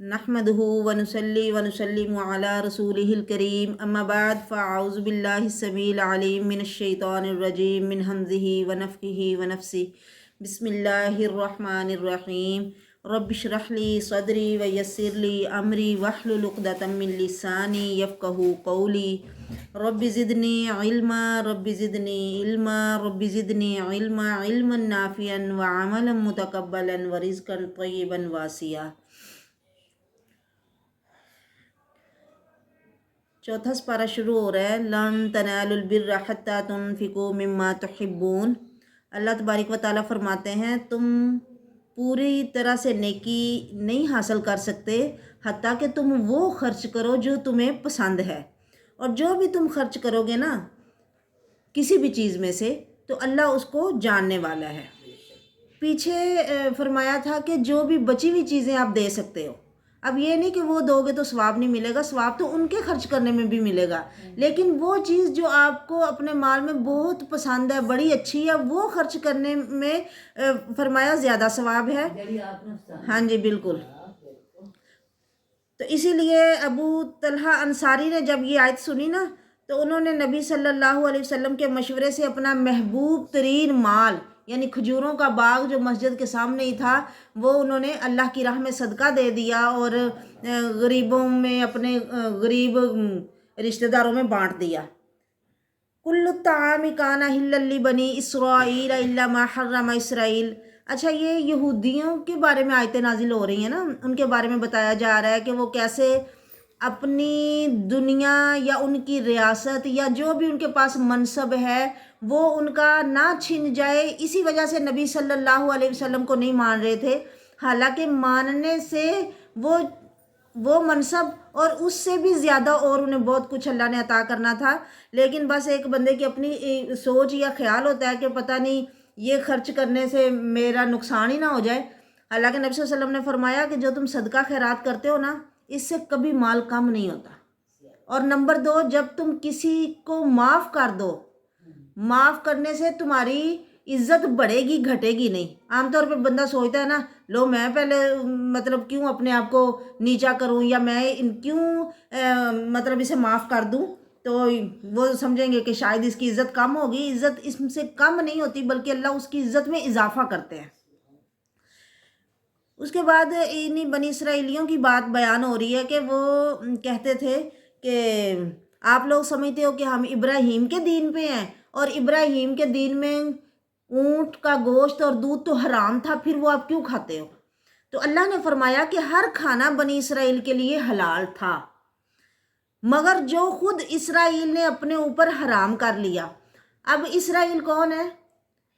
نحمدہ ونصلی ونسلم علی رسولہ الکریم اما بعد فاعوذ باللہ السمیع العلیم من الشیطان الرجیم من حمزہ ونفخہ ونفثہ بسم اللہ الرحمن الرحیم رب اشرح لی صدری ویسر لی امری واحلل عقدۃ من لسانی یفقہوا قولی رب زدنی علما رب زدنی علما رب زدنی علما علما نافعا وعملا متقبلا ورزقا طیبا واسعا۔ چوتھا سپارہ شروع ہو رہا ہے، لن تنالوا البر حتی تنفقوا مما تحبون۔ اللہ تبارک و تعالیٰ فرماتے ہیں تم پوری طرح سے نیکی نہیں حاصل کر سکتے حتیٰ کہ تم وہ خرچ کرو جو تمہیں پسند ہے، اور جو بھی تم خرچ کرو گے نا کسی بھی چیز میں سے تو اللہ اس کو جاننے والا ہے۔ پیچھے فرمایا تھا کہ جو بھی بچی ہوئی چیزیں آپ دے سکتے ہو، اب یہ نہیں کہ وہ دو گے تو ثواب نہیں ملے گا، ثواب تو ان کے خرچ کرنے میں بھی ملے گا، لیکن وہ چیز جو آپ کو اپنے مال میں بہت پسند ہے، بڑی اچھی ہے، وہ خرچ کرنے میں فرمایا زیادہ ثواب ہے۔ ہاں جی بالکل۔ تو اسی لیے ابو طلحہ انصاری نے جب یہ آیت سنی نا تو انہوں نے نبی صلی اللہ علیہ وسلم کے مشورے سے اپنا محبوب ترین مال یعنی کھجوروں کا باغ جو مسجد کے سامنے ہی تھا وہ انہوں نے اللہ کی راہ میں صدقہ دے دیا اور غریبوں میں اپنے غریب رشتہ داروں میں بانٹ دیا۔ کل الطعام کان حلا لبنی اسرائیل الا ما حرم اسرائیل۔ اچھا، یہ یہودیوں کے بارے میں آیتیں نازل ہو رہی ہیں نا، ان کے بارے میں بتایا جا رہا ہے کہ وہ کیسے اپنی دنیا یا ان کی ریاست یا جو بھی ان کے پاس منصب ہے وہ ان کا نہ چھن جائے، اسی وجہ سے نبی صلی اللہ علیہ وسلم کو نہیں مان رہے تھے، حالانکہ ماننے سے وہ منصب اور اس سے بھی زیادہ اور انہیں بہت کچھ اللہ نے عطا کرنا تھا، لیکن بس ایک بندے کی اپنی سوچ یا خیال ہوتا ہے کہ پتہ نہیں یہ خرچ کرنے سے میرا نقصان ہی نہ ہو جائے۔ حالانکہ نبی صلی اللہ علیہ وسلم نے فرمایا کہ جو تم صدقہ خیرات کرتے ہو نا اس سے کبھی مال کم نہیں ہوتا، اور نمبر 2 جب تم کسی کو معاف کر دو، معاف کرنے سے تمہاری عزت بڑھے گی گھٹے گی نہیں۔ عام طور پہ بندہ سوچتا ہے نا لو میں پہلے مطلب کیوں اپنے آپ کو نیچا کروں یا میں کیوں مطلب اسے معاف کر دوں، تو وہ سمجھیں گے کہ شاید اس کی عزت کم ہوگی۔ عزت اس سے کم نہیں ہوتی بلکہ اللہ اس کی عزت میں اضافہ کرتے ہیں۔ اس کے بعد انہی بنی اسرائیلیوں کی بات بیان ہو رہی ہے کہ وہ کہتے تھے کہ آپ لوگ سمجھتے ہو کہ ہم ابراہیم کے دین پہ ہیں، اور ابراہیم کے دین میں اونٹ کا گوشت اور دودھ تو حرام تھا، پھر وہ آپ کیوں کھاتے ہو؟ تو اللہ نے فرمایا کہ ہر کھانا بنی اسرائیل کے لیے حلال تھا، مگر جو خود اسرائیل نے اپنے اوپر حرام کر لیا۔ اب اسرائیل کون ہے؟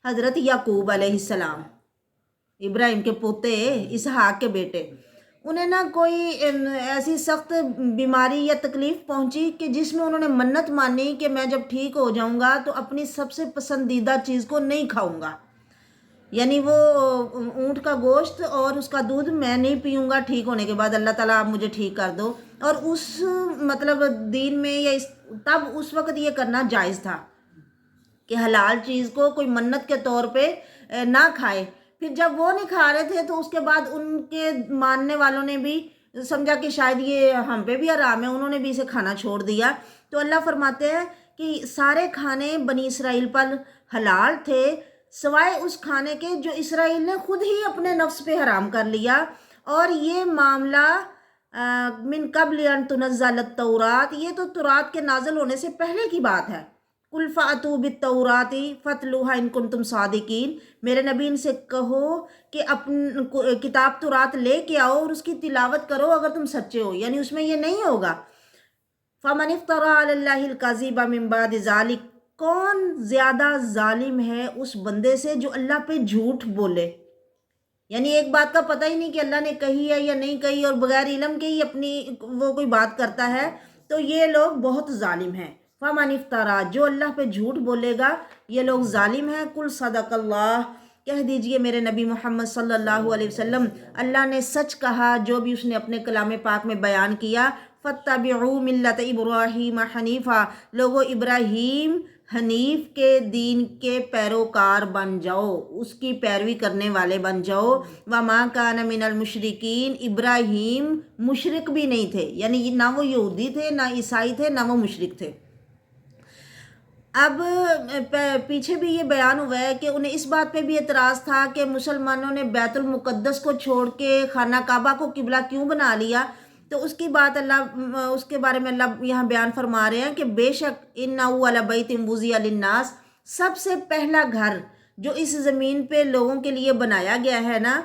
حضرت یعقوب علیہ السلام، ابراہیم کے پوتے، اسحاق کے بیٹے۔ انہیں نہ کوئی ایسی سخت بیماری یا تکلیف پہنچی کہ جس میں انہوں نے منت مانی کہ میں جب ٹھیک ہو جاؤں گا تو اپنی سب سے پسندیدہ چیز کو نہیں کھاؤں گا، یعنی وہ اونٹ کا گوشت اور اس کا دودھ میں نہیں پیوں گا ٹھیک ہونے کے بعد، اللہ تعالیٰ آپ مجھے ٹھیک کر دو۔ اور اس مطلب دین میں یا تب اس وقت یہ کرنا جائز تھا کہ حلال چیز کو کوئی منت کے طور پہ نہ کھائے۔ پھر جب وہ نہیں کھا رہے تھے تو اس کے بعد ان کے ماننے والوں نے بھی سمجھا کہ شاید یہ ہم پہ بھی حرام ہے، انہوں نے بھی اسے کھانا چھوڑ دیا۔ تو اللہ فرماتے ہیں کہ سارے کھانے بنی اسرائیل پر حلال تھے سوائے اس کھانے کے جو اسرائیل نے خود ہی اپنے نفس پہ حرام کر لیا، اور یہ معاملہ من قبل ان تنزل التورات، یہ تو تورات کے نازل ہونے سے پہلے کی بات ہے۔ قل فأتوا بالتوراۃ فاتلوها ان کنتم صادقین، میرے نبی ان سے کہو کہ کتاب تورات لے کے آؤ اور اس کی تلاوت کرو اگر تم سچے ہو، یعنی اس میں یہ نہیں ہوگا فمن افترى علی اللہ الکذب من بعد ذلک، کون زیادہ ظالم ہے اس بندے سے جو اللہ پہ جھوٹ بولے، یعنی ایک بات کا پتہ ہی نہیں کہ اللہ نے کہی ہے یا نہیں کہی اور بغیر علم کے ہی اپنی وہ کوئی بات کرتا ہے، تو یہ لوگ بہت ظالم ہیں۔ فمن افترا، جو اللہ پہ جھوٹ بولے گا یہ لوگ ظالم ہیں۔ کل صدق اللہ، کہہ دیجئے میرے نبی محمد صلی اللہ علیہ وسلم اللہ نے سچ کہا جو بھی اس نے اپنے کلام پاک میں بیان کیا۔ فاتبعوا ملت ابراہیم حنیفا، لوگو ابراہیم حنیف کے دین کے پیروکار بن جاؤ، اس کی پیروی کرنے والے بن جاؤ۔ وما کان من المشرکین، ابراہیم مشرک بھی نہیں تھے، یعنی نہ وہ یہودی تھے، نہ عیسائی تھے، نہ وہ مشرک تھے۔ اب پیچھے بھی یہ بیان ہوا ہے کہ انہیں اس بات پہ بھی اعتراض تھا کہ مسلمانوں نے بیت المقدس کو چھوڑ کے خانہ کعبہ کو قبلہ کیوں بنا لیا، تو اس کی بات اس کے بارے میں اللہ یہاں بیان فرما رہے ہیں کہ بے شک اِنَّ أَوَّلَ بَيْتٍ وُضِعَ لِلنَّاسِ، سب سے پہلا گھر جو اس زمین پہ لوگوں کے لیے بنایا گیا ہے نا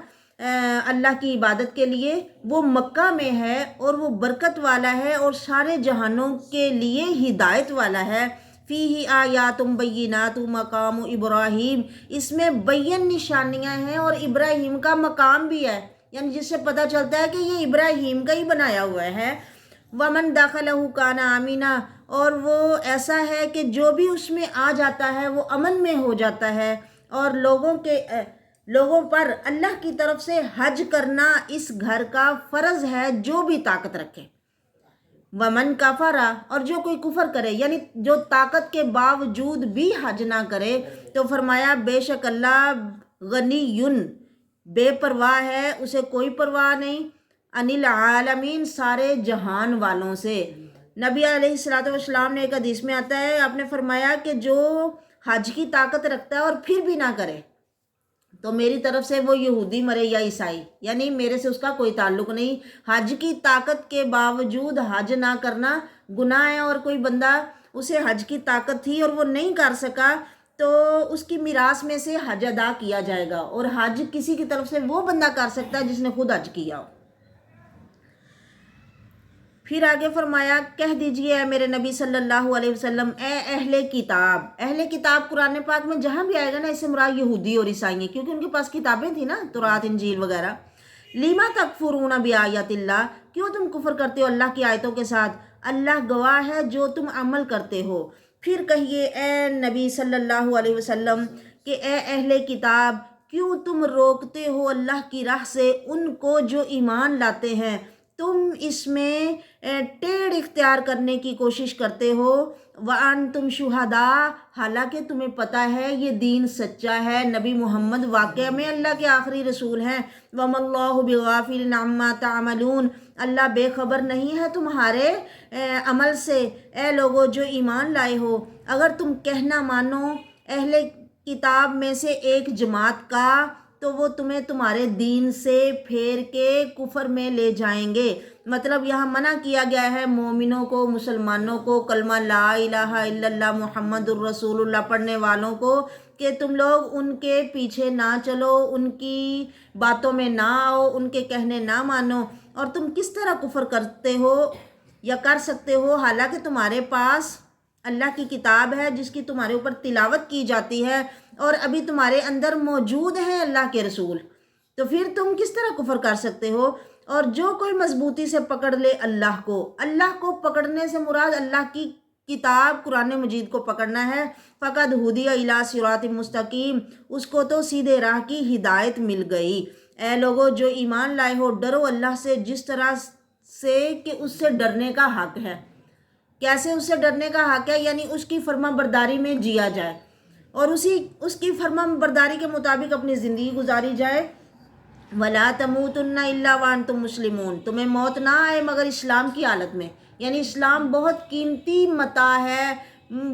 اللہ کی عبادت کے لیے، وہ مکہ میں ہے، اور وہ برکت والا ہے اور سارے جہانوں کے لیے ہدایت والا ہے۔ فیہ آیات بینات مقام ابراہیم، اس میں بین نشانیاں ہیں اور ابراہیم کا مقام بھی ہے، یعنی جس سے پتہ چلتا ہے کہ یہ ابراہیم کا ہی بنایا ہوا ہے۔ ومن دخلہ کان آمنا، اور وہ ایسا ہے کہ جو بھی اس میں آ جاتا ہے وہ امن میں ہو جاتا ہے، اور لوگوں پر اللہ کی طرف سے حج کرنا اس گھر کا فرض ہے جو بھی طاقت رکھے۔ ومن کفرا، اور جو کوئی کفر کرے، یعنی جو طاقت کے باوجود بھی حج نہ کرے، تو فرمایا بے شک اللہ غنی، بے پرواہ ہے، اسے کوئی پرواہ نہیں، عن العالمین، سارے جہان والوں سے۔ نبی علیہ السلام نے ایک حدیث میں آتا ہے، آپ نے فرمایا کہ جو حج کی طاقت رکھتا ہے اور پھر بھی نہ کرے تو میری طرف سے وہ یہودی مرے یا عیسائی، یعنی میرے سے اس کا کوئی تعلق نہیں۔ حج کی طاقت کے باوجود حج نہ کرنا گناہ ہے، اور کوئی بندہ اسے حج کی طاقت تھی اور وہ نہیں کر سکا تو اس کی میراث میں سے حج ادا کیا جائے گا، اور حج کسی کی طرف سے وہ بندہ کر سکتا ہے جس نے خود حج کیا ہو۔ پھر آگے فرمایا کہہ دیجئے اے میرے نبی صلی اللہ علیہ وسلم، اے اہل کتاب، اہل کتاب قرآن پاک میں جہاں بھی آئے گا نا، اس سے مراد یہودی اور عیسائی ہیں، کیونکہ ان کے پاس کتابیں تھیں نا، تورات انجیل وغیرہ۔ لیما تکفرون بآیات اللہ، کیوں تم کفر کرتے ہو اللہ کی آیتوں کے ساتھ، اللہ گواہ ہے جو تم عمل کرتے ہو۔ پھر کہیے اے نبی صلی اللہ علیہ وسلم کہ اے اہل کتاب، کیوں تم روکتے ہو اللہ کی راہ سے ان کو جو ایمان لاتے ہیں، تم اس میں ٹیڑھ اختیار کرنے کی کوشش کرتے ہو۔ وَأَنْتُمْ شُهَدَاء، حالانکہ تمہیں پتہ ہے یہ دین سچا ہے، نبی محمد واقعہ میں اللہ کے آخری رسول ہیں۔ وَمَا اللَّهُ بِغَافِلٍ عَمَّا تَعْمَلُونَ، اللہ بے خبر نہیں ہے تمہارے عمل سے۔ اے لوگو جو ایمان لائے ہو، اگر تم کہنا مانو اہل کتاب میں سے ایک جماعت کا، تو وہ تمہیں تمہارے دین سے پھیر کے کفر میں لے جائیں گے۔ مطلب یہاں منع کیا گیا ہے مومنوں کو، مسلمانوں کو، کلمہ لا الہ الا اللہ محمد الرسول اللہ پڑھنے والوں کو، کہ تم لوگ ان کے پیچھے نہ چلو، ان کی باتوں میں نہ آؤ، ان کے کہنے نہ مانو۔ اور تم کس طرح کفر کرتے ہو یا کر سکتے ہو حالانکہ تمہارے پاس اللہ کی کتاب ہے جس کی تمہارے اوپر تلاوت کی جاتی ہے، اور ابھی تمہارے اندر موجود ہیں اللہ کے رسول، تو پھر تم کس طرح کفر کر سکتے ہو؟ اور جو کوئی مضبوطی سے پکڑ لے اللہ کو پکڑنے سے مراد اللہ کی کتاب قرآن مجید کو پکڑنا ہے، فقد ہدی الی صراط مستقیم، اس کو تو سیدھے راہ کی ہدایت مل گئی۔ اے لوگو جو ایمان لائے ہو، ڈرو اللہ سے جس طرح سے کہ اس سے ڈرنے کا حق ہے۔ کیسے اس سے ڈرنے کا حق ہے؟ یعنی اس کی فرما برداری میں جیا جائے اور اس کی فرما برداری کے مطابق اپنی زندگی گزاری جائے۔ وَلَا تَمُوتُنَّ إِلَّا وَأَنْتُمْ مُسْلِمُونَ، تمہیں موت نہ آئے مگر اسلام کی حالت میں، یعنی اسلام بہت قیمتی متاع ہے،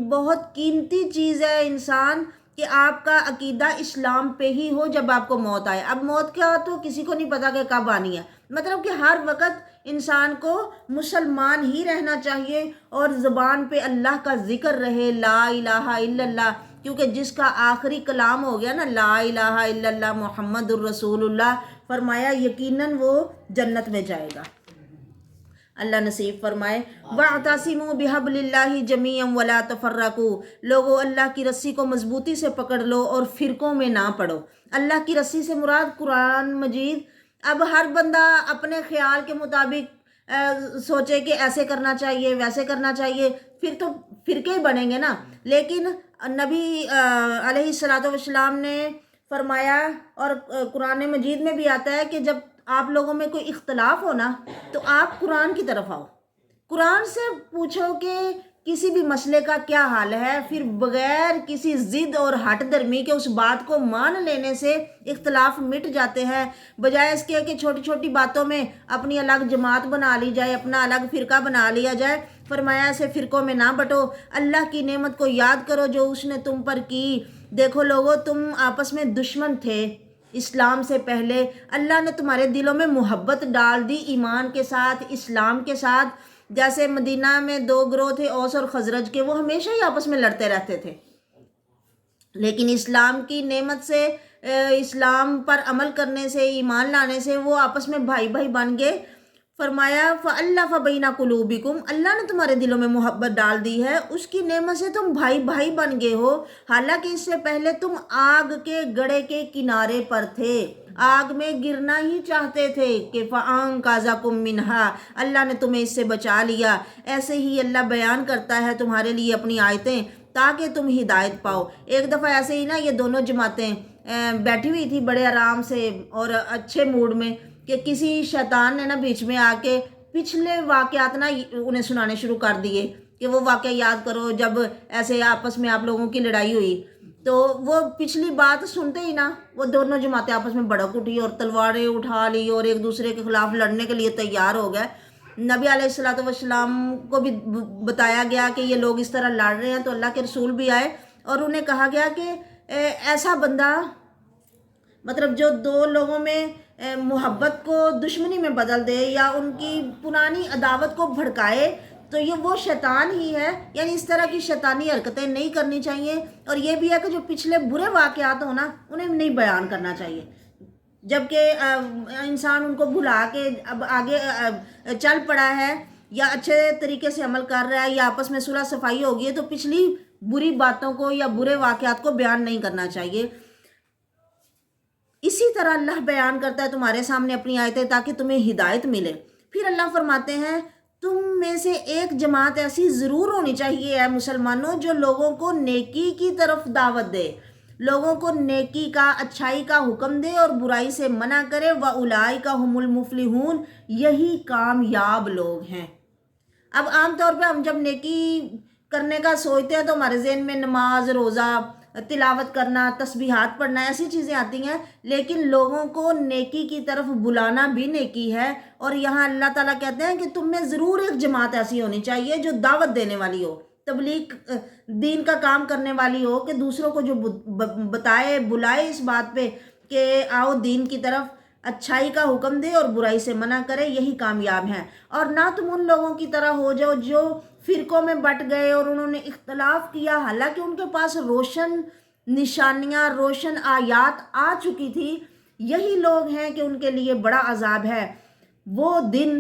بہت قیمتی چیز ہے انسان، کہ آپ کا عقیدہ اسلام پہ ہی ہو جب آپ کو موت آئے۔ اب موت کیا تو کسی کو نہیں پتا کہ کب آنی ہے، مطلب کہ ہر وقت انسان کو مسلمان ہی رہنا چاہیے اور زبان پہ اللہ کا ذکر رہے، لا الہ الا اللہ، کیونکہ جس کا آخری کلام ہو گیا نا لا الہ الا اللہ محمد الرسول اللہ، فرمایا یقیناً وہ جنت میں جائے گا۔ اللہ نصیب فرمائے۔ وَاعْتَصِمُوا بِحَبْلِ اللَّهِ جَمِيعًا وَلَا تَفَرَّقُوا، لوگو اللہ کی رسی کو مضبوطی سے پکڑ لو اور فرقوں میں نہ پڑو۔ اللہ کی رسی سے مراد قرآن مجید۔ اب ہر بندہ اپنے خیال کے مطابق سوچے کہ ایسے کرنا چاہیے، ویسے کرنا چاہیے، پھر تو فرقے بنیں گے نا۔ لیکن نبی علیہ السلام نے فرمایا، اور قرآن مجید میں بھی آتا ہے کہ جب آپ لوگوں میں کوئی اختلاف ہو نا تو آپ قرآن کی طرف آؤ، قرآن سے پوچھو کہ کسی بھی مسئلے کا کیا حال ہے، پھر بغیر کسی ضد اور ہٹ درمی کے اس بات کو مان لینے سے اختلاف مٹ جاتے ہیں، بجائے اس کے کہ چھوٹی چھوٹی باتوں میں اپنی الگ جماعت بنا لی جائے، اپنا الگ فرقہ بنا لیا جائے۔ فرمایا ایسے فرقوں میں نہ بٹو، اللہ کی نعمت کو یاد کرو جو اس نے تم پر کی۔ دیکھو لوگو، تم آپس میں دشمن تھے اسلام سے پہلے، اللہ نے تمہارے دلوں میں محبت ڈال دی ایمان کے ساتھ، اسلام کے ساتھ۔ جیسے مدینہ میں 2 گروہ تھے، اوس اور خزرج کے، وہ ہمیشہ ہی آپس میں لڑتے رہتے تھے، لیکن اسلام کی نعمت سے، اسلام پر عمل کرنے سے، ایمان لانے سے وہ آپس میں بھائی بھائی بن گئے۔ فرمایا فَأَلَّفَ بَيْنَ قُلُوبِكُمْ، اللہ نے تمہارے دلوں میں محبت ڈال دی ہے، اس کی نعمت سے تم بھائی بھائی بن گئے ہو، حالانکہ اس سے پہلے تم آگ کے گڑھے کے کنارے پر تھے، آگ میں گرنا ہی چاہتے تھے کہ فَأَنقَذَكُم مِّنْهَا، اللہ نے تمہیں اس سے بچا لیا۔ ایسے ہی اللہ بیان کرتا ہے تمہارے لیے اپنی آیتیں تاکہ تم ہدایت پاؤ۔ ایک دفعہ ایسے ہی نا یہ دونوں جماعتیں بیٹھی ہوئی تھی بڑے آرام سے اور اچھے موڈ میں، کہ کسی شیطان نے نا بیچ میں آ کے پچھلے واقعات نا انہیں سنانے شروع کر دیے کہ وہ واقعہ یاد کرو جب ایسے آپس میں آپ لوگوں کی لڑائی ہوئی۔ تو وہ پچھلی بات سنتے ہی نا وہ دونوں جماعتیں آپس میں بھڑک اٹھی اور تلواریں اٹھا لی اور ایک دوسرے کے خلاف لڑنے کے لیے تیار ہو گئے۔ نبی علیہ السلام کو بھی بتایا گیا کہ یہ لوگ اس طرح لڑ رہے ہیں، تو اللہ کے رسول بھی آئے اور انہیں کہا گیا کہ ایسا بندہ، مطلب جو 2 لوگوں میں محبت کو دشمنی میں بدل دے یا ان کی پرانی عداوت کو بھڑکائے، تو یہ وہ شیطان ہی ہے، یعنی اس طرح کی شیطانی حرکتیں نہیں کرنی چاہیے۔ اور یہ بھی ہے کہ جو پچھلے برے واقعات ہوں نا انہیں نہیں بیان کرنا چاہیے، جبکہ انسان ان کو بھلا کے اب آگے چل پڑا ہے یا اچھے طریقے سے عمل کر رہا ہے یا آپس میں صلح صفائی ہوگی ہے، تو پچھلی بری باتوں کو یا برے واقعات کو بیان نہیں کرنا چاہیے۔ اسی طرح اللہ بیان کرتا ہے تمہارے سامنے اپنی آیتیں تاکہ تمہیں ہدایت ملے۔ پھر اللہ فرماتے ہیں تم میں سے ایک جماعت ایسی ضرور ہونی چاہیے اے مسلمانوں جو لوگوں کو نیکی کی طرف دعوت دے، لوگوں کو نیکی کا، اچھائی کا حکم دے اور برائی سے منع کرے۔ وَأُولَئِكَ هُمُ الْمُفْلِحُونَ، یہی کامیاب لوگ ہیں۔ اب عام طور پہ ہم جب نیکی کرنے کا سوچتے ہیں تو ہمارے ذہن میں نماز، روزہ، تلاوت کرنا، تسبیحات پڑھنا، ایسی چیزیں آتی ہیں، لیکن لوگوں کو نیکی کی طرف بلانا بھی نیکی ہے۔ اور یہاں اللہ تعالیٰ کہتے ہیں کہ تم میں ضرور ایک جماعت ایسی ہونی چاہیے جو دعوت دینے والی ہو، تبلیغ دین کا کام کرنے والی ہو، کہ دوسروں کو جو بتائے، بلائے اس بات پہ کہ آؤ دین کی طرف، اچھائی کا حکم دے اور برائی سے منع کرے، یہی کامیاب ہیں۔ اور نہ تم ان لوگوں کی طرح ہو جاؤ جو فرقوں میں بٹ گئے اور انہوں نے اختلاف کیا، حالانکہ ان کے پاس روشن نشانیاں، روشن آیات آ چکی تھی۔ یہی لوگ ہیں کہ ان کے لیے بڑا عذاب ہے۔ وہ دن،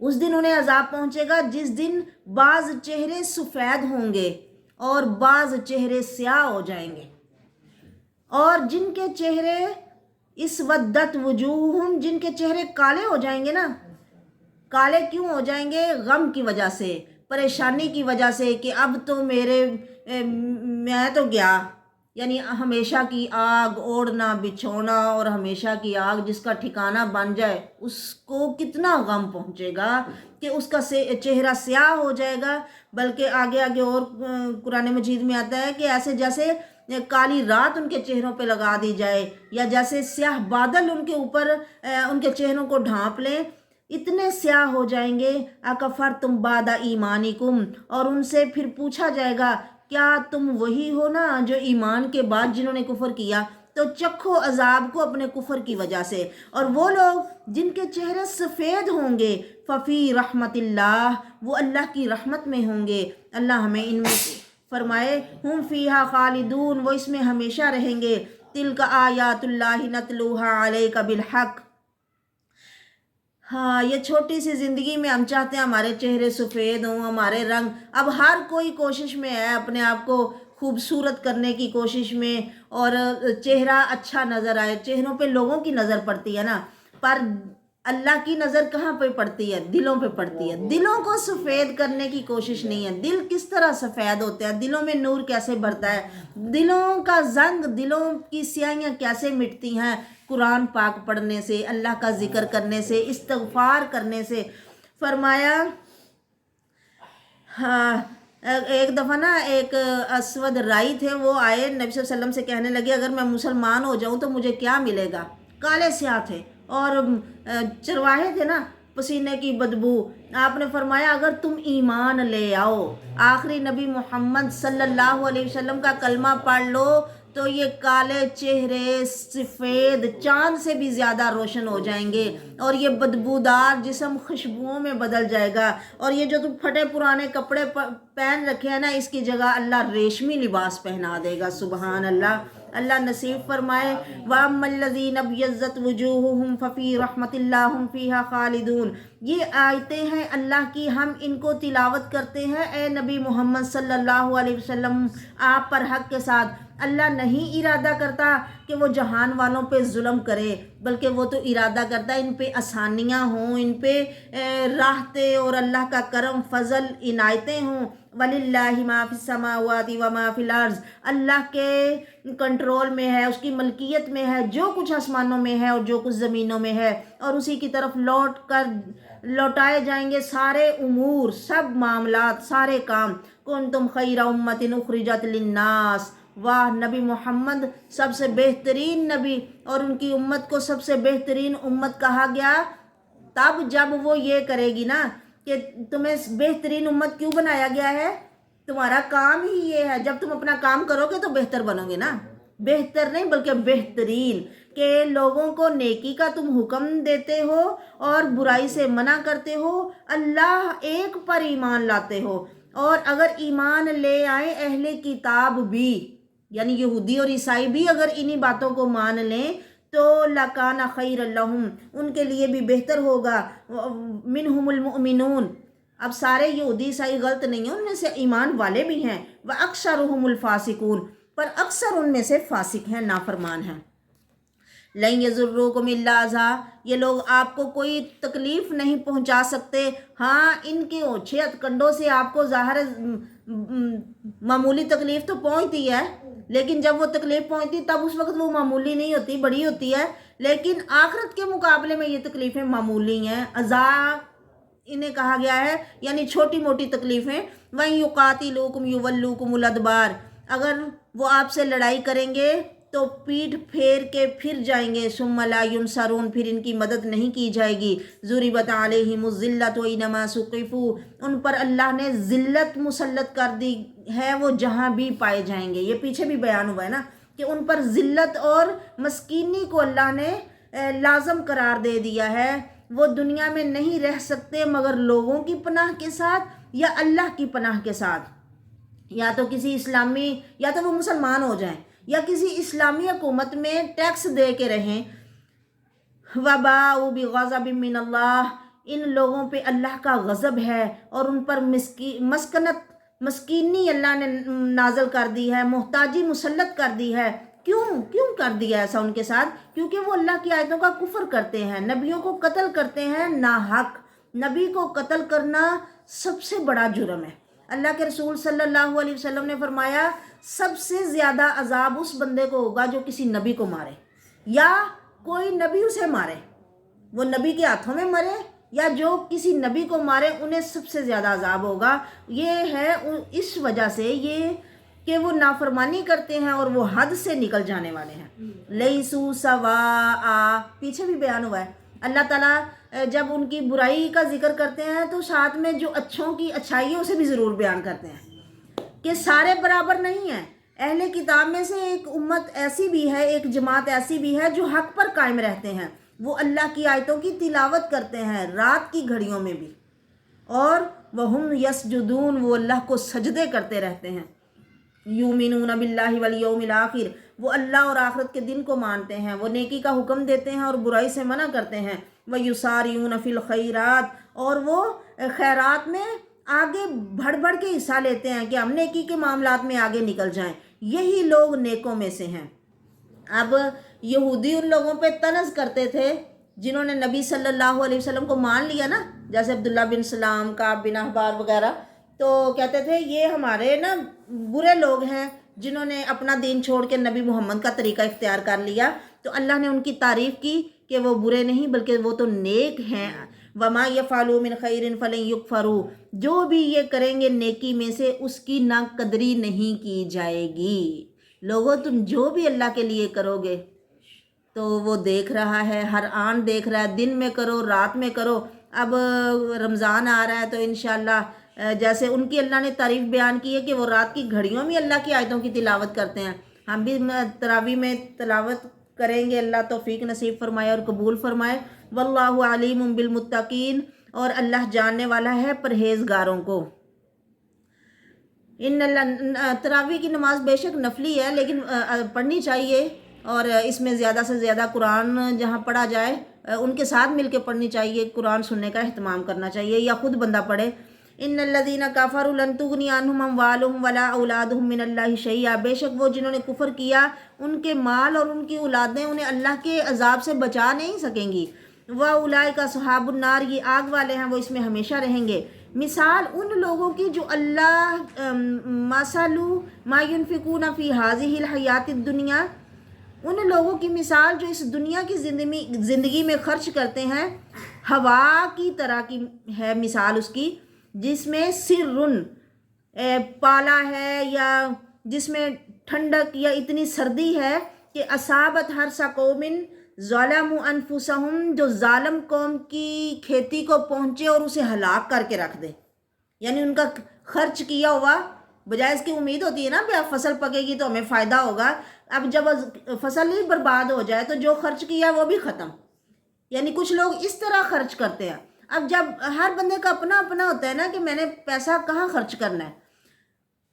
اس دن انہیں عذاب پہنچے گا جس دن بعض چہرے سفید ہوں گے اور بعض چہرے سیاہ ہو جائیں گے، اور جن کے چہرے اسودت وجوہہم، جن کے چہرے کالے ہو جائیں گے نا، کالے کیوں ہو جائیں گے؟ غم کی وجہ سے، پریشانی کی وجہ سے، کہ اب تو میں تو گیا، یعنی ہمیشہ کی آگ اوڑھنا بچھونا اور ہمیشہ کی آگ جس کا ٹھکانہ بن جائے اس کو کتنا غم پہنچے گا کہ اس کا چہرہ سیاہ ہو جائے گا۔ بلکہ آگے اور قرآن مجید میں آتا ہے کہ ایسے جیسے کالی رات ان کے چہروں پہ لگا دی جائے یا جیسے سیاہ بادل ان کے اوپر ان کے چہروں کو ڈھانپ لیں، اتنے سیاہ ہو جائیں گے۔ اکفرتم بعد ایمانکم، اور ان سے پھر پوچھا جائے گا کیا تم وہی ہو نا جو ایمان کے بعد جنہوں نے کفر کیا؟ تو چکھو عذاب کو اپنے کفر کی وجہ سے۔ اور وہ لوگ جن کے چہرے سفید ہوں گے، ففی رحمت اللہ، وہ اللہ کی رحمت میں ہوں گے۔ اللہ ہمیں ان میں فرمائے، ہم فیہا خالدون، وہ اس میں ہمیشہ رہیں گے۔ تلک آیات اللہ نتلوہا علیک بالحق، ہاں یہ چھوٹی سی زندگی میں ہم چاہتے ہیں ہمارے چہرے سفید ہوں، ہمارے رنگ، اب ہر کوئی کوشش میں ہے اپنے آپ کو خوبصورت کرنے کی کوشش میں، اور چہرہ اچھا نظر آئے، چہروں پہ لوگوں کی نظر پڑتی ہے نا، پر اللہ کی نظر کہاں پہ پڑتی ہے؟ دلوں پہ پڑتی ہے۔ دلوں کو سفید کرنے کی کوشش نہیں ہے۔ دل کس طرح سفید ہوتے ہیں؟ دلوں میں نور کیسے بڑھتا ہے؟ دلوں کا زنگ، دلوں کی سیاہیاں کیسے مٹتی ہیں؟ قرآن پاک پڑھنے سے، اللہ کا ذکر کرنے سے، استغفار کرنے سے۔ فرمایا ہاں ایک دفعہ نا ایک اسود رائی تھے، وہ آئے نبی صلی اللہ علیہ وسلم سے کہنے لگے اگر میں مسلمان ہو جاؤں تو مجھے کیا ملے گا؟ کالے سیاہ تھے اور چرواہے تھے نا، پسینے کی بدبو۔ آپ نے فرمایا اگر تم ایمان لے آؤ، آخری نبی محمد صلی اللہ علیہ وسلم کا کلمہ پڑھ لو، تو یہ کالے چہرے سفید چاند سے بھی زیادہ روشن ہو جائیں گے، اور یہ بدبودار جسم خوشبوؤں میں بدل جائے گا، اور یہ جو تم پھٹے پرانے کپڑے پہن رکھے ہیں نا، اس کی جگہ اللہ ریشمی لباس پہنا دے گا۔ سبحان اللہ، اللہ نصیب فرمائے۔ وَأَمَّا الَّذِينَ ابْيَضَّتْ وُجُوهُهُمْ فَفِي رَحْمَةِ اللَّهِ هُمْ فِيهَا خَالِدُونَ۔ یہ آیتیں ہیں اللہ کی، ہم ان کو تلاوت کرتے ہیں اے نبی محمد صلی اللہ علیہ وسلم آپ پر حق کے ساتھ۔ اللہ نہیں ارادہ کرتا کہ وہ جہان والوں پہ ظلم کرے، بلکہ وہ تو ارادہ کرتا ہے ان پہ آسانیاں ہوں، ان پہ راحتیں اور اللہ کا کرم فضل عنایتیں ہوں۔ وَلِلَّهِ مَا فِي السَّمَاوَاتِ وَمَا فِي الْأَرْضِ، اللہ کے کنٹرول میں ہے، اس کی ملکیت میں ہے جو کچھ آسمانوں میں ہے اور جو کچھ زمینوں میں ہے، اور اسی کی طرف لوٹائے جائیں گے سارے امور، سب معاملات، سارے کام۔ کنتم خیر امۃ اخرجت للناس، واہ نبی محمد سب سے بہترین نبی، اور ان کی امت کو سب سے بہترین امت کہا گیا تب جب وہ یہ کرے گی نا کہ تمہیں بہترین امت کیوں بنایا گیا ہے؟ تمہارا کام ہی یہ ہے، جب تم اپنا کام کرو گے تو بہتر بنو گے نا، بہتر نہیں بلکہ بہترین، کہ لوگوں کو نیکی کا تم حکم دیتے ہو اور برائی سے منع کرتے ہو، اللہ ایک پر ایمان لاتے ہو، اور اگر ایمان لے آئیں اہل کتاب بھی، یعنی یہودی اور عیسائی بھی اگر انہی باتوں کو مان لیں تو لَكَانَ خَيْرًا لَهُمْ، ان کے لیے بھی بہتر ہوگا۔ مِنْهُمُ الْمُؤْمِنُونَ، اب سارے یہودی عیسائی غلط نہیں ہیں، ان میں سے ایمان والے بھی ہیں، وَأَكْثَرُهُمُ الْفَاسِقُونَ، پر اکثر ان میں سے فاسق ہیں، نافرمان ہیں۔ لَن يَضُرُّوكُمْ إِلَّا أَذًى، یہ لوگ آپ کو کوئی تکلیف نہیں پہنچا سکتے، ہاں ان کے اوچھے کنڈوں سے آپ کو ظاہر معمولی تکلیف تو پہنچتی ہے، لیکن جب وہ تکلیف پہنچتی تب اس وقت وہ معمولی نہیں ہوتی، بڑی ہوتی ہے، لیکن آخرت کے مقابلے میں یہ تکلیفیں معمولی ہیں، عذاب انہیں کہا گیا ہے، یعنی چھوٹی موٹی تکلیفیں۔ وَإِن يُقَاتِلُوكُمْ يُوَلُّوكُمُ الْأَدْبَارَ، اگر وہ آپ سے لڑائی کریں گے تو پیٹھ پھیر کے پھر جائیں گے، ثُمَّ لَا يُنصَرُونَ، پھر ان کی مدد نہیں کی جائے گی۔ ضُرِبَتْ عَلَيْهِمُ الذِّلَّةُ أَيْنَمَا ثُقِفُوا، ان پر اللہ نے ذلت مسلط کر دی ہے، وہ جہاں بھی پائے جائیں گے۔ یہ پیچھے بھی بیان ہوا ہے نا کہ ان پر ذلت اور مسکینی کو اللہ نے لازم قرار دے دیا ہے، وہ دنیا میں نہیں رہ سکتے مگر لوگوں کی پناہ کے ساتھ یا اللہ کی پناہ کے ساتھ، یا تو کسی اسلامی، یا تو وہ مسلمان ہو جائیں یا کسی اسلامی حکومت میں ٹیکس دے کے رہیں۔ وَبَاءُوا بِغَضَبٍ مِّنَ اللَّهِ، ان لوگوں پہ اللہ کا غضب ہے اور ان پر مسکینی اللہ نے نازل کر دی ہے، محتاجی مسلط کر دی ہے۔ کیوں کر دیا ایسا ان کے ساتھ؟ کیونکہ وہ اللہ کی آیتوں کا کفر کرتے ہیں، نبیوں کو قتل کرتے ہیں ناحق۔ نبی کو قتل کرنا سب سے بڑا جرم ہے۔ اللہ کے رسول صلی اللہ علیہ وسلم نے فرمایا سب سے زیادہ عذاب اس بندے کو ہوگا جو کسی نبی کو مارے، یا کوئی نبی اسے مارے، وہ نبی کے ہاتھوں میں مرے یا جو کسی نبی کو مارے، انہیں سب سے زیادہ عذاب ہوگا۔ یہ ہے اس وجہ سے یہ کہ وہ نافرمانی کرتے ہیں اور وہ حد سے نکل جانے والے ہیں۔ لیسو سواء، پیچھے بھی بیان ہوا ہے، اللہ تعالیٰ جب ان کی برائی کا ذکر کرتے ہیں تو ساتھ میں جو اچھوں کی اچھائیوں سے بھی ضرور بیان کرتے ہیں کہ سارے برابر نہیں ہیں۔ اہل کتاب میں سے ایک امت ایسی بھی ہے، ایک جماعت ایسی بھی ہے جو حق پر قائم رہتے ہیں، وہ اللہ کی آیتوں کی تلاوت کرتے ہیں رات کی گھڑیوں میں بھی، اور وَهُمْ يَسْجُدُونَ، وہ اللہ کو سجدے کرتے رہتے ہیں۔ یؤمنون باللہ والیوم الآخر، وہ اللہ اور آخرت کے دن کو مانتے ہیں، وہ نیکی کا حکم دیتے ہیں اور برائی سے منع کرتے ہیں۔ وَيُسَارِعُونَ فِي الْخَيْرَاتِ، اور وہ خیرات میں آگے بڑھ کے حصہ لیتے ہیں کہ ہم نیکی کے معاملات میں آگے نکل جائیں، یہی لوگ نیکوں میں سے ہیں۔ اب یہودی ان لوگوں پہ طنز کرتے تھے جنہوں نے نبی صلی اللہ علیہ وسلم کو مان لیا نا، جیسے عبداللہ بن سلام، کعب بن احبار وغیرہ، تو کہتے تھے یہ ہمارے نا برے لوگ ہیں جنہوں نے اپنا دین چھوڑ کے نبی محمد کا طریقہ اختیار کر لیا۔ تو اللہ نے ان کی تعریف کی کہ وہ برے نہیں بلکہ وہ تو نیک ہیں۔ وما یفعلوا من خیر فلن یکفروا، جو بھی یہ کریں گے نیکی میں سے اس کی نا قدری نہیں کی جائے گی۔ لوگوں تم جو بھی اللہ کے لیے کرو گے تو وہ دیکھ رہا ہے، ہر آن دیکھ رہا ہے، دن میں کرو رات میں کرو۔ اب رمضان آ رہا ہے تو انشاءاللہ جیسے ان کی اللہ نے تعریف بیان کی ہے کہ وہ رات کی گھڑیوں میں اللہ کی آیتوں کی تلاوت کرتے ہیں، ہم بھی تراویح میں تلاوت کریں گے۔ اللہ توفیق نصیب فرمائے اور قبول فرمائے۔ واللہ علیم بالمتقین، اور اللہ جاننے والا ہے پرہیزگاروں کو۔ تراویح کی نماز بے شک نفلی ہے لیکن پڑھنی چاہیے، اور اس میں زیادہ سے زیادہ قرآن جہاں پڑھا جائے ان کے ساتھ مل کے پڑھنی چاہیے، قرآن سننے کا اہتمام کرنا چاہیے یا خود بندہ پڑھے۔ ان الذین کفروا لن تغنی عنہم اموالہم ولا اولادہم من اللہ شیئا، بے شک وہ جنہوں نے کفر کیا ان کے مال اور ان کی اولادیں انہیں اللہ کے عذاب سے بچا نہیں سکیں گی۔ وَأُولَٰئِكَ أَصْحَابُ النَّارِ، یہ آگ والے ہیں، وہ اس میں ہمیشہ رہیں گے۔ مثال ان لوگوں کی جو اللہ مَثَلُ مَا يُنْفِقُونَ فِي هَٰذِهِ الْحَيَاةِ الدُّنْيَا، ان لوگوں کی مثال جو اس دنیا کی زندگی میں خرچ کرتے ہیں، ہوا کی طرح کی ہے مثال اس کی، جس میں سرٌ پالا ہے یا جس میں ٹھنڈک یا اتنی سردی ہے کہ اصابت حرث قوم ظلموا انفسہم، جو ظالم قوم کی کھیتی کو پہنچے اور اسے ہلاک کر کے رکھ دے، یعنی ان کا خرچ کیا ہوا بجائے اس کی امید ہوتی ہے نا کہ اب فصل پکے گی تو ہمیں فائدہ ہوگا، اب جب فصل ہی برباد ہو جائے تو جو خرچ کیا وہ بھی ختم۔ یعنی کچھ لوگ اس طرح خرچ کرتے ہیں۔ اب جب ہر بندے کا اپنا اپنا ہوتا ہے نا کہ میں نے پیسہ کہاں خرچ کرنا ہے،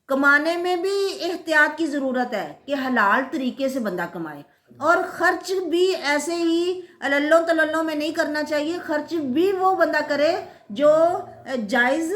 کمانے میں بھی احتیاط کی ضرورت ہے کہ حلال طریقے سے بندہ کمائے، اور خرچ بھی ایسے ہی اللہ تللوں میں نہیں کرنا چاہیے، خرچ بھی وہ بندہ کرے جو جائز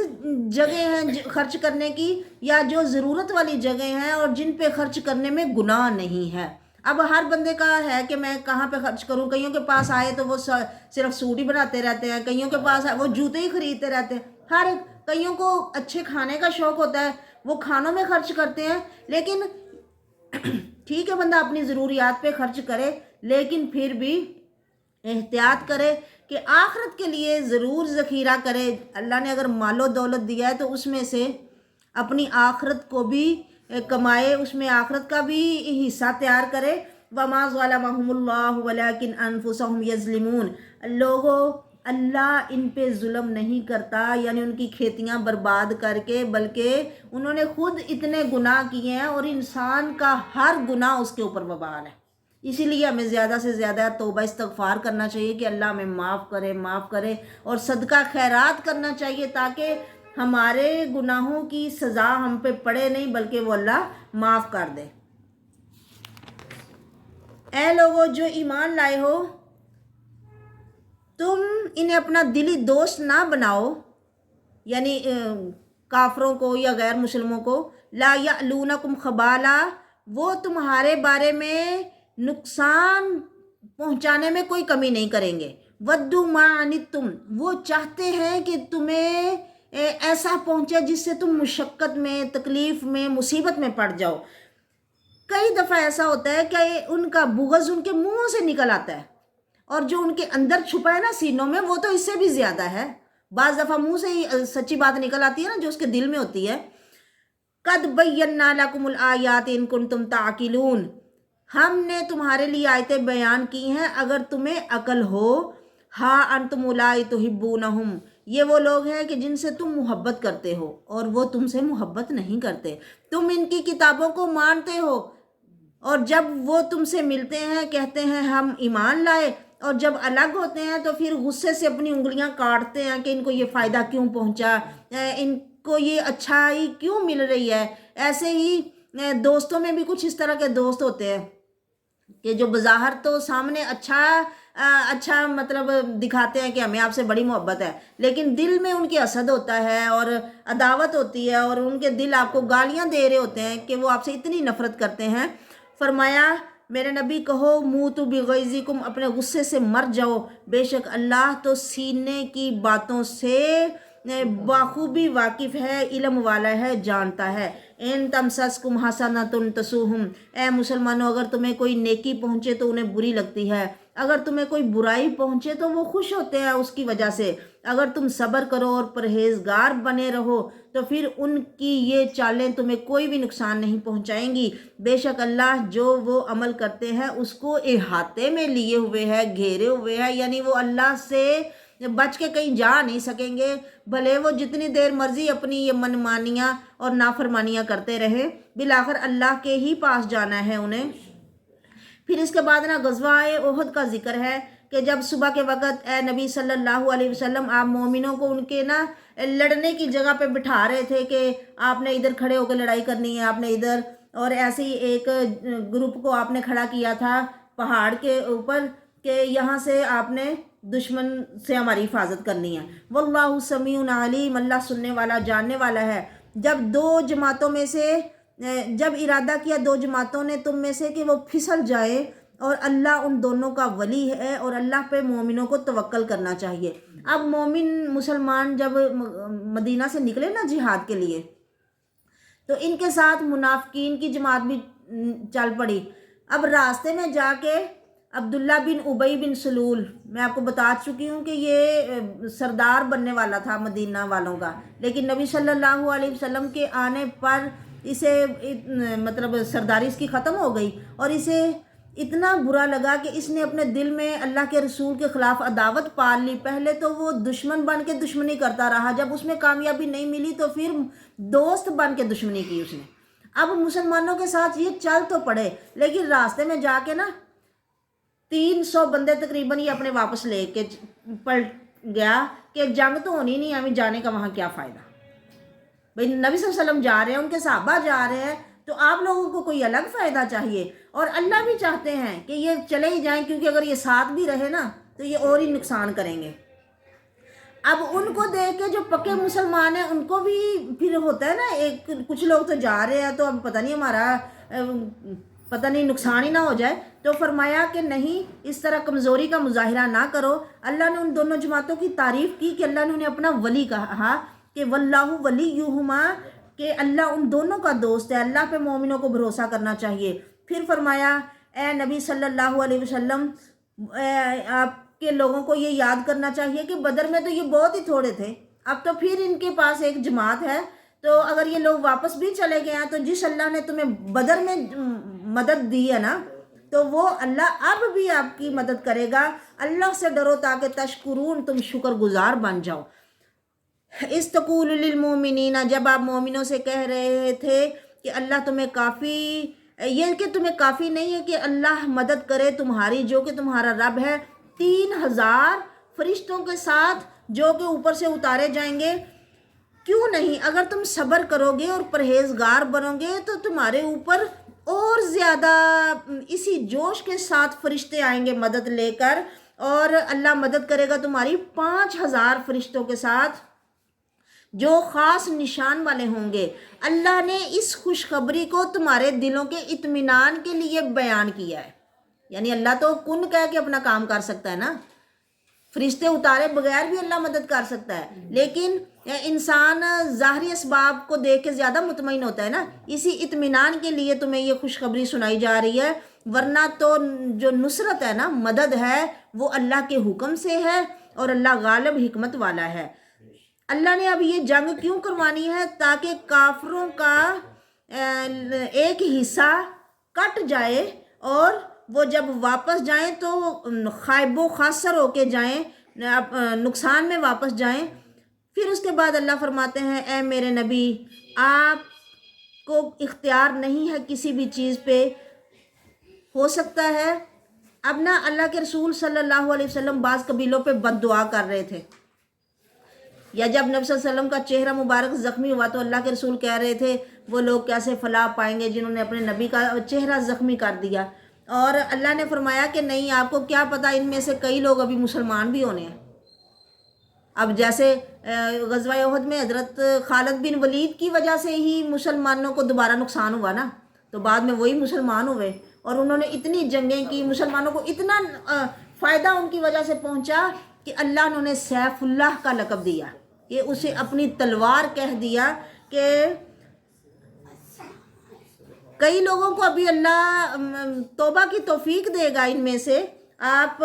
جگہ ہیں خرچ کرنے کی، یا جو ضرورت والی جگہ ہیں اور جن پہ خرچ کرنے میں گناہ نہیں ہے۔ اب ہر بندے کا ہے کہ میں کہاں پہ خرچ کروں، کئیوں کے پاس آئے تو وہ صرف سوٹ ہی بناتے رہتے ہیں، کئیوں کے پاس وہ جوتے ہی خریدتے رہتے ہیں، ہر ایک، کئیوں کو اچھے کھانے کا شوق ہوتا ہے وہ کھانوں میں خرچ کرتے ہیں۔ لیکن ٹھیک ہے بندہ اپنی ضروریات پہ خرچ کرے، لیکن پھر بھی احتیاط کرے کہ آخرت کے لیے ضرور ذخیرہ کرے۔ اللہ نے اگر مال و دولت دیا ہے تو اس میں سے اپنی آخرت کو بھی کمائے، اس میں آخرت کا بھی حصہ تیار کرے۔ وَمَا ظَلَمَهُمُ اللَّهُ وَلَٰكِنْ أَنفُسَهُمْ يَظْلِمُونَ، لوگوں اللہ ان پہ ظلم نہیں کرتا، یعنی ان کی کھیتیاں برباد کر کے، بلکہ انہوں نے خود اتنے گناہ کیے ہیں، اور انسان کا ہر گناہ اس کے اوپر وبال ہے۔ اسی لیے ہمیں زیادہ سے زیادہ توبہ استغفار کرنا چاہیے کہ اللہ ہمیں معاف کرے، اور صدقہ خیرات کرنا چاہیے تاکہ ہمارے گناہوں کی سزا ہم پہ پڑے نہیں بلکہ وہ اللہ معاف کر دے۔ اے لوگوں جو ایمان لائے ہو، تم انہیں اپنا دلی دوست نہ بناؤ، یعنی کافروں کو یا غیر مسلموں کو۔ لا یعلونکم خبالا، وہ تمہارے بارے میں نقصان پہنچانے میں کوئی کمی نہیں کریں گے۔ ودوا ما عنتم، وہ چاہتے ہیں کہ تمہیں ایسا پہنچے جس سے تم مشقت میں، تکلیف میں، مصیبت میں پڑ جاؤ۔ کئی دفعہ ایسا ہوتا ہے کہ ان کا بغض ان کے منہوں سے نکل آتا ہے، اور جو ان کے اندر چھپا ہے نا سینوں میں، وہ تو اس سے بھی زیادہ ہے۔ بعض دفعہ منہ سے ہی سچی بات نکل آتی ہے نا جو اس کے دل میں ہوتی ہے۔ قد بینا لکم الآیات ان کنتم تعقلون، ہم نے تمہارے لیے آیتیں بیان کی ہیں اگر تمہیں عقل ہو۔ ہا انتم اولائی تحبونہم، یہ وہ لوگ ہیں کہ جن سے تم محبت کرتے ہو اور وہ تم سے محبت نہیں کرتے۔ تم ان کی کتابوں کو مانتے ہو، اور جب وہ تم سے ملتے ہیں کہتے ہیں ہم ایمان لائے، اور جب الگ ہوتے ہیں تو پھر غصے سے اپنی انگلیاں کاٹتے ہیں کہ ان کو یہ فائدہ کیوں پہنچا، ان کو یہ اچھائی کیوں مل رہی ہے۔ ایسے ہی دوستوں میں بھی کچھ اس طرح کے دوست ہوتے ہیں کہ جو بظاہر تو سامنے اچھا مطلب دکھاتے ہیں کہ ہمیں آپ سے بڑی محبت ہے، لیکن دل میں ان کے حسد ہوتا ہے اور عداوت ہوتی ہے، اور ان کے دل آپ کو گالیاں دے رہے ہوتے ہیں کہ وہ آپ سے اتنی نفرت کرتے ہیں۔ فرمایا میرے نبی کہو موتوا بغیظکم، اپنے غصے سے مر جاؤ، بے شک اللہ تو سینے کی باتوں سے بخوبی واقف ہے، علم والا ہے، جانتا ہے۔ ان تمسسکم حسنۃ تسؤہم، اے مسلمانوں اگر تمہیں کوئی نیکی پہنچے تو انہیں بری لگتی ہے، اگر تمہیں کوئی برائی پہنچے تو وہ خوش ہوتے ہیں اس کی وجہ سے۔ اگر تم صبر کرو اور پرہیزگار بنے رہو تو پھر ان کی یہ چالیں تمہیں کوئی بھی نقصان نہیں پہنچائیں گی۔ بے شک اللہ جو وہ عمل کرتے ہیں اس کو احاطے میں لیے ہوئے ہے، گھیرے ہوئے ہے، یعنی وہ اللہ سے بچ کے کہیں جا نہیں سکیں گے، بھلے وہ جتنی دیر مرضی اپنی یہ منمانیاں اور نافرمانیاں کرتے رہے، بالآخر اللہ کے ہی پاس جانا ہے انہیں۔ پھر اس کے بعد نا غزوہ احد کا ذکر ہے کہ جب صبح کے وقت اے نبی صلی اللہ علیہ وسلم آپ مومنوں کو ان کے نا لڑنے کی جگہ پہ بٹھا رہے تھے کہ آپ نے ادھر کھڑے ہو کے لڑائی کرنی ہے، آپ نے ادھر، اور ایسے ہی ایک گروپ کو آپ نے کھڑا کیا تھا پہاڑ کے اوپر کہ یہاں سے آپ نے دشمن سے ہماری حفاظت کرنی ہے۔ واللہ سمیع علیم، اللہ سننے والا جاننے والا ہے۔ جب دو جماعتوں میں سے جب ارادہ کیا دو جماعتوں نے تم میں سے کہ وہ پھسل جائے، اور اللہ ان دونوں کا ولی ہے، اور اللہ پہ مومنوں کو توکل کرنا چاہیے۔ اب مومن مسلمان جب مدینہ سے نکلے نا جہاد کے لیے، تو ان کے ساتھ منافقین کی جماعت بھی چل پڑی۔ اب راستے میں جا کے عبداللہ بن ابی بن سلول، میں آپ کو بتا چکی ہوں کہ یہ سردار بننے والا تھا مدینہ والوں کا، لیکن نبی صلی اللہ علیہ وسلم کے آنے پر اسے مطلب سرداری اس کی ختم ہو گئی، اور اسے اتنا برا لگا کہ اس نے اپنے دل میں اللہ کے رسول کے خلاف عداوت پال لی۔ پہلے تو وہ دشمن بن کے دشمنی کرتا رہا، جب اس میں کامیابی نہیں ملی تو پھر دوست بن کے دشمنی کی اس نے۔ اب مسلمانوں کے ساتھ یہ چل تو پڑے، لیکن راستے میں جا کے نا 300 بندے تقریباً یہ اپنے واپس لے کے پلٹ گیا کہ جنگ تو ہونی نہیں، ہمیں جانے کا وہاں کیا فائدہ۔ بھئی نبی صلی اللہ علیہ وسلم جا رہے ہیں، ان کے صحابہ جا رہے ہیں، تو آپ لوگوں کو کوئی الگ فائدہ چاہیے، اور اللہ بھی چاہتے ہیں کہ یہ چلے ہی جائیں، کیونکہ اگر یہ ساتھ بھی رہے نا تو یہ اور ہی نقصان کریں گے۔ اب ان کو دیکھ کے جو پکے مسلمان ہیں ان کو بھی پھر ہوتا ہے نا، ایک کچھ لوگ تو جا رہے ہیں تو اب پتہ نہیں ہمارا پتہ نہیں نقصان ہی نہ ہو جائے، تو فرمایا کہ نہیں، اس طرح کمزوری کا مظاہرہ نہ کرو۔ اللہ نے ان دونوں جماعتوں کی تعریف کی کہ اللہ نے انہیں اپنا ولی کہا کہ واللہ ولیہما، کہ اللہ ان دونوں کا دوست ہے، اللہ پہ مومنوں کو بھروسہ کرنا چاہیے۔ پھر فرمایا اے نبی صلی اللہ علیہ وسلم، آپ کے لوگوں کو یہ یاد کرنا چاہیے کہ بدر میں تو یہ بہت ہی تھوڑے تھے، اب تو پھر ان کے پاس ایک جماعت ہے، تو اگر یہ لوگ واپس بھی چلے گئے ہیں تو جس اللہ نے تمہیں بدر میں مدد دی ہے نا، تو وہ اللہ اب بھی آپ کی مدد کرے گا۔ اللہ سے ڈرو تاکہ تشکرون، تم شکر گزار بن جاؤ۔ استقول للمومنین، جب آپ مومنوں سے کہہ رہے تھے کہ اللہ تمہیں کافی، یہ کہ تمہیں کافی نہیں ہے کہ اللہ مدد کرے تمہاری جو کہ تمہارا رب ہے 3000 فرشتوں کے ساتھ جو کہ اوپر سے اتارے جائیں گے؟ کیوں نہیں، اگر تم صبر کرو گے اور پرہیزگار بنو گے تو تمہارے اوپر اور زیادہ اسی جوش کے ساتھ فرشتے آئیں گے مدد لے کر، اور اللہ مدد کرے گا تمہاری 5000 فرشتوں کے ساتھ جو خاص نشان والے ہوں گے۔ اللہ نے اس خوشخبری کو تمہارے دلوں کے اطمینان کے لیے بیان کیا ہے، یعنی اللہ تو کن کہہ کے اپنا کام کر سکتا ہے نا، فرشتے اتارے بغیر بھی اللہ مدد کر سکتا ہے، لیکن انسان ظاہری اسباب کو دیکھ کے زیادہ مطمئن ہوتا ہے نا، اسی اطمینان کے لیے تمہیں یہ خوشخبری سنائی جا رہی ہے، ورنہ تو جو نصرت ہے نا، مدد ہے، وہ اللہ کے حکم سے ہے، اور اللہ غالب حکمت والا ہے۔ اللہ نے اب یہ جنگ کیوں کروانی ہے؟ تاکہ کافروں کا ایک حصہ کٹ جائے، اور وہ جب واپس جائیں تو خائب و خاسر ہو کے جائیں، نقصان میں واپس جائیں۔ پھر اس کے بعد اللہ فرماتے ہیں اے میرے نبی، آپ کو اختیار نہیں ہے کسی بھی چیز پہ، ہو سکتا ہے اب نا اللہ کے رسول صلی اللہ علیہ وسلم بعض قبیلوں پہ بد دعا کر رہے تھے، یا جب نبی صلی اللہ علیہ وسلم کا چہرہ مبارک زخمی ہوا تو اللہ کے رسول کہہ رہے تھے وہ لوگ کیسے فلاح پائیں گے جنہوں نے اپنے نبی کا چہرہ زخمی کر دیا، اور اللہ نے فرمایا کہ نہیں، آپ کو کیا پتہ ان میں سے کئی لوگ ابھی مسلمان بھی ہونے ہیں۔ اب جیسے غزوہ احد میں حضرت خالد بن ولید کی وجہ سے ہی مسلمانوں کو دوبارہ نقصان ہوا نا، تو بعد میں وہی مسلمان ہوئے، اور انہوں نے اتنی جنگیں کی، مسلمانوں کو اتنا فائدہ ان کی وجہ سے پہنچا کہ اللہ نے انہیں سیف اللہ کا لقب دیا، کہ اسے اپنی تلوار کہہ دیا، کہ کئی لوگوں کو ابھی اللہ توبہ کی توفیق دے گا ان میں سے، آپ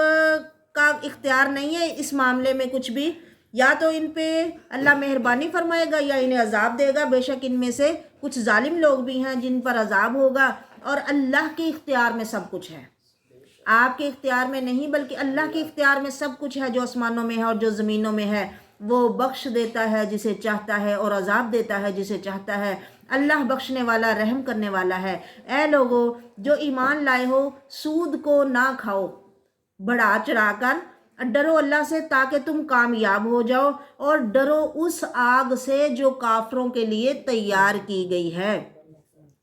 کا اختیار نہیں ہے اس معاملے میں کچھ بھی، یا تو ان پہ اللہ مہربانی فرمائے گا یا انہیں عذاب دے گا. بے شک ان میں سے کچھ ظالم لوگ بھی ہیں جن پر عذاب ہوگا. اور اللہ کے اختیار میں سب کچھ ہے، آپ کے اختیار میں نہیں بلکہ اللہ کے اختیار میں سب کچھ ہے. جو آسمانوں میں ہے اور جو زمینوں میں ہے، وہ بخش دیتا ہے جسے چاہتا ہے اور عذاب دیتا ہے جسے چاہتا ہے. اللہ بخشنے والا رحم کرنے والا ہے. اے لوگو جو ایمان لائے ہو، سود کو نہ کھاؤ بڑھا چڑھا کر. ڈرو اللہ سے تاکہ تم کامیاب ہو جاؤ، اور ڈرو اس آگ سے جو کافروں کے لیے تیار کی گئی ہے.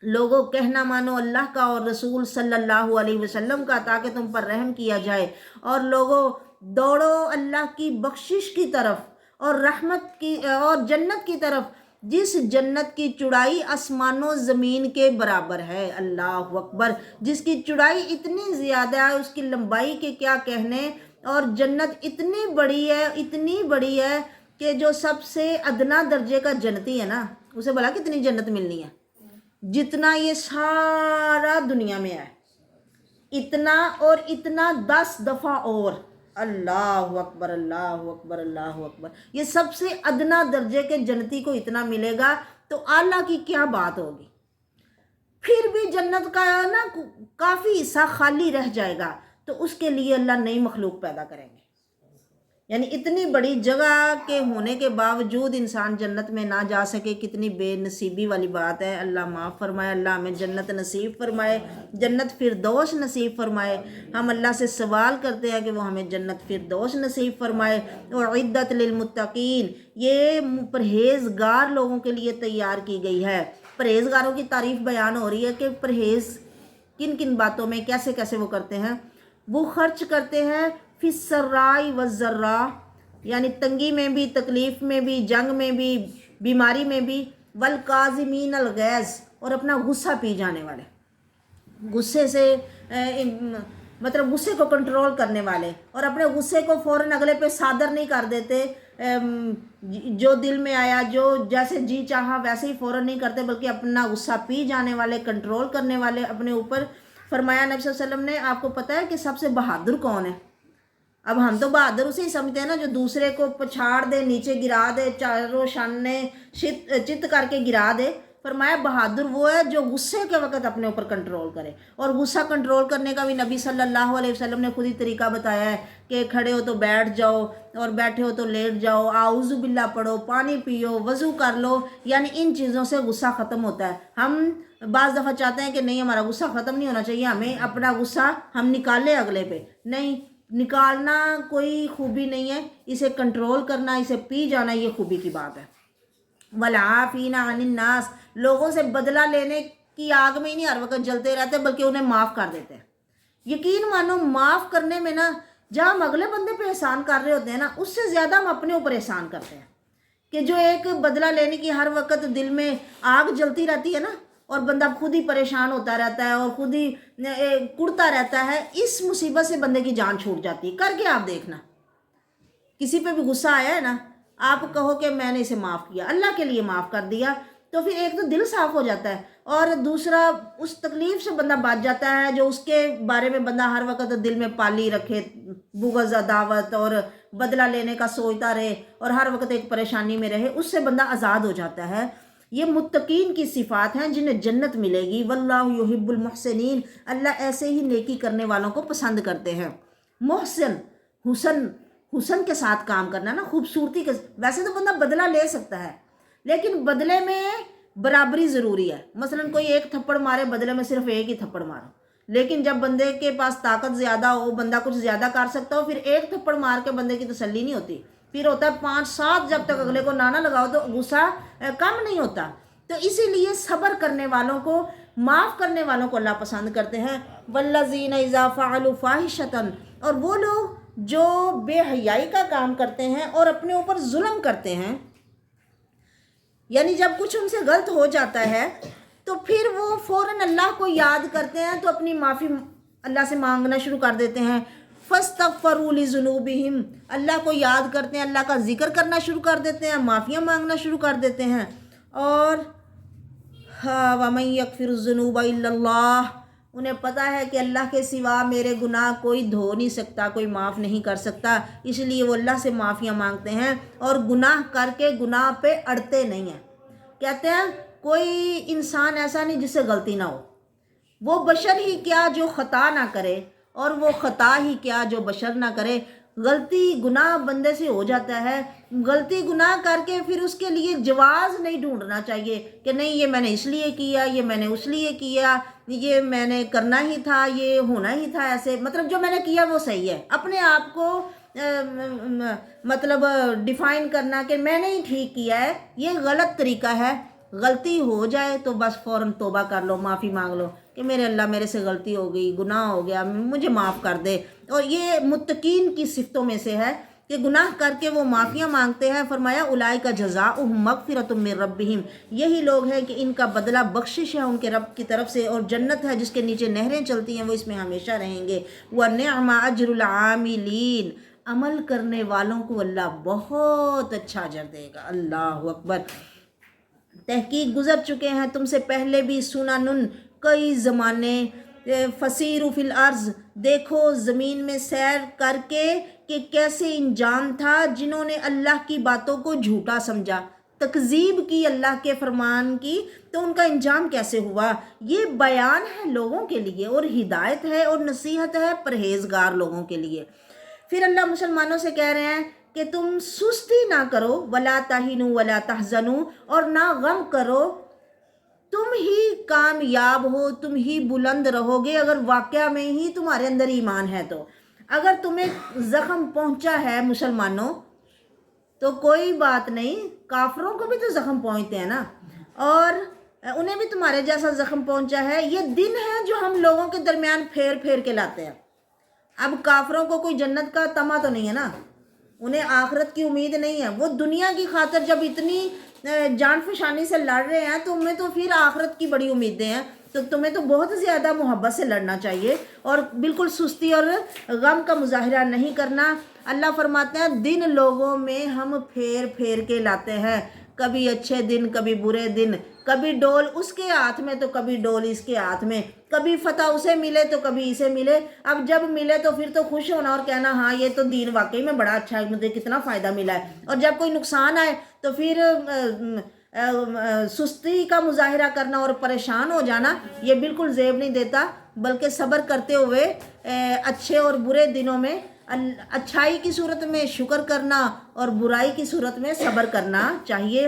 لوگوں کہنا مانو اللہ کا اور رسول صلی اللہ علیہ وسلم کا تاکہ تم پر رحم کیا جائے. اور لوگوں دوڑو اللہ کی بخشش کی طرف اور رحمت کی اور جنت کی طرف، جس جنت کی چوڑائی آسمان و زمین کے برابر ہے. اللہ اکبر. جس کی چوڑائی اتنی زیادہ ہے، اس کی لمبائی کے کیا کہنے. اور جنت اتنی بڑی ہے کہ جو سب سے ادنا درجے کا جنتی ہے نا، اسے بھلا کتنی جنت ملنی ہے؟ جتنا یہ سارا دنیا میں ہے، اتنا اور اتنا 10 دفعہ اور. اللہ اکبر اللہ اکبر اللہ اکبر. یہ سب سے ادنا درجے کے جنتی کو اتنا ملے گا تو اعلیٰ کی کیا بات ہوگی. پھر بھی جنت کا نا کافی حصہ خالی رہ جائے گا، تو اس کے لیے اللہ نئی مخلوق پیدا کریں گے. یعنی اتنی بڑی جگہ کے ہونے کے باوجود انسان جنت میں نہ جا سکے، کتنی بے نصیبی والی بات ہے. اللہ معاف فرمائے، اللہ ہمیں جنت نصیب فرمائے، جنت فردوس نصیب فرمائے. ہم اللہ سے سوال کرتے ہیں کہ وہ ہمیں جنت فردوس نصیب فرمائے. اعدت للمتقین، یہ پرہیزگار لوگوں کے لیے تیار کی گئی ہے. پرہیزگاروں کی تعریف بیان ہو رہی ہے کہ پرہیز کن کن باتوں میں کیسے کیسے وہ کرتے ہیں. وہ خرچ کرتے ہیں فی السراء والضراء، یعنی تنگی میں بھی، تکلیف میں بھی، جنگ میں بھی، بیماری میں بھی. والکاظمین الغیظ، اور اپنا غصہ پی جانے والے، غصے سے مطلب غصے کو کنٹرول کرنے والے، اور اپنے غصے کو فوراً اگلے پہ صادر نہیں کر دیتے. جو دل میں آیا، جو جیسے جی چاہا ویسے ہی فوراً نہیں کرتے، بلکہ اپنا غصہ پی جانے والے، کنٹرول کرنے والے اپنے اوپر. فرمایا نبی صلی اللہ علیہ وسلم نے، آپ کو پتہ ہے کہ سب سے بہادر کون ہے؟ اب ہم تو بہادر اسے ہی سمجھتے ہیں نا جو دوسرے کو پچھاڑ دے، نیچے گرا دے، چاروں شانے چت کر کے گرا دے. فرمایا بہادر وہ ہے جو غصے کے وقت اپنے اوپر کنٹرول کرے. اور غصہ کنٹرول کرنے کا بھی نبی صلی اللہ علیہ وسلم نے خود ہی طریقہ بتایا ہے کہ کھڑے ہو تو بیٹھ جاؤ، اور بیٹھے ہو تو لیٹ جاؤ، اعوذ باللہ پڑھو، پانی پیو، وضو کر لو. یعنی ان چیزوں سے غصہ ختم ہوتا ہے. ہم بعض دفعہ چاہتے ہیں کہ نہیں ہمارا غصہ ختم نہیں ہونا چاہیے، ہمیں اپنا غصہ ہم نکالیں اگلے پہ. نہیں، نکالنا کوئی خوبی نہیں ہے، اسے کنٹرول کرنا، اسے پی جانا یہ خوبی کی بات ہے. والعافین عن الناس، لوگوں سے بدلہ لینے کی آگ میں ہی نہیں ہر وقت جلتے رہتے بلکہ انہیں معاف کر دیتے ہیں. یقین مانو معاف کرنے میں نا، جہاں ہم اگلے بندے پہ احسان کر رہے ہوتے ہیں نا، اس سے زیادہ ہم اپنے اوپر احسان کرتے ہیں. کہ جو ایک بدلہ لینے کی ہر وقت دل میں آگ جلتی رہتی ہے نا، اور بندہ خود ہی پریشان ہوتا رہتا ہے اور خود ہی کڑتا رہتا ہے، اس مصیبت سے بندے کی جان چھوٹ جاتی ہے. کر کے آپ دیکھنا، کسی پہ بھی غصہ آیا ہے نا، آپ کہو کہ میں نے اسے معاف کیا، اللہ کے لیے معاف کر دیا، تو پھر ایک تو دل صاف ہو جاتا ہے، اور دوسرا اس تکلیف سے بندہ بچ جاتا ہے جو اس کے بارے میں بندہ ہر وقت دل میں پالی رکھے، بغض عداوت اور بدلہ لینے کا سوچتا رہے اور ہر وقت ایک پریشانی میں رہے. اس سے بندہ آزاد ہو جاتا ہے. یہ متقین کی صفات ہیں جنہیں جنت ملے گی. واللہ یحب المحسنین، اللہ ایسے ہی نیکی کرنے والوں کو پسند کرتے ہیں. محسن، حسن کے ساتھ کام کرنا نا، خوبصورتی کے. ویسے تو بندہ بدلہ لے سکتا ہے لیکن بدلے میں برابری ضروری ہے. مثلا کوئی ایک تھپڑ مارے، بدلے میں صرف ایک ہی تھپڑ مارو. لیکن جب بندے کے پاس طاقت زیادہ ہو، بندہ کچھ زیادہ کر سکتا ہو، پھر ایک تھپڑ مار کے بندے کی تسلی نہیں ہوتی. پھر ہوتا ہے 5-7 جب تک اگلے کو نہ لگاؤ تو غصہ کم نہیں ہوتا. تو اسی لیے صبر کرنے والوں کو، معاف کرنے والوں کو اللہ پسند کرتے ہیں. والذین اذا فعلوا فاحشۃ، اور وہ لوگ جو بے حیائی کا کام کرتے ہیں اور اپنے اوپر ظلم کرتے ہیں، یعنی جب کچھ ان سے غلط ہو جاتا ہے تو پھر وہ فوراً اللہ کو یاد کرتے ہیں تو اپنی معافی اللہ سے مانگنا شروع کر دیتے ہیں. فاستغفروا لذنوبہم، اللہ کو یاد کرتے ہیں، اللہ کا ذکر کرنا شروع کر دیتے ہیں، معافیاں مانگنا شروع کر دیتے ہیں. اور وَمَن يَغْفِرُ الذُّنُوبَ إِلَّا اللَّهُ، انہیں پتہ ہے کہ اللہ کے سوا میرے گناہ کوئی دھو نہیں سکتا، کوئی معاف نہیں کر سکتا، اس لیے وہ اللہ سے معافیاں مانگتے ہیں اور گناہ کر کے گناہ پہ اڑتے نہیں ہیں۔ کہتے ہیں کوئی انسان ایسا نہیں جس سے غلطی نہ ہو، وہ بشر ہی کیا جو خطا نہ کرے، اور وہ خطا ہی کیا جو بشر نہ کرے۔ غلطی گناہ بندے سے ہو جاتا ہے، غلطی گناہ کر کے پھر اس کے لیے جواز نہیں ڈھونڈنا چاہیے کہ نہیں یہ میں نے اس لیے کیا، یہ میں نے اس لیے کیا، یہ میں نے کرنا ہی تھا، یہ ہونا ہی تھا، ایسے مطلب جو میں نے کیا وہ صحیح ہے۔ اپنے آپ کو مطلب ڈیفائن کرنا کہ میں نے ہی ٹھیک کیا ہے، یہ غلط طریقہ ہے۔ غلطی ہو جائے تو بس فوراً توبہ کر لو، معافی مانگ لو کہ میرے اللہ میرے سے غلطی ہو گئی، گناہ ہو گیا، مجھے معاف کر دے۔ اور یہ متقین کی صفتوں میں سے ہے کہ گناہ کر کے وہ معافیاں مانگتے ہیں۔ فرمایا اولئک جزاؤہم مغفرۃ من ربہم، یہی لوگ ہیں کہ ان کا بدلہ بخشش ہے ان کے رب کی طرف سے، اور جنت ہے جس کے نیچے نہریں چلتی ہیں، وہ اس میں ہمیشہ رہیں گے۔ وَنِعْمَ أَجْرُ الْعَامِلِينَ، عمل کرنے والوں کو اللہ بہت اچھا اجر دے گا۔ اللہ اکبر۔ تحقیق گزر چکے ہیں تم سے پہلے بھی سنن، کئی زمانے، فسیروا فی الارض، دیکھو زمین میں سیر کر کے کہ کیسے انجام تھا جنہوں نے اللہ کی باتوں کو جھوٹا سمجھا، تکذیب کی اللہ کے فرمان کی، تو ان کا انجام کیسے ہوا۔ یہ بیان ہے لوگوں کے لیے اور ہدایت ہے اور نصیحت ہے پرہیزگار لوگوں کے لیے۔ پھر اللہ مسلمانوں سے کہہ رہے ہیں کہ تم سستی نہ کرو، ولا تہنوا ولا تحزنوا، اور نہ غم کرو، تم ہی کامیاب ہو، تم ہی بلند رہو گے اگر واقعہ میں ہی تمہارے اندر ایمان ہے تو۔ اگر تمہیں زخم پہنچا ہے مسلمانوں تو کوئی بات نہیں، کافروں کو بھی تو زخم پہنچتے ہیں نا، اور انہیں بھی تمہارے جیسا زخم پہنچا ہے۔ یہ دن ہے جو ہم لوگوں کے درمیان پھیر پھیر کے لاتے ہیں۔ اب کافروں کو کوئی جنت کا طمع تو نہیں ہے نا، انہیں آخرت کی امید نہیں ہے، وہ دنیا کی خاطر جب اتنی جان فشانی سے لڑ رہے ہیں تو انہیں تو پھر آخرت کی بڑی امیدیں ہیں، تو تمہیں تو بہت زیادہ محبت سے لڑنا چاہیے اور بالکل سستی اور غم کا مظاہرہ نہیں کرنا۔ اللہ فرماتے ہیں دن لوگوں میں ہم پھیر پھیر کے لاتے ہیں، کبھی اچھے دن کبھی برے دن، کبھی ڈول اس کے ہاتھ میں تو کبھی ڈول اس کے ہاتھ میں، کبھی فتح اسے ملے تو کبھی اسے ملے۔ اب جب ملے تو پھر تو خوش ہونا اور کہنا ہاں یہ تو دین واقعی میں بڑا اچھا ہے، مجھے کتنا فائدہ ملا ہے، اور جب کوئی نقصان آئے تو پھر سستی کا مظاہرہ کرنا اور پریشان ہو جانا، یہ بالکل زیب نہیں دیتا، بلکہ صبر کرتے ہوئے اچھے اور برے دنوں میں اچھائی کی صورت میں شکر کرنا اور برائی کی صورت میں صبر کرنا چاہیے۔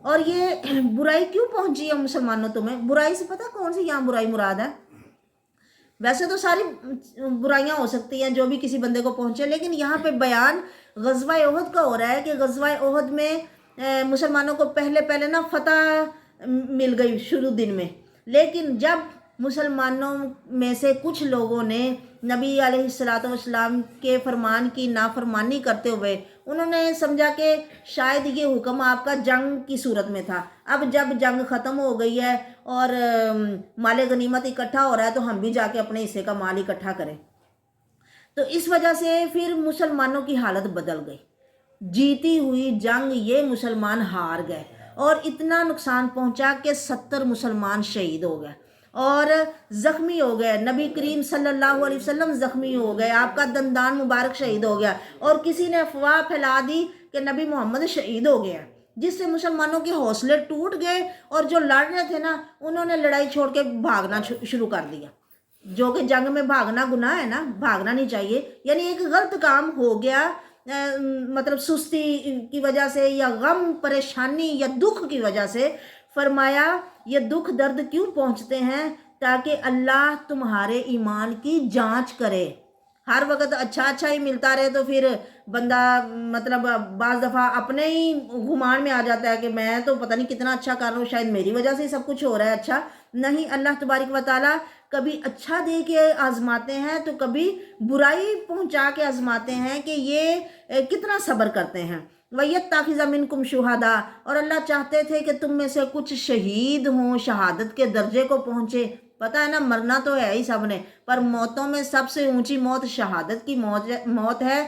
اور یہ برائی کیوں پہنچی ہے مسلمانوں تمہیں؟ برائی سے پتہ کون سی یہاں برائی مراد ہے؟ ویسے تو ساری برائیاں ہو سکتی ہیں جو بھی کسی بندے کو پہنچے، لیکن یہاں پہ بیان غزوہ احد کا ہو رہا ہے کہ غزوہ احد میں مسلمانوں کو پہلے نا فتح مل گئی شروع دن میں، لیکن جب مسلمانوں میں سے کچھ لوگوں نے نبی علیہ السلام کے فرمان کی نافرمانی کرتے ہوئے انہوں نے سمجھا کہ شاید یہ حکم آپ کا جنگ کی صورت میں تھا، اب جب جنگ ختم ہو گئی ہے اور مال غنیمت اکٹھا ہو رہا ہے تو ہم بھی جا کے اپنے حصے کا مال اکٹھا کریں، تو اس وجہ سے پھر مسلمانوں کی حالت بدل گئی۔ جیتی ہوئی جنگ یہ مسلمان ہار گئے اور اتنا نقصان پہنچا کہ 70 مسلمان شہید ہو گئے اور زخمی ہو گئے۔ نبی کریم صلی اللہ علیہ وسلم زخمی ہو گئے، آپ کا دندان مبارک شہید ہو گیا، اور کسی نے افواہ پھیلا دی کہ نبی محمد شہید ہو گئے ہیں، جس سے مسلمانوں کے حوصلے ٹوٹ گئے، اور جو لڑ رہے تھے نا انہوں نے لڑائی چھوڑ کے بھاگنا شروع کر دیا، جو کہ جنگ میں بھاگنا گناہ ہے نا، بھاگنا نہیں چاہیے، یعنی ایک غلط کام ہو گیا، مطلب سستی کی وجہ سے یا غم پریشانی یا دکھ کی وجہ سے۔ فرمایا یہ دکھ درد کیوں پہنچتے ہیں؟ تاکہ اللہ تمہارے ایمان کی جانچ کرے۔ ہر وقت اچھا ہی ملتا رہے تو پھر بندہ مطلب بعض دفعہ اپنے ہی گمان میں آ جاتا ہے کہ میں تو پتہ نہیں کتنا اچھا کر رہا ہوں، شاید میری وجہ سے ہی سب کچھ ہو رہا ہے اچھا۔ نہیں، اللہ تبارک و تعالیٰ کبھی اچھا دے کے آزماتے ہیں تو کبھی برائی پہنچا کے آزماتے ہیں کہ یہ کتنا صبر کرتے ہیں۔ وَيَتَّخِذَ مِنْكُمْ شُهَدَاءَ، اور اللہ چاہتے تھے کہ تم میں سے کچھ شہید ہوں، شہادت کے درجے کو پہنچے۔ پتہ ہے نا مرنا تو ہے ہی سب نے، پر موتوں میں سب سے اونچی موت شہادت کی موت ہے۔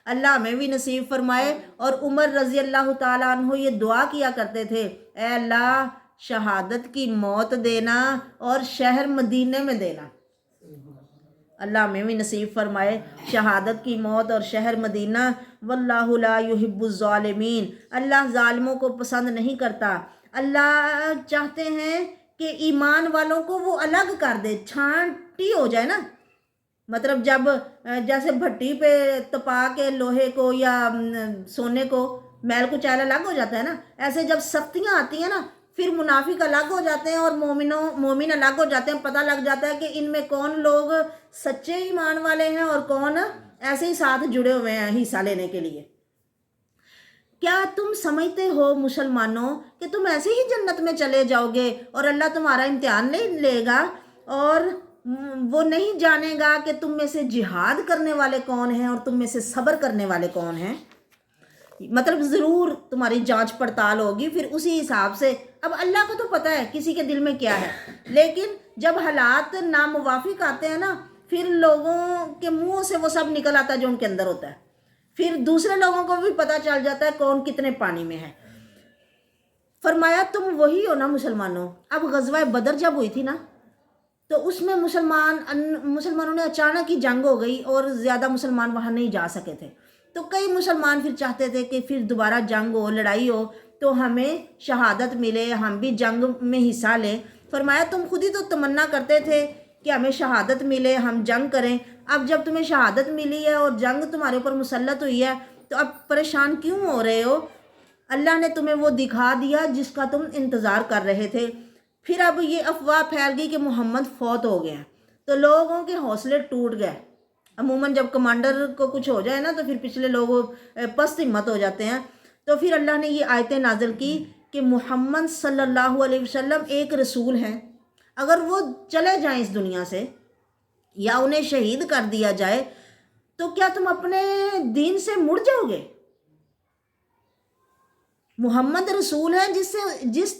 اللہ ہمیں بھی نصیب فرمائے۔ اور عمر رضی اللہ تعالیٰ عنہ یہ دعا کیا کرتے تھے، اے اللہ شہادت کی موت دینا اور شہر مدینے میں دینا۔ اللہ ہمیں بھی نصیب فرمائے شہادت کی موت اور شہر مدینہ۔ واللہ لا یحب الظالمین، اللہ ظالموں کو پسند نہیں کرتا۔ اللہ چاہتے ہیں کہ ایمان والوں کو وہ الگ کر دے، چھانٹی ہو جائے نا، مطلب جب جیسے بھٹی پہ تپا کے لوہے کو یا سونے کو میل کچیل الگ ہو جاتا ہے نا، ایسے جب سختیاں آتی ہیں نا پھر منافق الگ ہو جاتے ہیں اور مومن الگ ہو جاتے ہیں، پتہ لگ جاتا ہے کہ ان میں کون لوگ سچے ایمان والے ہیں اور کون ایسے ہی ساتھ جڑے ہوئے ہیں حصہ لینے کے لیے۔ کیا تم سمجھتے ہو مسلمانوں کہ تم ایسے ہی جنت میں چلے جاؤ گے اور اللہ تمہارا امتحان نہیں لے گا اور وہ نہیں جانے گا کہ تم میں سے جہاد کرنے والے کون ہیں اور تم میں سے صبر کرنے والے کون ہیں؟ مطلب ضرور تمہاری جانچ پڑتال ہوگی، پھر اسی حساب سے۔ اب اللہ کو تو پتہ ہے کسی کے دل میں کیا ہے، لیکن جب حالات ناموافق آتے ہیں نا پھر لوگوں کے منہوں سے وہ سب نکل آتا ہے جو ان کے اندر ہوتا ہے، پھر دوسرے لوگوں کو بھی پتہ چل جاتا ہے کون کتنے پانی میں ہے۔ فرمایا تم وہی ہو نا مسلمانوں۔ اب غزوہ بدر جب ہوئی تھی نا تو اس میں مسلمانوں نے اچانک ہی جنگ ہو گئی اور زیادہ مسلمان وہاں نہیں جا سکے تھے، تو کئی مسلمان پھر چاہتے تھے کہ پھر دوبارہ جنگ ہو، لڑائی ہو تو ہمیں شہادت ملے، ہم بھی جنگ میں حصہ لیں۔ فرمایا تم خود ہی تو تمنا کرتے تھے کہ ہمیں شہادت ملے، ہم جنگ کریں، اب جب تمہیں شہادت ملی ہے اور جنگ تمہارے اوپر مسلط ہوئی ہے تو اب پریشان کیوں ہو رہے ہو؟ اللہ نے تمہیں وہ دکھا دیا جس کا تم انتظار کر رہے تھے۔ پھر اب یہ افواہ پھیل گئی کہ محمد فوت ہو گئے ہیں تو لوگوں کے حوصلے ٹوٹ گئے۔ عموماً جب کمانڈر کو کچھ ہو جائے نا تو پھر پچھلے لوگ پست ہمت ہو جاتے ہیں، تو پھر اللہ نے یہ آیتیں نازل کی کہ محمد صلی اللہ علیہ وسلم ایک رسول ہیں، اگر وہ چلے جائیں اس دنیا سے یا انہیں شہید کر دیا جائے تو کیا تم اپنے دین سے مڑ جاؤ گے؟ محمد رسول ہیں جس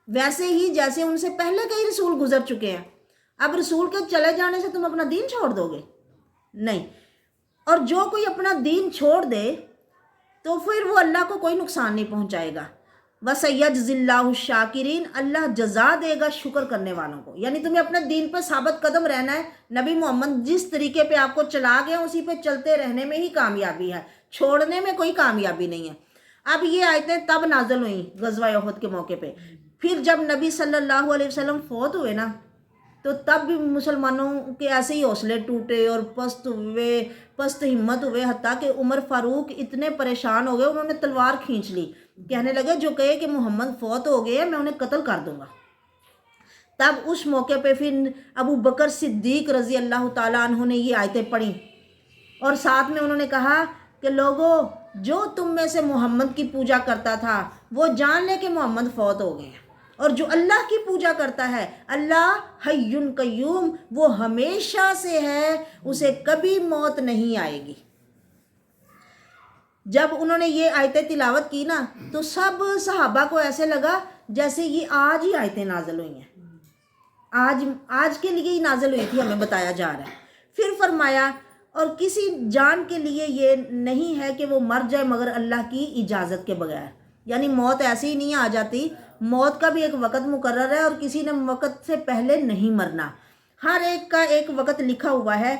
ویسے ہی جیسے ان سے پہلے کئی رسول گزر چکے ہیں، اب رسول کے چلے جانے سے تم اپنا دین چھوڑ دو گے؟ نہیں۔ اور جو کوئی اپنا دین چھوڑ دے تو پھر وہ اللہ کو کوئی نقصان نہیں پہنچائے گا۔ وَسَيَجْزِي اللَّهُ الشَّاكِرِينَ، اللہ جزا دے گا شکر کرنے والوں کو۔ یعنی تمہیں اپنے دین پہ ثابت قدم رہنا ہے، نبی محمد جس طریقے پہ آپ کو چلا گئے اسی پہ چلتے رہنے میں ہی کامیابی ہے، چھوڑنے میں کوئی کامیابی نہیں ہے۔ اب یہ آیتیں تب نازل ہوئیں غزوہ احد کے موقع پہ، پھر جب نبی صلی اللہ علیہ وسلم فوت ہوئے نا تو تب بھی مسلمانوں کے ایسے ہی حوصلے ٹوٹے اور پست ہمت ہوئے، حتیٰ کہ عمر فاروق اتنے پریشان ہو گئے انہوں نے تلوار کھینچ لی، کہنے لگے جو کہے کہ محمد فوت ہو گئے میں انہیں قتل کر دوں گا۔ تب اس موقع پہ پھر ابو بکر صدیق رضی اللہ تعالیٰ عنہ نے یہ آیتیں پڑھی اور ساتھ میں انہوں نے کہا کہ لوگو جو تم میں سے محمد کی پوجا کرتا تھا وہ جان لے کہ محمد فوت ہو گئے ہیں، اور جو اللہ کی پوجا کرتا ہے اللہ حی قیوم وہ ہمیشہ سے ہے، اسے کبھی موت نہیں آئے گی۔ جب انہوں نے یہ آیتیں تلاوت کی نا تو سب صحابہ کو ایسے لگا جیسے یہ آج ہی آیتیں نازل ہوئی ہیں، آج کے لیے ہی نازل ہوئی تھی، ہمیں بتایا جا رہا ہے۔ پھر فرمایا اور کسی جان کے لیے یہ نہیں ہے کہ وہ مر جائے مگر اللہ کی اجازت کے بغیر، یعنی موت ایسی ہی نہیں آ جاتی، موت کا بھی ایک وقت مقرر ہے اور کسی نے وقت سے پہلے نہیں مرنا، ہر ایک کا ایک وقت لکھا ہوا ہے۔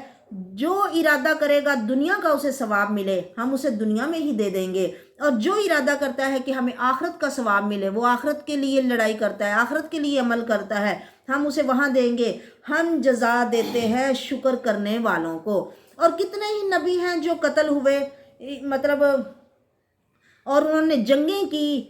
جو ارادہ کرے گا دنیا کا اسے ثواب ملے ہم اسے دنیا میں ہی دے دیں گے، اور جو ارادہ کرتا ہے کہ ہمیں آخرت کا ثواب ملے وہ آخرت کے لیے لڑائی کرتا ہے، آخرت کے لیے عمل کرتا ہے، ہم اسے وہاں دیں گے۔ ہم جزا دیتے ہیں شکر کرنے والوں کو۔ اور کتنے ہی نبی ہیں جو قتل ہوئے، مطلب اور انہوں نے جنگیں کی،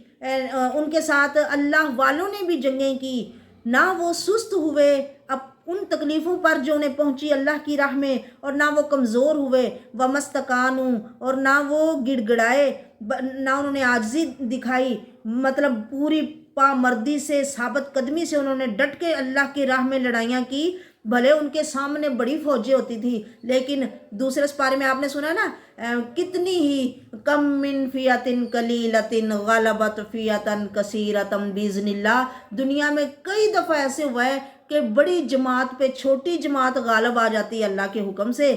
ان کے ساتھ اللہ والوں نے بھی جنگیں کی، نہ وہ سست ہوئے اب ان تکلیفوں پر جو انہیں پہنچی اللہ کی راہ میں، اور نہ وہ کمزور ہوئے، وَمَسْتَقَانُوا، اور نہ وہ گڑ گڑائے، نہ انہوں نے عاجزی دکھائی، مطلب پوری پامردی سے ثابت قدمی سے انہوں نے ڈٹ کے اللہ کی راہ میں لڑائیاں کی، بھلے ان کے سامنے بڑی فوجیں ہوتی تھی لیکن دوسرے سپارے میں آپ نے سنا نا کتنی ہی کم من فیۃ قلیلۃ غلبت فیۃ کثیرۃ باذن اللہ، دنیا میں کئی دفعہ ایسے ہوا ہے کہ بڑی جماعت پہ چھوٹی جماعت غالب آ جاتی ہے اللہ کے حکم سے،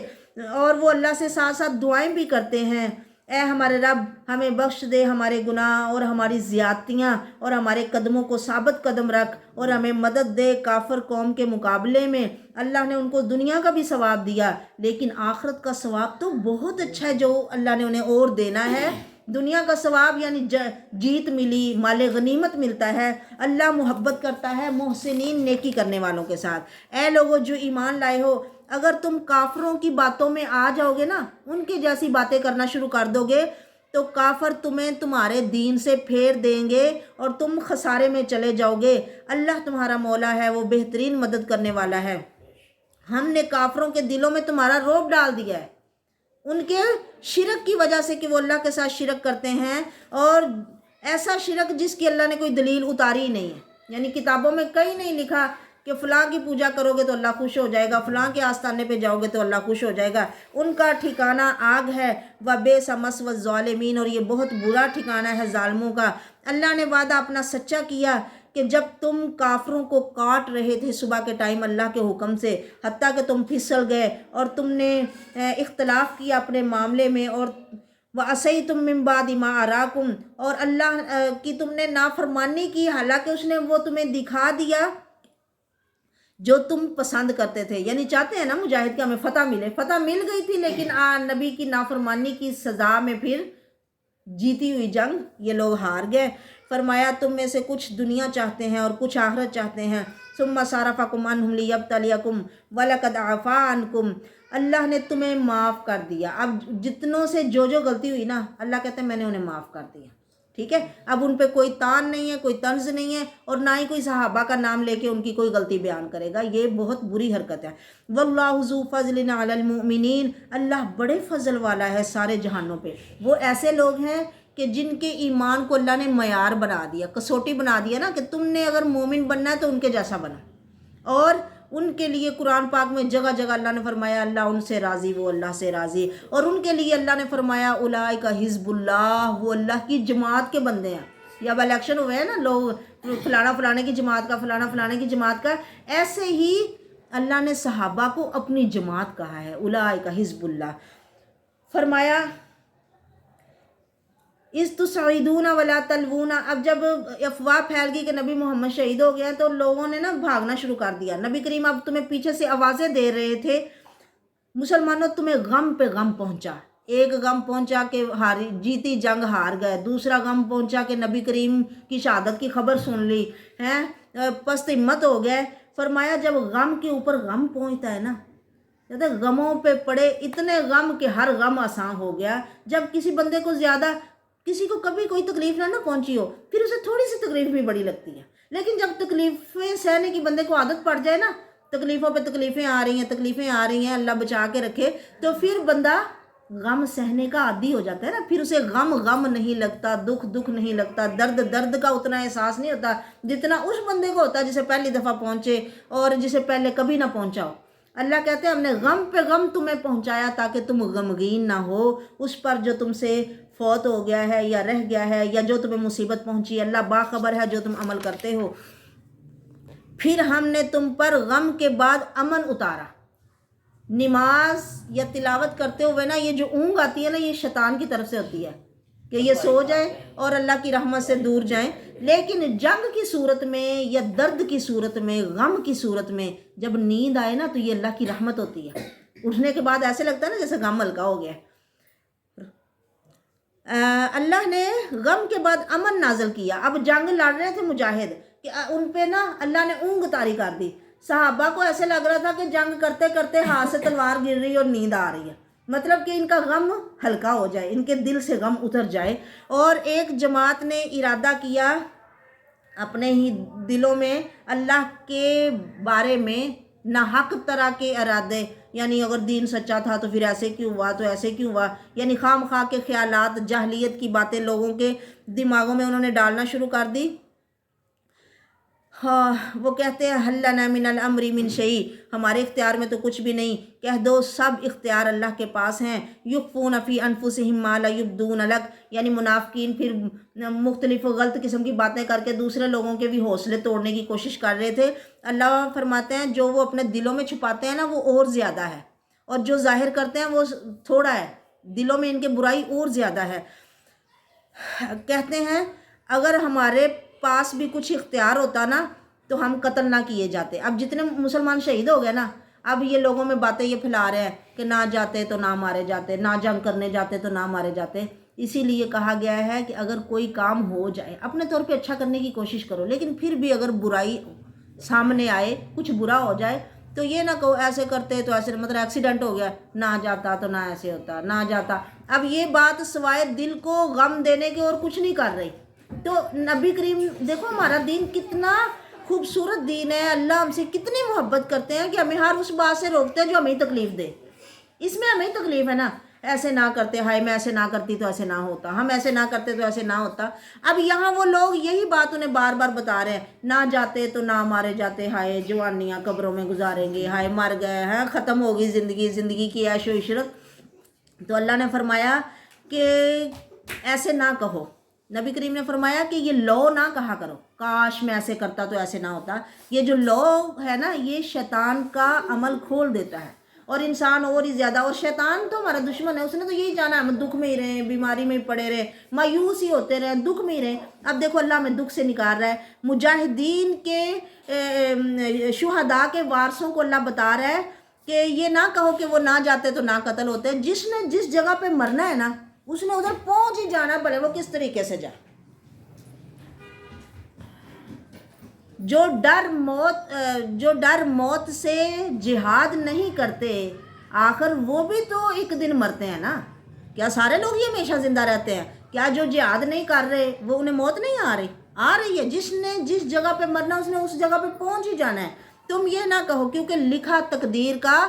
اور وہ اللہ سے ساتھ ساتھ دعائیں بھی کرتے ہیں، اے ہمارے رب ہمیں بخش دے ہمارے گناہ اور ہماری زیادتیاں، اور ہمارے قدموں کو ثابت قدم رکھ، اور ہمیں مدد دے کافر قوم کے مقابلے میں۔ اللہ نے ان کو دنیا کا بھی ثواب دیا، لیکن آخرت کا ثواب تو بہت اچھا ہے جو اللہ نے انہیں اور دینا ہے۔ دنیا کا ثواب یعنی جیت ملی، مال غنیمت ملتا ہے۔ اللہ محبت کرتا ہے محسنین، نیکی کرنے والوں کے ساتھ۔ اے لوگو جو ایمان لائے ہو، اگر تم کافروں کی باتوں میں آ جاؤ گے نا، ان کی جیسی باتیں کرنا شروع کر دو گے، تو کافر تمہیں تمہارے دین سے پھیر دیں گے اور تم خسارے میں چلے جاؤ گے۔ اللہ تمہارا مولا ہے، وہ بہترین مدد کرنے والا ہے۔ ہم نے کافروں کے دلوں میں تمہارا رعب ڈال دیا ہے، ان کے شرک کی وجہ سے کہ وہ اللہ کے ساتھ شرک کرتے ہیں، اور ایسا شرک جس کی اللہ نے کوئی دلیل اتاری ہی نہیں ہے۔ یعنی کتابوں میں کہیں نہیں لکھا کہ فلاں کی پوجا کرو گے تو اللہ خوش ہو جائے گا، فلاں کے آستانے پہ جاؤ گے تو اللہ خوش ہو جائے گا۔ ان کا ٹھکانہ آگ ہے، وَبِئْسَ مَثْوَى الظَّالِمِينَ، اور یہ بہت برا ٹھکانہ ہے ظالموں کا۔ اللہ نے وعدہ اپنا سچا کیا کہ جب تم کافروں کو کاٹ رہے تھے صبح کے ٹائم اللہ کے حکم سے، حتیٰ کہ تم پھسل گئے اور تم نے اختلاف کیا اپنے معاملے میں، اور وَعَصَيْتُم مِّن بَعْدِ مَا أَرَاكُمْ، اور اللہ کی تم نے نافرمانی کی حالانکہ اس نے وہ تمہیں دکھا دیا جو تم پسند کرتے تھے۔ یعنی چاہتے ہیں نا مجاہد کہ ہمیں فتح ملے، فتح مل گئی تھی، لیکن نبی کی نافرمانی کی سزا میں پھر جیتی ہوئی جنگ یہ لوگ ہار گئے۔ فرمایا تم میں سے کچھ دنیا چاہتے ہیں اور کچھ آخرت چاہتے ہیں۔ ثم صرفکم عنہم لیبتلیکم ولقد عفا عنکم، اللہ نے تمہیں معاف کر دیا۔ اب جتنوں سے جو غلطی ہوئی نا، اللہ کہتے ہیں میں نے انہیں معاف کر دیا، ٹھیک ہے۔ اب ان پہ کوئی تان نہیں ہے، کوئی طنز نہیں ہے، اور نہ ہی کوئی صحابہ کا نام لے کے ان کی کوئی غلطی بیان کرے گا، یہ بہت بری حرکت ہے۔ واللہ ذو فضل علی المؤمنین، اللہ بڑے فضل والا ہے سارے جہانوں پہ۔ وہ ایسے لوگ ہیں کہ جن کے ایمان کو اللہ نے معیار بنا دیا، کسوٹی بنا دیا نا، کہ تم نے اگر مومن بننا ہے تو ان کے جیسا بنا۔ اور ان کے لیے قرآن پاک میں جگہ جگہ اللہ نے فرمایا اللہ ان سے راضی، وہ اللہ سے راضی، اور ان کے لیے اللہ نے فرمایا اولئک حزب اللہ، وہ اللہ کی جماعت کے بندے ہیں۔ یا اب الیکشن ہوئے ہیں نا، لوگ فلانا فلانے کی جماعت کا، فلانا فلانے کی جماعت کا، ایسے ہی اللہ نے صحابہ کو اپنی جماعت کہا ہے، اولئک حزب اللہ۔ فرمایا اِذ تُصْعِدُونَ وَلَا تَلْوُونَ، اب جب افواہ پھیل گئی کہ نبی محمد شہید ہو گیا تو لوگوں نے نا بھاگنا شروع کر دیا۔ نبی کریم اب تمہیں پیچھے سے آوازیں دے رہے تھے، مسلمانوں تمہیں غم پہ غم پہنچا۔ ایک غم پہنچا کہ جیتی جنگ ہار گئے، دوسرا غم پہنچا کہ نبی کریم کی شہادت کی خبر سن لی ہیں، پست ہمت ہو گئے۔ فرمایا جب غم کے اوپر غم پہنچتا ہے نا، کہتے غموں پہ پڑے اتنے غم کہ ہر غم آسان ہو گیا۔ جب کسی بندے کو زیادہ، کسی کو کبھی کوئی تکلیف نہ پہنچی ہو، پھر اسے تھوڑی سی تکلیف بھی بڑی لگتی ہے، لیکن جب تکلیفیں سہنے کی بندے کو عادت پڑ جائے نا، تکلیفوں پہ تکلیفیں آ رہی ہیں، تکلیفیں آ رہی ہیں، اللہ بچا کے رکھے، تو پھر بندہ غم سہنے کا عادی ہو جاتا ہے نا، پھر اسے غم نہیں لگتا، دکھ نہیں لگتا، درد کا اتنا احساس نہیں ہوتا جتنا اس بندے کو ہوتا ہے جسے پہلی دفعہ پہنچے اور جسے پہلے کبھی نہ پہنچا ہو۔ اللہ کہتے ہیں ہم نے غم پہ غم تمہیں پہنچایا تاکہ تم غمگین نہ ہو اس پر جو تم سے فوت ہو گیا ہے یا رہ گیا ہے، یا جو تمہیں مصیبت پہنچی ہے۔ اللہ باخبر ہے جو تم عمل کرتے ہو۔ پھر ہم نے تم پر غم کے بعد امن اتارا۔ نماز یا تلاوت کرتے ہوئے نا یہ جو اونگ آتی ہے نا، یہ شیطان کی طرف سے ہوتی ہے کہ یہ سو جائیں اور اللہ کی رحمت سے دور جائیں، لیکن جنگ کی صورت میں یا درد کی صورت میں، غم کی صورت میں جب نیند آئے نا تو یہ اللہ کی رحمت ہوتی ہے۔ اٹھنے کے بعد ایسے لگتا ہے نا جیسے غم ہلکا ہو گیا۔ اللہ نے غم کے بعد امن نازل کیا۔ اب جنگ لڑ رہے تھے مجاہد کہ ان پہ نا اللہ نے اونگ طاری کر دی۔ صحابہ کو ایسے لگ رہا تھا کہ جنگ کرتے کرتے ہاتھ سے تلوار گر رہی اور نیند آ رہی ہے، مطلب کہ ان کا غم ہلکا ہو جائے، ان کے دل سے غم اتر جائے۔ اور ایک جماعت نے ارادہ کیا اپنے ہی دلوں میں اللہ کے بارے میں ناحق طرح کے ارادے، یعنی اگر دین سچا تھا تو پھر ایسے کیوں ہوا، تو ایسے کیوں ہوا، یعنی خام خواہ کے خیالات، جاہلیت کی باتیں لوگوں کے دماغوں میں انہوں نے ڈالنا شروع کر دی۔ ہاں وہ کہتے ہیں حل لنا من الامر من شیء، ہمارے اختیار میں تو کچھ بھی نہیں، کہہ دو سب اختیار اللہ کے پاس ہیں۔ یخفون فی انفسہم ما لا یبدون لک، یعنی منافقین پھر مختلف غلط قسم کی باتیں کر کے دوسرے لوگوں کے بھی حوصلے توڑنے کی کوشش کر رہے تھے۔ اللہ فرماتے ہیں جو وہ اپنے دلوں میں چھپاتے ہیں نا وہ اور زیادہ ہے، اور جو ظاہر کرتے ہیں وہ تھوڑا ہے۔ دلوں میں ان کے برائی اور زیادہ ہے. کہتے ہیں اگر ہمارے پاس بھی کچھ اختیار ہوتا نا تو ہم قتل نہ کیے جاتے. اب جتنے مسلمان شہید ہو گئے نا، اب یہ لوگوں میں باتیں یہ پھیلا رہے ہیں کہ نہ جاتے تو نہ مارے جاتے، نہ جنگ کرنے جاتے تو نہ مارے جاتے. اسی لیے کہا گیا ہے کہ اگر کوئی کام ہو جائے اپنے طور پہ اچھا کرنے کی کوشش کرو، لیکن پھر بھی اگر برائی سامنے آئے، کچھ برا ہو جائے تو یہ نہ کہو ایسے کرتے تو ایسے، مطلب ایکسیڈنٹ ہو گیا نہ جاتا تو نہ ایسے ہوتا، نہ جاتا. اب یہ بات سوائے دل کو غم دینے کے اور کچھ نہیں کر رہی. تو نبی کریم دیکھو ہمارا دین کتنا خوبصورت دین ہے، اللہ ہم سے کتنی محبت کرتے ہیں کہ ہمیں ہر اس بات سے روکتے ہیں جو ہمیں تکلیف دے. اس میں ہمیں تکلیف ہے نا، ایسے نہ کرتے، ہائے میں ایسے نہ کرتی تو ایسے نہ ہوتا، ہم ایسے نہ کرتے تو ایسے نہ ہوتا. اب یہاں وہ لوگ یہی بات انہیں بار بار بتا رہے ہیں، نہ جاتے تو نہ مارے جاتے، ہائے جوانیاں قبروں میں گزاریں گے، ہائے مر گئے ہیں، ختم ہوگی زندگی کی عیش و عشرت. تو اللہ نے فرمایا کہ ایسے نہ کہو. نبی کریم نے فرمایا کہ یہ لو نہ کہا کرو، کاش میں ایسے کرتا تو ایسے نہ ہوتا. یہ جو لو ہے نا، یہ شیطان کا عمل کھول دیتا ہے اور انسان اور ہی زیادہ، اور شیطان تو ہمارا دشمن ہے، اس نے تو یہی جانا ہے ہم دکھ میں ہی رہیں، بیماری میں ہی پڑے رہے، مایوس ہی ہوتے رہے، دکھ میں ہی رہیں. اب دیکھو اللہ ہمیں دکھ سے نکال رہا ہے. مجاہدین کے شہداء کے وارثوں کو اللہ بتا رہا ہے کہ یہ نہ کہو کہ وہ نہ جاتے تو نہ قتل ہوتے. جس نے جس جگہ پہ مرنا ہے نا اس نے ادھر پہنچ ہی جانا، بھلے وہ کس طریقے سے جائے. جو ڈر موت سے جہاد نہیں کرتے، آخر وہ بھی تو ایک دن مرتے ہیں نا. کیا سارے لوگ یہ ہمیشہ زندہ رہتے ہیں؟ کیا جو جہاد نہیں کر رہے وہ انہیں موت نہیں آ رہی ہے؟ جس نے جس جگہ پہ مرنا اس نے اس جگہ پہ پہنچ ہی جانا ہے. تم یہ نہ کہو، کیونکہ لکھا تقدیر کا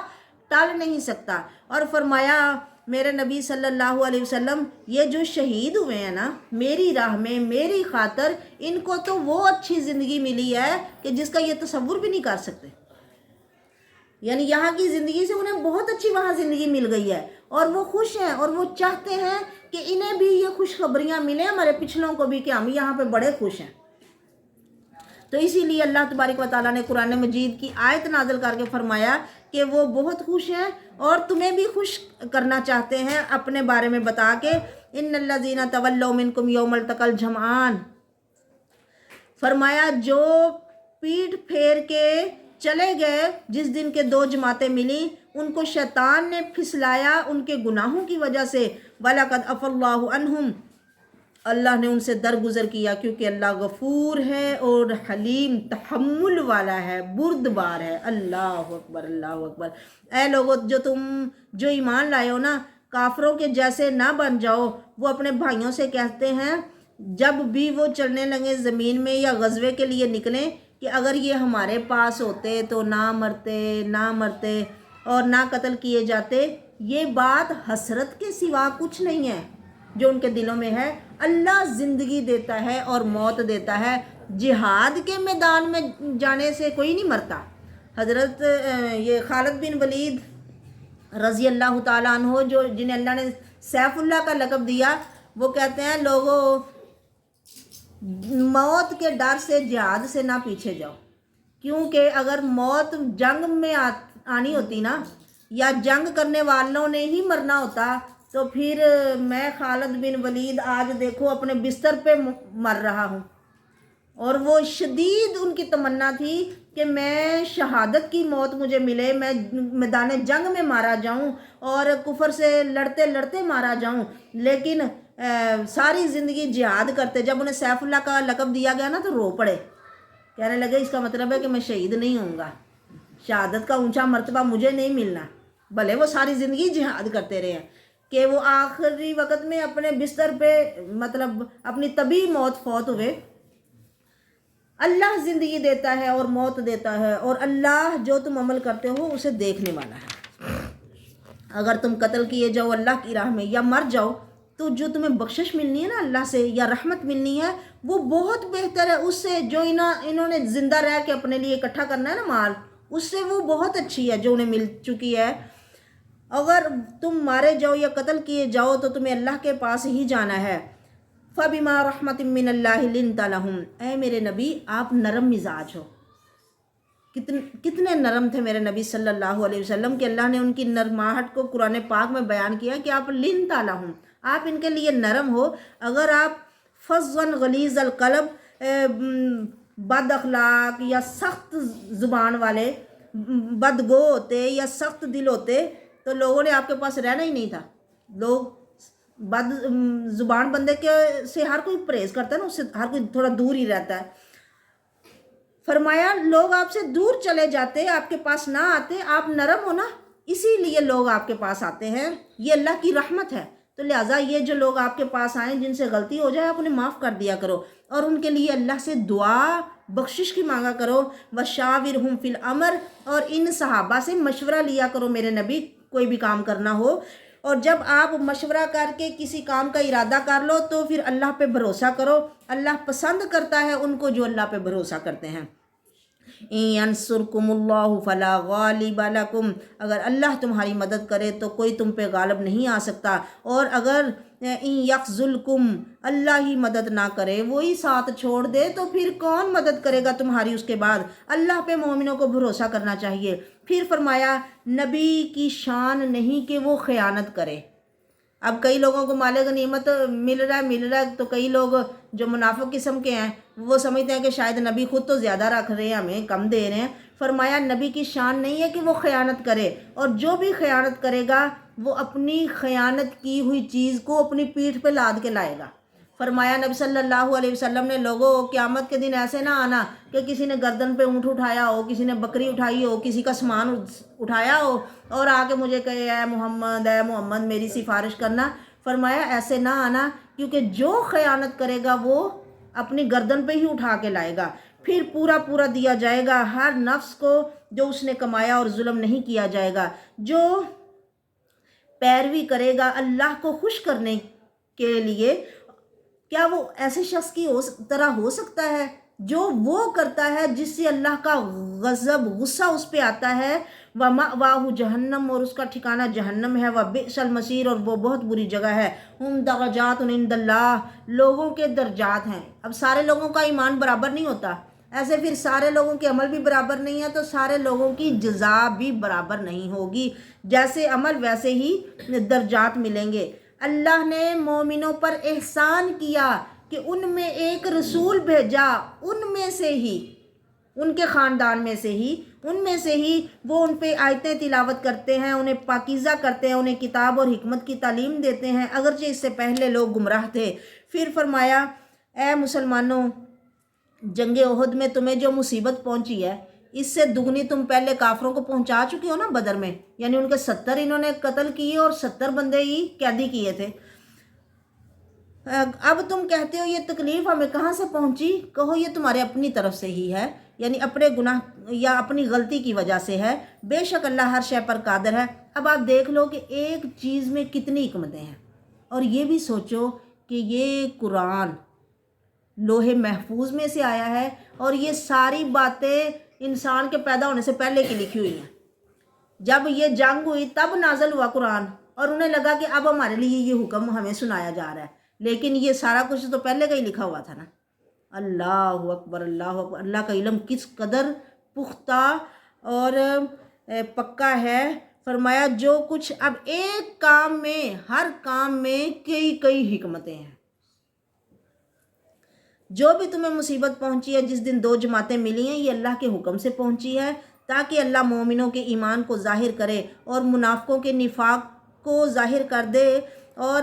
ٹل نہیں سکتا. اور فرمایا میرے نبی صلی اللہ علیہ وسلم، یہ جو شہید ہوئے ہیں نا میری راہ میں میری خاطر، ان کو تو وہ اچھی زندگی ملی ہے کہ جس کا یہ تصور بھی نہیں کر سکتے. یعنی یہاں کی زندگی سے انہیں بہت اچھی وہاں زندگی مل گئی ہے اور وہ خوش ہیں اور وہ چاہتے ہیں کہ انہیں بھی یہ خوشخبریاں ملیں، ہمارے پچھلوں کو بھی، کہ ہم یہاں پہ بڑے خوش ہیں. تو اسی لیے اللہ تبارک و تعالیٰ نے قرآن مجید کی آیت نازل کر کے فرمایا کہ وہ بہت خوش ہیں اور تمہیں بھی خوش کرنا چاہتے ہیں اپنے بارے میں بتا کے. ان الذین تولوا منکم یوم التقى الجمعان، فرمایا جو پیٹھ پھیر کے چلے گئے جس دن کے دو جماعتیں ملی، ان کو شیطان نے پھسلایا ان کے گناہوں کی وجہ سے. وَلَقَدْ عَفَا اللَّهُ عَنْهُمْ، اللہ نے ان سے درگزر کیا، کیونکہ اللہ غفور ہے اور حلیم، تحمل والا ہے، بردبار ہے. اللہ اکبر، اللہ اکبر. اے لوگو جو ایمان لائے ہو نا، کافروں کے جیسے نہ بن جاؤ. وہ اپنے بھائیوں سے کہتے ہیں جب بھی وہ چلنے لگے زمین میں یا غزوے کے لیے نکلیں کہ اگر یہ ہمارے پاس ہوتے تو نہ مرتے اور نہ قتل کیے جاتے. یہ بات حسرت کے سوا کچھ نہیں ہے جو ان کے دلوں میں ہے. اللہ زندگی دیتا ہے اور موت دیتا ہے. جہاد کے میدان میں جانے سے کوئی نہیں مرتا. حضرت یہ خالد بن ولید رضی اللہ تعالیٰ عنہ، جو جنہیں اللہ نے سیف اللہ کا لقب دیا، وہ کہتے ہیں لوگوں موت کے ڈر سے جہاد سے نہ پیچھے جاؤ، کیونکہ اگر موت جنگ میں آنی ہوتی نا، یا جنگ کرنے والوں نے ہی مرنا ہوتا، تو پھر میں خالد بن ولید آج دیکھو اپنے بستر پہ مر رہا ہوں. اور وہ شدید ان کی تمنا تھی کہ میں شہادت کی موت مجھے ملے، میں میدان جنگ میں مارا جاؤں اور کفر سے لڑتے لڑتے مارا جاؤں. لیکن ساری زندگی جہاد کرتے، جب انہیں سیف اللہ کا لقب دیا گیا نا تو رو پڑے، کہنے لگے اس کا مطلب ہے کہ میں شہید نہیں ہوں گا، شہادت کا اونچا مرتبہ مجھے نہیں ملنا. بھلے وہ ساری زندگی جہاد کرتے رہے ہیں کہ وہ آخری وقت میں اپنے بستر پہ مطلب اپنی طبی موت فوت ہوئے. اللہ زندگی دیتا ہے اور موت دیتا ہے، اور اللہ جو تم عمل کرتے ہو اسے دیکھنے والا ہے. اگر تم قتل کیے جاؤ اللہ کی راہ میں یا مر جاؤ تو جو تمہیں بخشش ملنی ہے نا اللہ سے یا رحمت ملنی ہے وہ بہت بہتر ہے اس سے جو انہوں نے زندہ رہ کے اپنے لیے اکٹھا کرنا ہے نا مال، اس سے وہ بہت اچھی ہے جو انہیں مل چکی ہے. اگر تم مارے جاؤ یا قتل کیے جاؤ تو تمہیں اللہ کے پاس ہی جانا ہے. فَبِمَا رَحْمَةٍ مِّنَ اللَّهِ لِنْتَ لَهُمْ، اے میرے نبی آپ نرم مزاج ہو، کتنے نرم تھے میرے نبی صلی اللہ علیہ وسلم کہ اللہ نے ان کی نرماہٹ کو قرآن پاک میں بیان کیا کہ آپ لن تالا ہوں، آپ ان کے لیے نرم ہو۔ اگر آپ فظًا غلیظ القلب، بد اخلاق یا سخت زبان والے، بدگو ہوتے یا سخت دل ہوتے تو لوگوں نے آپ کے پاس رہنا ہی نہیں تھا۔ لوگ بد زبان بندے کے سے ہر کوئی پرہیز کرتا ہے نا، اس سے ہر کوئی تھوڑا دور ہی رہتا ہے۔ فرمایا لوگ آپ سے دور چلے جاتے، آپ کے پاس نہ آتے، آپ نرم ہو نا، اسی لیے لوگ آپ کے پاس آتے ہیں، یہ اللہ کی رحمت ہے۔ تو لہٰذا یہ جو لوگ آپ کے پاس آئیں جن سے غلطی ہو جائے آپ انہیں معاف کر دیا کرو، اور ان کے لیے اللہ سے دعا بخشش کی مانگا کرو۔ وَشَاوِرْهُمْ فِي الْأَمْرِ، اور ان صحابہ سے مشورہ لیا کرو میرے نبی، کوئی بھی کام کرنا ہو، اور جب آپ مشورہ کر کے کسی کام کا ارادہ کر لو تو پھر اللہ پہ بھروسہ کرو، اللہ پسند کرتا ہے ان کو جو اللہ پہ بھروسہ کرتے ہیں۔ ان ینصرکم اللہ فلا غالب لکم، اگر اللہ تمہاری مدد کرے تو کوئی تم پہ غالب نہیں آ سکتا، اور اگر ان یخذلکم، اللہ ہی مدد نہ کرے، وہی ساتھ چھوڑ دے تو پھر کون مدد کرے گا تمہاری اس کے بعد؟ اللہ پہ مومنوں کو بھروسہ کرنا چاہیے۔ پھر فرمایا نبی کی شان نہیں کہ وہ خیانت کرے۔ اب کئی لوگوں کو مال غنیمت مل رہا ہے تو کئی لوگ جو منافق قسم کے ہیں وہ سمجھتے ہیں کہ شاید نبی خود تو زیادہ رکھ رہے ہیں، ہمیں کم دے رہے ہیں۔ فرمایا نبی کی شان نہیں ہے کہ وہ خیانت کرے، اور جو بھی خیانت کرے گا وہ اپنی خیانت کی ہوئی چیز کو اپنی پیٹھ پہ لاد کے لائے گا۔ فرمایا نبی صلی اللہ علیہ وسلم نے لوگوں قیامت کے دن ایسے نہ آنا کہ کسی نے گردن پہ اونٹ اٹھایا ہو، کسی نے بکری اٹھائی ہو، کسی کا سامان اٹھایا ہو اور آ کے مجھے کہے اے محمد میری سفارش کرنا۔ فرمایا ایسے نہ آنا، کیونکہ جو خیانت کرے گا وہ اپنی گردن پہ ہی اٹھا کے لائے گا، پھر پورا پورا دیا جائے گا ہر نفس کو جو اس نے کمایا، اور ظلم نہیں کیا جائے گا۔ جو پیروی کرے گا اللہ کو خوش کرنے کے لیے، کیا وہ ایسے شخص کی طرح ہو سکتا ہے جو وہ کرتا ہے جس سے اللہ کا غضب غصہ اس پہ آتا ہے؟ وَمَأْوَاهُ جہنم، اور اس کا ٹھکانہ جہنم ہے، وَبِئْسَ الْمَصِيرُ، اور وہ بہت بری جگہ ہے۔ ہم درجات عند اللہ، لوگوں کے درجات ہیں۔ اب سارے لوگوں کا ایمان برابر نہیں ہوتا، ایسے پھر سارے لوگوں کے عمل بھی برابر نہیں ہے تو سارے لوگوں کی جزا بھی برابر نہیں ہوگی، جیسے عمل ویسے ہی درجات ملیں گے۔ اللہ نے مومنوں پر احسان کیا کہ ان میں ایک رسول بھیجا، ان میں سے ہی، ان کے خاندان میں سے ہی، ان میں سے ہی وہ ان پہ آیتیں تلاوت کرتے ہیں، انہیں پاکیزہ کرتے ہیں، انہیں کتاب اور حکمت کی تعلیم دیتے ہیں، اگرچہ اس سے پہلے لوگ گمراہ تھے۔ پھر فرمایا اے مسلمانوں، جنگ احد میں تمہیں جو مصیبت پہنچی ہے اس سے دگنی تم پہلے کافروں کو پہنچا چکی ہو نا بدر میں، یعنی ان کے 70 انہوں نے قتل کیے اور 70 بندے ہی قیدی کیے تھے۔ اب تم کہتے ہو یہ تکلیف ہمیں کہاں سے پہنچی؟ کہو یہ تمہارے اپنی طرف سے ہی ہے، یعنی اپنے گناہ یا اپنی غلطی کی وجہ سے ہے، بے شک اللہ ہر شے پر قادر ہے۔ اب آپ دیکھ لو کہ ایک چیز میں کتنی حکمتیں ہیں، اور یہ بھی سوچو کہ یہ قرآن لوح محفوظ میں سے آیا ہے، اور یہ ساری باتیں انسان کے پیدا ہونے سے پہلے کی لکھی ہوئی ہیں۔ جب یہ جنگ ہوئی تب نازل ہوا قرآن، اور انہیں لگا کہ اب ہمارے لیے یہ حکم ہمیں سنایا جا رہا ہے، لیکن یہ سارا کچھ تو پہلے کا ہی لکھا ہوا تھا نا۔ اللہ اکبر، اللہ اکبر، اللہ کا علم کس قدر پختہ اور پکا ہے۔ فرمایا جو کچھ اب ایک کام میں، ہر کام میں کئی حکمتیں ہیں۔ جو بھی تمہیں مصیبت پہنچی ہے، جس دن 2 جماعتیں ملی ہیں، یہ اللہ کے حکم سے پہنچی ہے تاکہ اللہ مومنوں کے ایمان کو ظاہر کرے اور منافقوں کے نفاق کو ظاہر کر دے۔ اور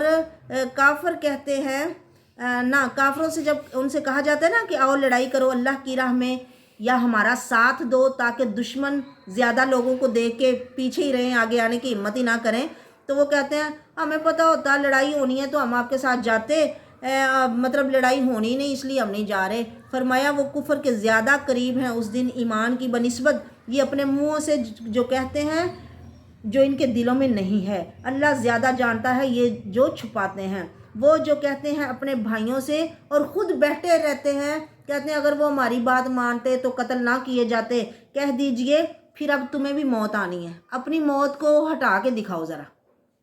کافر کہتے ہیں نہ، کافروں سے جب ان سے کہا جاتا ہے نا کہ آؤ لڑائی کرو اللہ کی راہ میں یا ہمارا ساتھ دو، تاکہ دشمن زیادہ لوگوں کو دیکھ کے پیچھے ہی رہیں، آگے آنے کی ہمت ہی نہ کریں، تو وہ کہتے ہیں ہمیں پتہ ہوتا لڑائی ہونی ہے تو ہم آپ کے ساتھ جاتے، مطلب لڑائی ہونی نہیں اس لیے ہم نہیں جا رہے۔ فرمایا وہ کفر کے زیادہ قریب ہیں اس دن ایمان کی بنسبت یہ اپنے منہوں سے جو کہتے ہیں جو ان کے دلوں میں نہیں ہے، اللہ زیادہ جانتا ہے یہ جو چھپاتے ہیں۔ وہ جو کہتے ہیں اپنے بھائیوں سے اور خود بیٹھے رہتے ہیں، کہتے ہیں اگر وہ ہماری بات مانتے تو قتل نہ کیے جاتے، کہہ دیجئے پھر اب تمہیں بھی موت آنی ہے، اپنی موت کو ہٹا کے دکھاؤ ذرا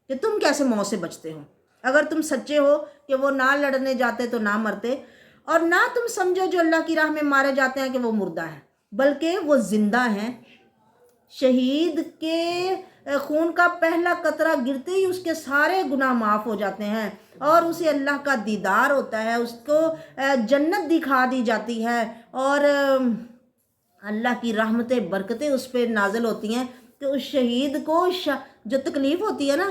کہ تم کیسے موت سے بچتے ہو۔ اگر تم سچے ہو کہ وہ نہ لڑنے جاتے تو نہ مرتے، اور نہ تم سمجھو جو اللہ کی راہ میں مارے جاتے ہیں کہ وہ مردہ ہیں۔ بلکہ وہ زندہ ہیں۔ شہید کے خون کا پہلا قطرہ گرتے ہی اس کے سارے گناہ معاف ہو جاتے ہیں اور اسے اللہ کا دیدار ہوتا ہے، اس کو جنت دکھا دی جاتی ہے اور اللہ کی رحمتیں برکتیں اس پہ نازل ہوتی ہیں۔ تو اس شہید کو جو تکلیف ہوتی ہے نا،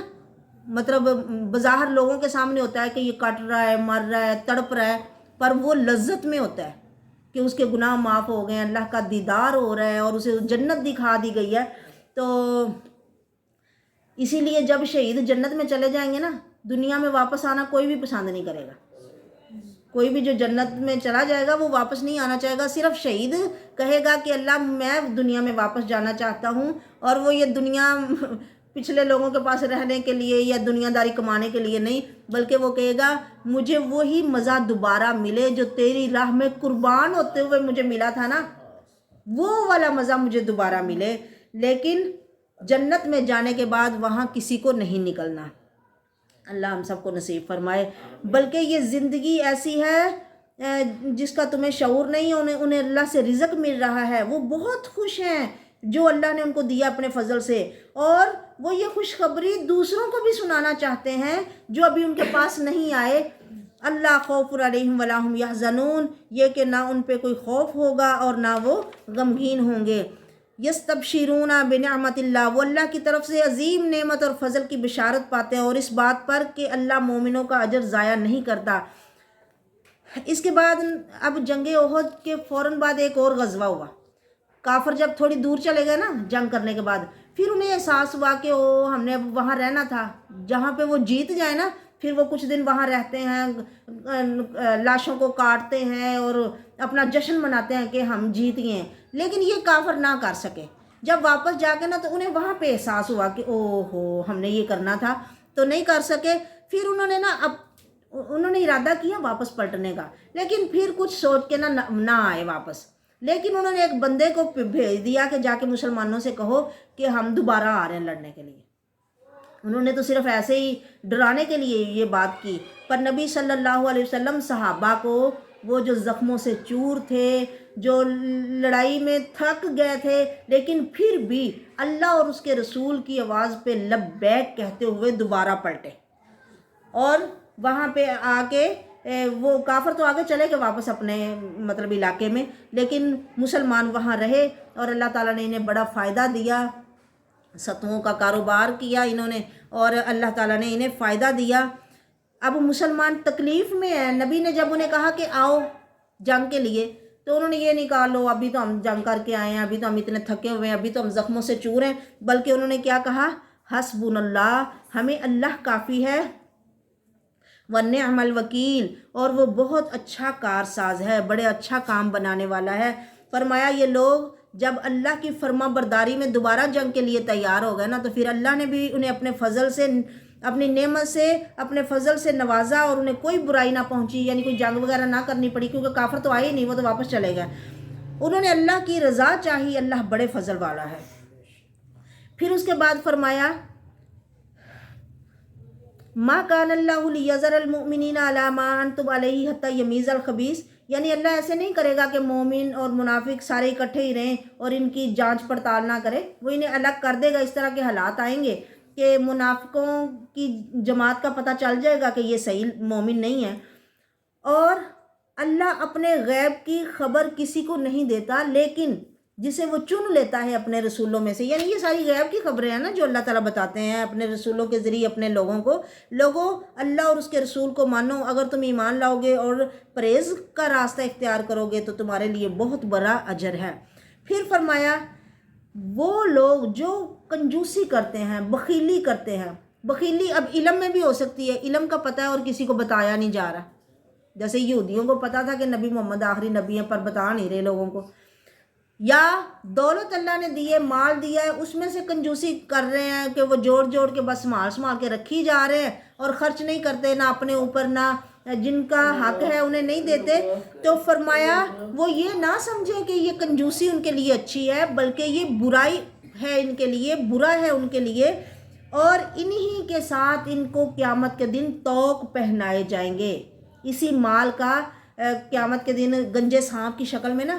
مطلب بظاہر لوگوں کے سامنے ہوتا ہے کہ یہ کٹ رہا ہے، مر رہا ہے، تڑپ رہا ہے، پر وہ لذت میں ہوتا ہے کہ اس کے گناہ معاف ہو گئے ہیں، اللہ کا دیدار ہو رہا ہے اور اسے جنت دکھا دی گئی ہے۔ تو اسی لیے جب شہید جنت میں چلے جائیں گے نا، دنیا میں واپس آنا کوئی بھی پسند نہیں کرے گا۔ کوئی بھی جو جنت میں چلا جائے گا وہ واپس نہیں آنا چاہے گا، صرف شہید کہے گا کہ اللہ میں دنیا میں واپس جانا چاہتا ہوں، اور وہ یہ دنیا پچھلے لوگوں کے پاس رہنے کے لیے یا دنیا داری کمانے کے لیے نہیں، بلکہ وہ کہے گا مجھے وہی مزہ دوبارہ ملے جو تیری راہ میں قربان ہوتے ہوئے مجھے ملا تھا نا، وہ والا مزہ مجھے دوبارہ ملے۔ لیکن جنت میں جانے کے بعد وہاں کسی کو نہیں نکلنا، اللہ ہم سب کو نصیب فرمائے۔ بلکہ یہ زندگی ایسی ہے جس کا تمہیں شعور نہیں، انہیں اللہ سے رزق مل رہا ہے، وہ بہت خوش ہیں جو اللہ نے ان کو دیا اپنے فضل سے، اور وہ یہ خوشخبری دوسروں کو بھی سنانا چاہتے ہیں جو ابھی ان کے پاس نہیں آئے۔ اللہ خوف علیہم ولا ہم یحزنون، یہ کہ نہ ان پہ کوئی خوف ہوگا اور نہ وہ غمگین ہوں گے۔ یستبشرون بنعمت اللہ، وہ اللہ کی طرف سے عظیم نعمت اور فضل کی بشارت پاتے ہیں، اور اس بات پر کہ اللہ مومنوں کا اجر ضائع نہیں کرتا۔ اس کے بعد اب جنگ احد کے فوراً بعد ایک اور غزوہ ہوا۔ کافر جب تھوڑی دور چلے گئے نا جنگ کرنے کے بعد، پھر انہیں احساس ہوا کہ ہم نے وہاں رہنا تھا، جہاں پہ وہ جیت جائے نا پھر وہ کچھ دن وہاں رہتے ہیں، لاشوں کو کاٹتے ہیں اور اپنا جشن مناتے ہیں کہ ہم جیت گئے ہیں، لیکن یہ کافر نہ کر سکے۔ جب واپس جا کے نا تو انہیں وہاں پہ احساس ہوا کہ او ہو ہم نے یہ کرنا تھا، تو نہیں کر سکے۔ پھر انہوں نے ارادہ کیا واپس پلٹنے کا، لیکن پھر کچھ سوچ کے نہ آئے واپس، لیکن انہوں نے ایک بندے کو بھیج دیا کہ جا کے مسلمانوں سے کہو کہ ہم دوبارہ آ رہے ہیں لڑنے کے لیے۔ انہوں نے تو صرف ایسے ہی ڈرانے کے لیے یہ بات کی، پر نبی صلی اللہ علیہ وسلم صحابہ کو، وہ جو زخموں سے چور تھے، جو لڑائی میں تھک گئے تھے، لیکن پھر بھی اللہ اور اس کے رسول کی آواز پہ لبیک کہتے ہوئے دوبارہ پلٹے، اور وہاں پہ آ کے وہ کافر تو آگے چلے گئے واپس اپنے مطلب علاقے میں، لیکن مسلمان وہاں رہے اور اللہ تعالیٰ نے انہیں بڑا فائدہ دیا، ستوؤں کا کاروبار کیا انہوں نے، اور اللہ تعالیٰ نے انہیں فائدہ دیا۔ اب مسلمان تکلیف میں ہیں، نبی نے جب انہیں کہا کہ آؤ جنگ کے لیے، تو انہوں نے یہ نہیں کہا لو ابھی تو ہم جنگ کر کے آئے ہیں، ابھی تو ہم اتنے تھکے ہوئے ہیں، ابھی تو ہم زخموں سے چور ہیں، بلکہ انہوں نے کیا کہا، حسبنا اللہ، ہمیں اللہ کافی ہے، ونعم الوکیل، اور وہ بہت اچھا کارساز ہے، بڑے اچھا کام بنانے والا ہے۔ فرمایا یہ لوگ جب اللہ کی فرما برداری میں دوبارہ جنگ کے لیے تیار ہو گئے نا، تو پھر اللہ نے بھی انہیں اپنے فضل سے، اپنی نعمت سے، اپنے فضل سے نوازا، اور انہیں کوئی برائی نہ پہنچی، یعنی کوئی جنگ وغیرہ نہ کرنی پڑی، کیونکہ کافر تو آئے نہیں، وہ تو واپس چلے گئے۔ انہوں نے اللہ کی رضا چاہی، اللہ بڑے فضل والا ہے۔ پھر اس کے بعد فرمایا ما کان اللہ لیذر المؤمنین علی ما انتم علیہ حتی یمیز الخبیث، یعنی اللہ ایسے نہیں کرے گا کہ مومن اور منافق سارے اکٹھے ہی رہیں اور ان کی جانچ پڑتال نہ کرے، وہ انہیں الگ کر دے گا۔ اس طرح کے حالات آئیں گے کہ منافقوں کی جماعت کا پتہ چل جائے گا کہ یہ صحیح مومن نہیں ہے، اور اللہ اپنے غیب کی خبر کسی کو نہیں دیتا، لیکن جسے وہ چن لیتا ہے اپنے رسولوں میں سے، یعنی یہ ساری غیب کی خبریں ہیں نا جو اللہ تعالیٰ بتاتے ہیں اپنے رسولوں کے ذریعے اپنے لوگوں کو۔ لوگوں اللہ اور اس کے رسول کو مانو، اگر تم ایمان لاؤ گے اور پرہیز کا راستہ اختیار کرو گے تو تمہارے لیے بہت بڑا اجر ہے۔ پھر فرمایا وہ لوگ جو کنجوسی کرتے ہیں، بخیلی کرتے ہیں، بخیلی اب علم میں بھی ہو سکتی ہے، علم کا پتہ ہے اور کسی کو بتایا نہیں جا رہا، جیسے یہودیوں کو پتہ تھا کہ نبی محمد آخری نبی ہیں پر بتا نہیں رہے لوگوں کو، یا دولت اللہ نے دی ہے، مال دیا ہے، اس میں سے کنجوسی کر رہے ہیں کہ وہ جوڑ جوڑ کے بس سنبھال کے رکھی جا رہے ہیں اور خرچ نہیں کرتے، نہ اپنے اوپر نہ جن کا حق ہے انہیں نہیں دیتے۔ تو فرمایا وہ یہ نہ سمجھیں کہ یہ کنجوسی ان کے لیے اچھی ہے، بلکہ یہ برائی ہے ان کے لیے، برا ہے ان کے لیے، اور انہی کے ساتھ ان کو قیامت کے دن طوق پہنائے جائیں گے۔ اسی مال کا قیامت کے دن گنجے سانپ کی شکل میں نا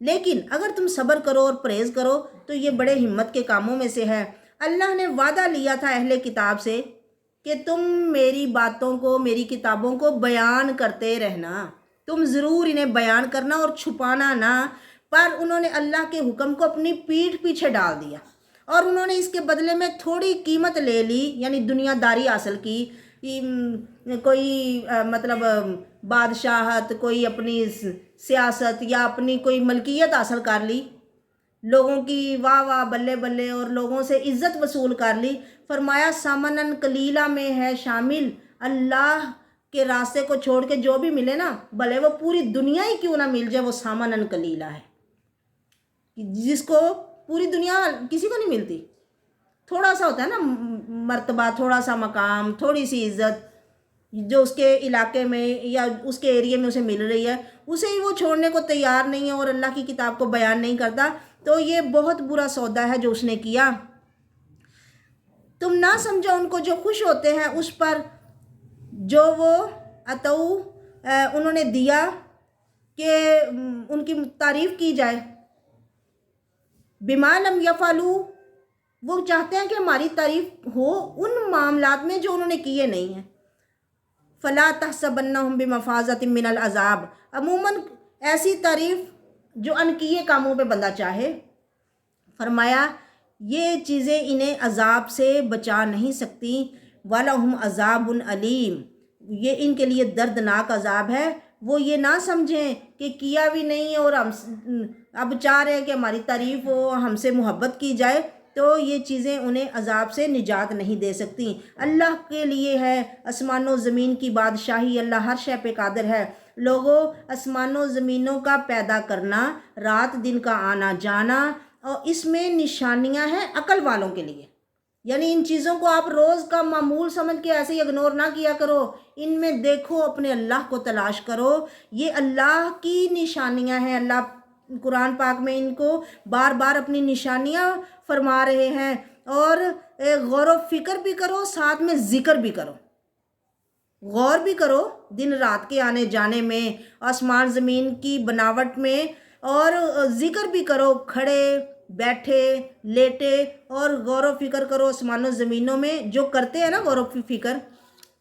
لیکن اگر تم صبر کرو اور پرہیز کرو تو یہ بڑے ہمت کے کاموں میں سے ہے۔ اللہ نے وعدہ لیا تھا اہل کتاب سے کہ تم میری باتوں کو، میری کتابوں کو بیان کرتے رہنا، تم ضرور انہیں بیان کرنا اور چھپانا نہ۔ پر انہوں نے اللہ کے حکم کو اپنی پیٹھ پیچھے ڈال دیا اور انہوں نے اس کے بدلے میں تھوڑی قیمت لے لی، یعنی دنیا داری حاصل کی، کوئی مطلب بادشاہت، کوئی اپنی سیاست یا اپنی کوئی ملکیت حاصل کر لی، لوگوں کی واہ واہ بلے بلے اور لوگوں سے عزت وصول کر لی۔ فرمایا سامنن قلیلہ میں ہے شامل، اللہ کے راستے کو چھوڑ کے جو بھی ملے نا، بھلے وہ پوری دنیا ہی کیوں نہ مل جائے، وہ سامنن قلیلہ ہے، جس کو پوری دنیا کسی کو نہیں ملتی۔ تھوڑا سا ہوتا ہے نا مرتبہ، تھوڑا سا مقام، تھوڑی سی عزت جو اس کے علاقے میں یا اس کے ایریے میں اسے مل رہی ہے، اسے ہی وہ چھوڑنے کو تیار نہیں ہے اور اللہ کی کتاب کو بیان نہیں کرتا، تو یہ بہت برا سودا ہے جو اس نے کیا۔ تم نہ سمجھو ان کو جو خوش ہوتے ہیں اس پر جو وہ عطو انہوں نے دیا کہ ان کی تعریف کی جائے۔ بما لم یفعلوا، وہ چاہتے ہیں کہ ہماری تعریف ہو ان معاملات میں جو انہوں نے کیے نہیں ہیں۔ فلا تحسبنہم بمفازۃ من العذاب، عموماً ایسی تعریف جو انکیے کاموں پہ بندہ چاہے۔ فرمایا یہ چیزیں انہیں عذاب سے بچا نہیں سکتی، وَلَهُمْ عَذَابٌ علیم، یہ ان کے لیے دردناک عذاب ہے۔ وہ یہ نہ سمجھیں کہ کیا بھی نہیں اور ہم اب چاہ رہے ہیں کہ ہماری تعریف ہو، ہم سے محبت کی جائے، تو یہ چیزیں انہیں عذاب سے نجات نہیں دے سکتی۔ اللہ کے لیے ہے آسمان و زمین کی بادشاہی، اللہ ہر شے پہ قادر ہے۔ لوگوں، آسمان و زمینوں کا پیدا کرنا، رات دن کا آنا جانا، اور اس میں نشانیاں ہیں عقل والوں کے لیے، یعنی ان چیزوں کو آپ روز کا معمول سمجھ کے ایسے ہی اگنور نہ کیا کرو، ان میں دیکھو، اپنے اللہ کو تلاش کرو، یہ اللہ کی نشانیاں ہیں۔ اللہ قرآن پاک میں ان کو بار بار اپنی نشانیاں فرما رہے ہیں، اور غور و فکر بھی کرو، ساتھ میں ذکر بھی کرو، غور بھی کرو دن رات کے آنے جانے میں، آسمان زمین کی بناوٹ میں، اور ذکر بھی کرو کھڑے بیٹھے لیٹے، اور غور و فکر کرو آسمان و زمینوں میں۔ جو کرتے ہیں نا غور و فکر،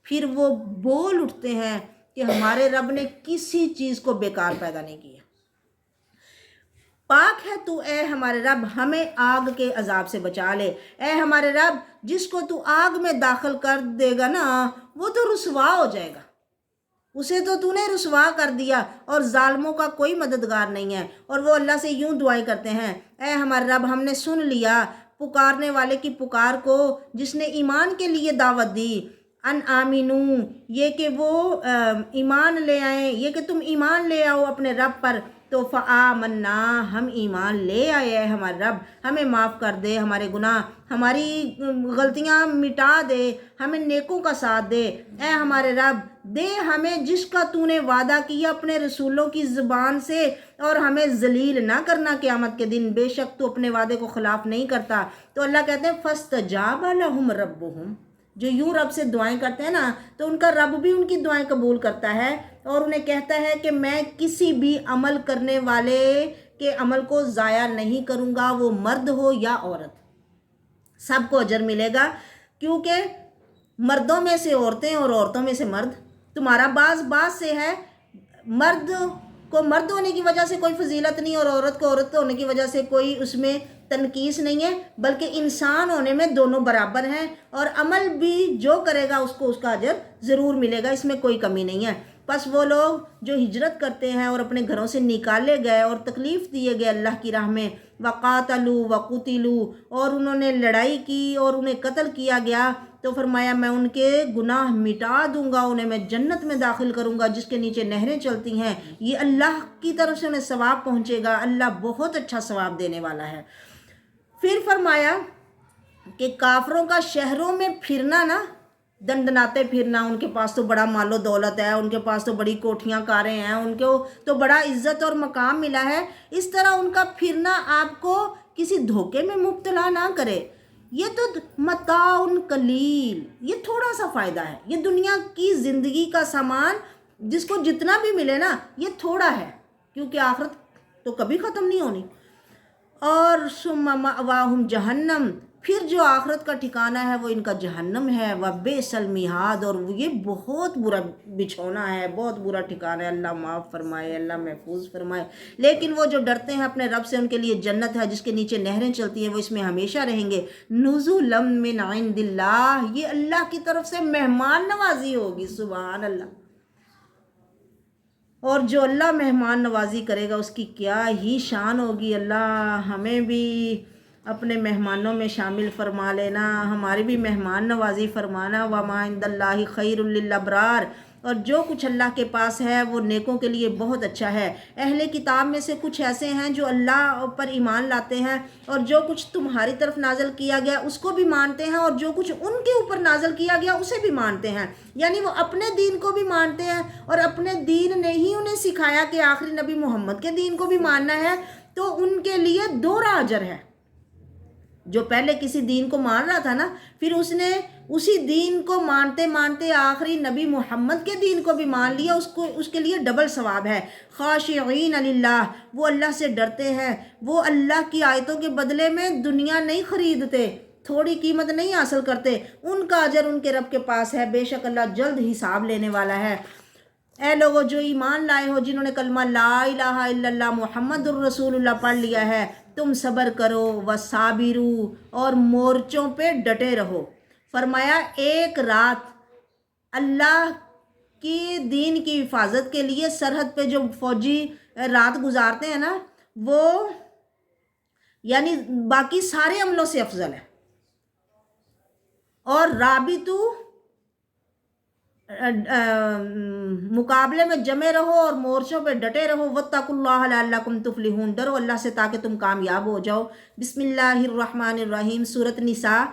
پھر وہ بول اٹھتے ہیں کہ ہمارے رب نے کسی چیز کو بیکار پیدا نہیں کیا۔ پاک ہے تو اے ہمارے رب، ہمیں آگ کے عذاب سے بچا لے۔ اے ہمارے رب، جس کو تو آگ میں داخل کر دے گا نا، وہ تو رسوا ہو جائے گا، اسے تو نے رسوا کر دیا، اور ظالموں کا کوئی مددگار نہیں ہے۔ اور وہ اللہ سے یوں دعائیں کرتے ہیں، اے ہمارے رب، ہم نے سن لیا پکارنے والے کی پکار کو، جس نے ایمان کے لیے دعوت دی، ان آمینو، یہ کہ وہ ایمان لے آئیں، یہ کہ تم ایمان لے آؤ اپنے رب پر، تو فآمنا، ہم ایمان لے آئے، اے ہمارے رب ہمیں معاف کر دے ہمارے گناہ، ہماری غلطیاں مٹا دے، ہمیں نیکوں کا ساتھ دے۔ اے ہمارے رب، دے ہمیں جس کا تو نے وعدہ کیا اپنے رسولوں کی زبان سے، اور ہمیں ذلیل نہ کرنا قیامت کے دن، بے شک تو اپنے وعدے کو خلاف نہیں کرتا۔ تو اللہ کہتے ہیں فاستجاب لہم ربہم، جو یوں رب سے دعائیں کرتے ہیں نا، تو ان کا رب بھی ان کی دعائیں قبول کرتا ہے، اور انہیں کہتا ہے کہ میں کسی بھی عمل کرنے والے کے عمل کو ضائع نہیں کروں گا، وہ مرد ہو یا عورت، سب کو اجر ملے گا، کیونکہ مردوں میں سے عورتیں اور عورتوں میں سے مرد، تمہارا باز سے ہے۔ مرد کو مرد ہونے کی وجہ سے کوئی فضیلت نہیں، اور عورت کو عورت ہونے کی وجہ سے کوئی اس میں تنقیص نہیں ہے، بلکہ انسان ہونے میں دونوں برابر ہیں، اور عمل بھی جو کرے گا اس کو اس کا اجر ضرور ملے گا، اس میں کوئی کمی نہیں ہے۔ بس وہ لوگ جو ہجرت کرتے ہیں اور اپنے گھروں سے نکالے گئے اور تکلیف دیے گئے اللہ کی راہ میں، وقاتلوا وقتلوا، اور انہوں نے لڑائی کی اور انہیں قتل کیا گیا، تو فرمایا میں ان کے گناہ مٹا دوں گا، انہیں میں جنت میں داخل کروں گا جس کے نیچے نہریں چلتی ہیں، یہ اللہ کی طرف سے انہیں ثواب پہنچے گا، اللہ بہت اچھا ثواب دینے والا ہے۔ پھر فرمایا کہ کافروں کا شہروں میں پھرنا نا، دندناتے پھرنا، ان کے پاس تو بڑا مال و دولت ہے، ان کے پاس تو بڑی کوٹھیاں کاریں ہیں، ان کو تو بڑا عزت اور مقام ملا ہے، اس طرح ان کا پھرنا آپ کو کسی دھوکے میں مبتلا نہ کرے۔ یہ تو متاع قلیل، یہ تھوڑا سا فائدہ ہے، یہ دنیا کی زندگی کا سامان جس کو جتنا بھی ملے نا، یہ تھوڑا ہے، کیونکہ آخرت تو کبھی ختم نہیں ہونی۔ اور ثم مأواہم جہنم، پھر جو آخرت کا ٹھکانہ ہے وہ ان کا جہنم ہے، وبئس المہاد، اور یہ بہت برا بچھونا ہے، بہت برا ٹھکانہ ہے۔ اللہ معاف فرمائے، اللہ محفوظ فرمائے۔ لیکن وہ جو ڈرتے ہیں اپنے رب سے، ان کے لیے جنت ہے جس کے نیچے نہریں چلتی ہیں، وہ اس میں ہمیشہ رہیں گے۔ نزلا من عند اللہ، یہ اللہ کی طرف سے مہمان نوازی ہوگی، سبحان اللہ۔ اور جو اللہ مہمان نوازی کرے گا اس کی کیا ہی شان ہوگی۔ اللہ ہمیں بھی اپنے مہمانوں میں شامل فرما لینا، ہماری بھی مہمان نوازی فرمانا۔ وما عند اللہ خیر للابرار، اور جو کچھ اللہ کے پاس ہے وہ نیکوں کے لیے بہت اچھا ہے۔ اہل کتاب میں سے کچھ ایسے ہیں جو اللہ پر ایمان لاتے ہیں اور جو کچھ تمہاری طرف نازل کیا گیا اس کو بھی مانتے ہیں، اور جو کچھ ان کے اوپر نازل کیا گیا اسے بھی مانتے ہیں۔ یعنی وہ اپنے دین کو بھی مانتے ہیں، اور اپنے دین نے ہی انہیں سکھایا کہ آخری نبی محمد کے دین کو بھی ماننا ہے، تو ان کے لیے دوہرا اجر ہے۔ جو پہلے کسی دین کو مان رہا تھا نا، پھر اس نے اسی دین کو مانتے مانتے آخری نبی محمد کے دین کو بھی مان لیا، اس کے لیے ڈبل ثواب ہے۔ خاشعین للہ، وہ اللہ سے ڈرتے ہیں، وہ اللہ کی آیتوں کے بدلے میں دنیا نہیں خریدتے، تھوڑی قیمت نہیں حاصل کرتے، ان کا اجر ان کے رب کے پاس ہے، بے شک اللہ جلد حساب لینے والا ہے۔ اے لوگو جو ایمان لائے ہو، جنہوں نے کلمہ لا الہ الا اللہ محمد الرسول اللہ پڑھ لیا ہے، تم صبر کرو، وصابرو، اور مورچوں پہ ڈٹے رہو۔ فرمایا ایک رات اللہ کی دین کی حفاظت کے لیے سرحد پہ جو فوجی رات گزارتے ہیں نا، وہ یعنی باقی سارے عملوں سے افضل ہے۔ اور رابطو، مقابلے میں جمے رہو اور مورچوں پہ ڈٹے رہو۔ واتقوا اللہ لعلکم تفلحون، ڈرو اللہ سے تاکہ تم کامیاب ہو جاؤ۔ بسم اللہ الرحمن الرحیم، سورۃ نساء۔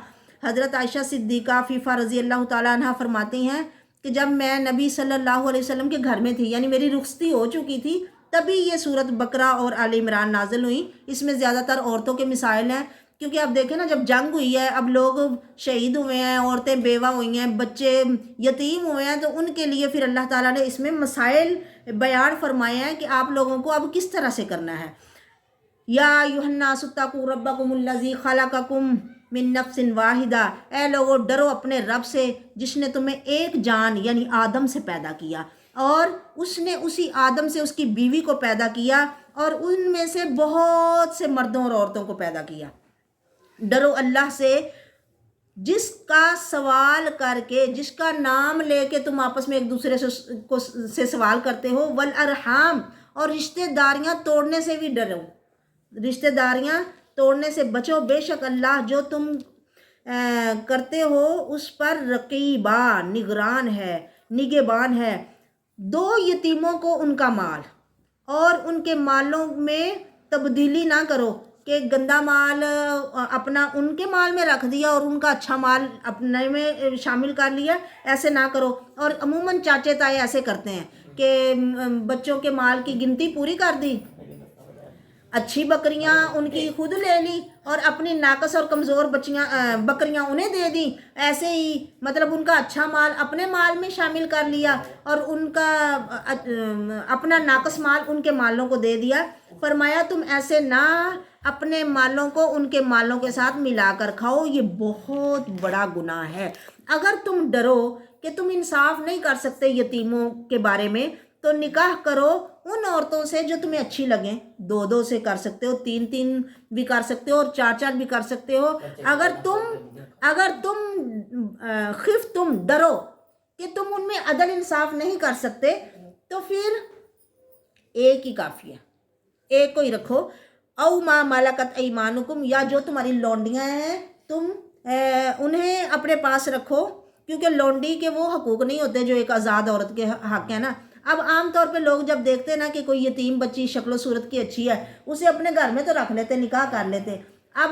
حضرت عائشہ صدیقہ عفیفہ رضی اللہ تعالیٰ عنہ فرماتی ہیں کہ جب میں نبی صلی اللہ علیہ وسلم کے گھر میں تھی، یعنی میری رخصتی ہو چکی تھی، تبھی یہ سورۃ بقرہ اور آل عمران نازل ہوئی۔ اس میں زیادہ تر عورتوں کے مسائل ہیں، کیونکہ اب دیکھیں نا، جب جنگ ہوئی ہے، اب لوگ شہید ہوئے ہیں، عورتیں بیوہ ہوئی ہیں، بچے یتیم ہوئے ہیں، تو ان کے لیے پھر اللہ تعالیٰ نے اس میں مسائل بیان فرمائے ہیں کہ آپ لوگوں کو اب کس طرح سے کرنا ہے۔ یا ایھا الناس اتقوا ربکم الذی خلقکم من نفس واحدہ، اے لوگو ڈرو اپنے رب سے جس نے تمہیں ایک جان یعنی آدم سے پیدا کیا، اور اس نے اسی آدم سے اس کی بیوی کو پیدا کیا، اور ان میں سے بہت سے مردوں اور عورتوں کو پیدا کیا۔ ڈرو اللہ سے جس کا سوال کر کے، جس کا نام لے کے تم آپس میں ایک دوسرے سے سوال کرتے ہو، والارحام، اور رشتہ داریاں توڑنے سے بھی ڈرو، رشتہ داریاں توڑنے سے بچو، بے شک اللہ جو تم کرتے ہو اس پر رقیبہ، نگران ہے، نگہبان ہے۔ دو یتیموں کو ان کا مال اور ان کے مالوں میں تبدیلی نہ کرو کہ گندا مال اپنا ان کے مال میں رکھ دیا اور ان کا اچھا مال اپنے میں شامل کر لیا، ایسے نہ کرو۔ اور عموماً چاچے تائے ایسے کرتے ہیں کہ بچوں کے مال کی گنتی پوری کر دی، اچھی بکریاں ان کی خود لے لی اور اپنی ناقص اور کمزور بکریاں انہیں دے دی، ایسے ہی مطلب ان کا اچھا مال اپنے مال میں شامل کر لیا اور ان کا اپنا ناقص مال ان کے مالوں کو دے دیا۔ فرمایا تم ایسے نہ اپنے مالوں کو ان کے مالوں کے ساتھ ملا کر کھاؤ، یہ بہت بڑا گناہ ہے۔ اگر تم ڈرو کہ تم انصاف نہیں کر سکتے یتیموں کے بارے میں، تو نکاح کرو ان عورتوں سے جو تمہیں اچھی لگیں، دو دو سے کر سکتے ہو، تین تین بھی کر سکتے ہو، اور چار چار بھی کر سکتے ہو۔ اگر تم تم ڈرو کہ تم ان میں عدل انصاف نہیں کر سکتے، تو پھر ایک ہی کافی ہے، ایک کو ہی رکھو۔ او ما ملکت ایمانکم، یا جو تمہاری لونڈیاں ہیں تم انہیں اپنے پاس رکھو، کیونکہ لونڈی کے وہ حقوق نہیں ہوتے جو ایک آزاد عورت کے حق ہیں نا۔ اب عام طور پہ لوگ جب دیکھتے ہیں نا کہ کوئی یتیم بچی شکل و صورت کی اچھی ہے، اسے اپنے گھر میں تو رکھ لیتے، نکاح کر لیتے۔ اب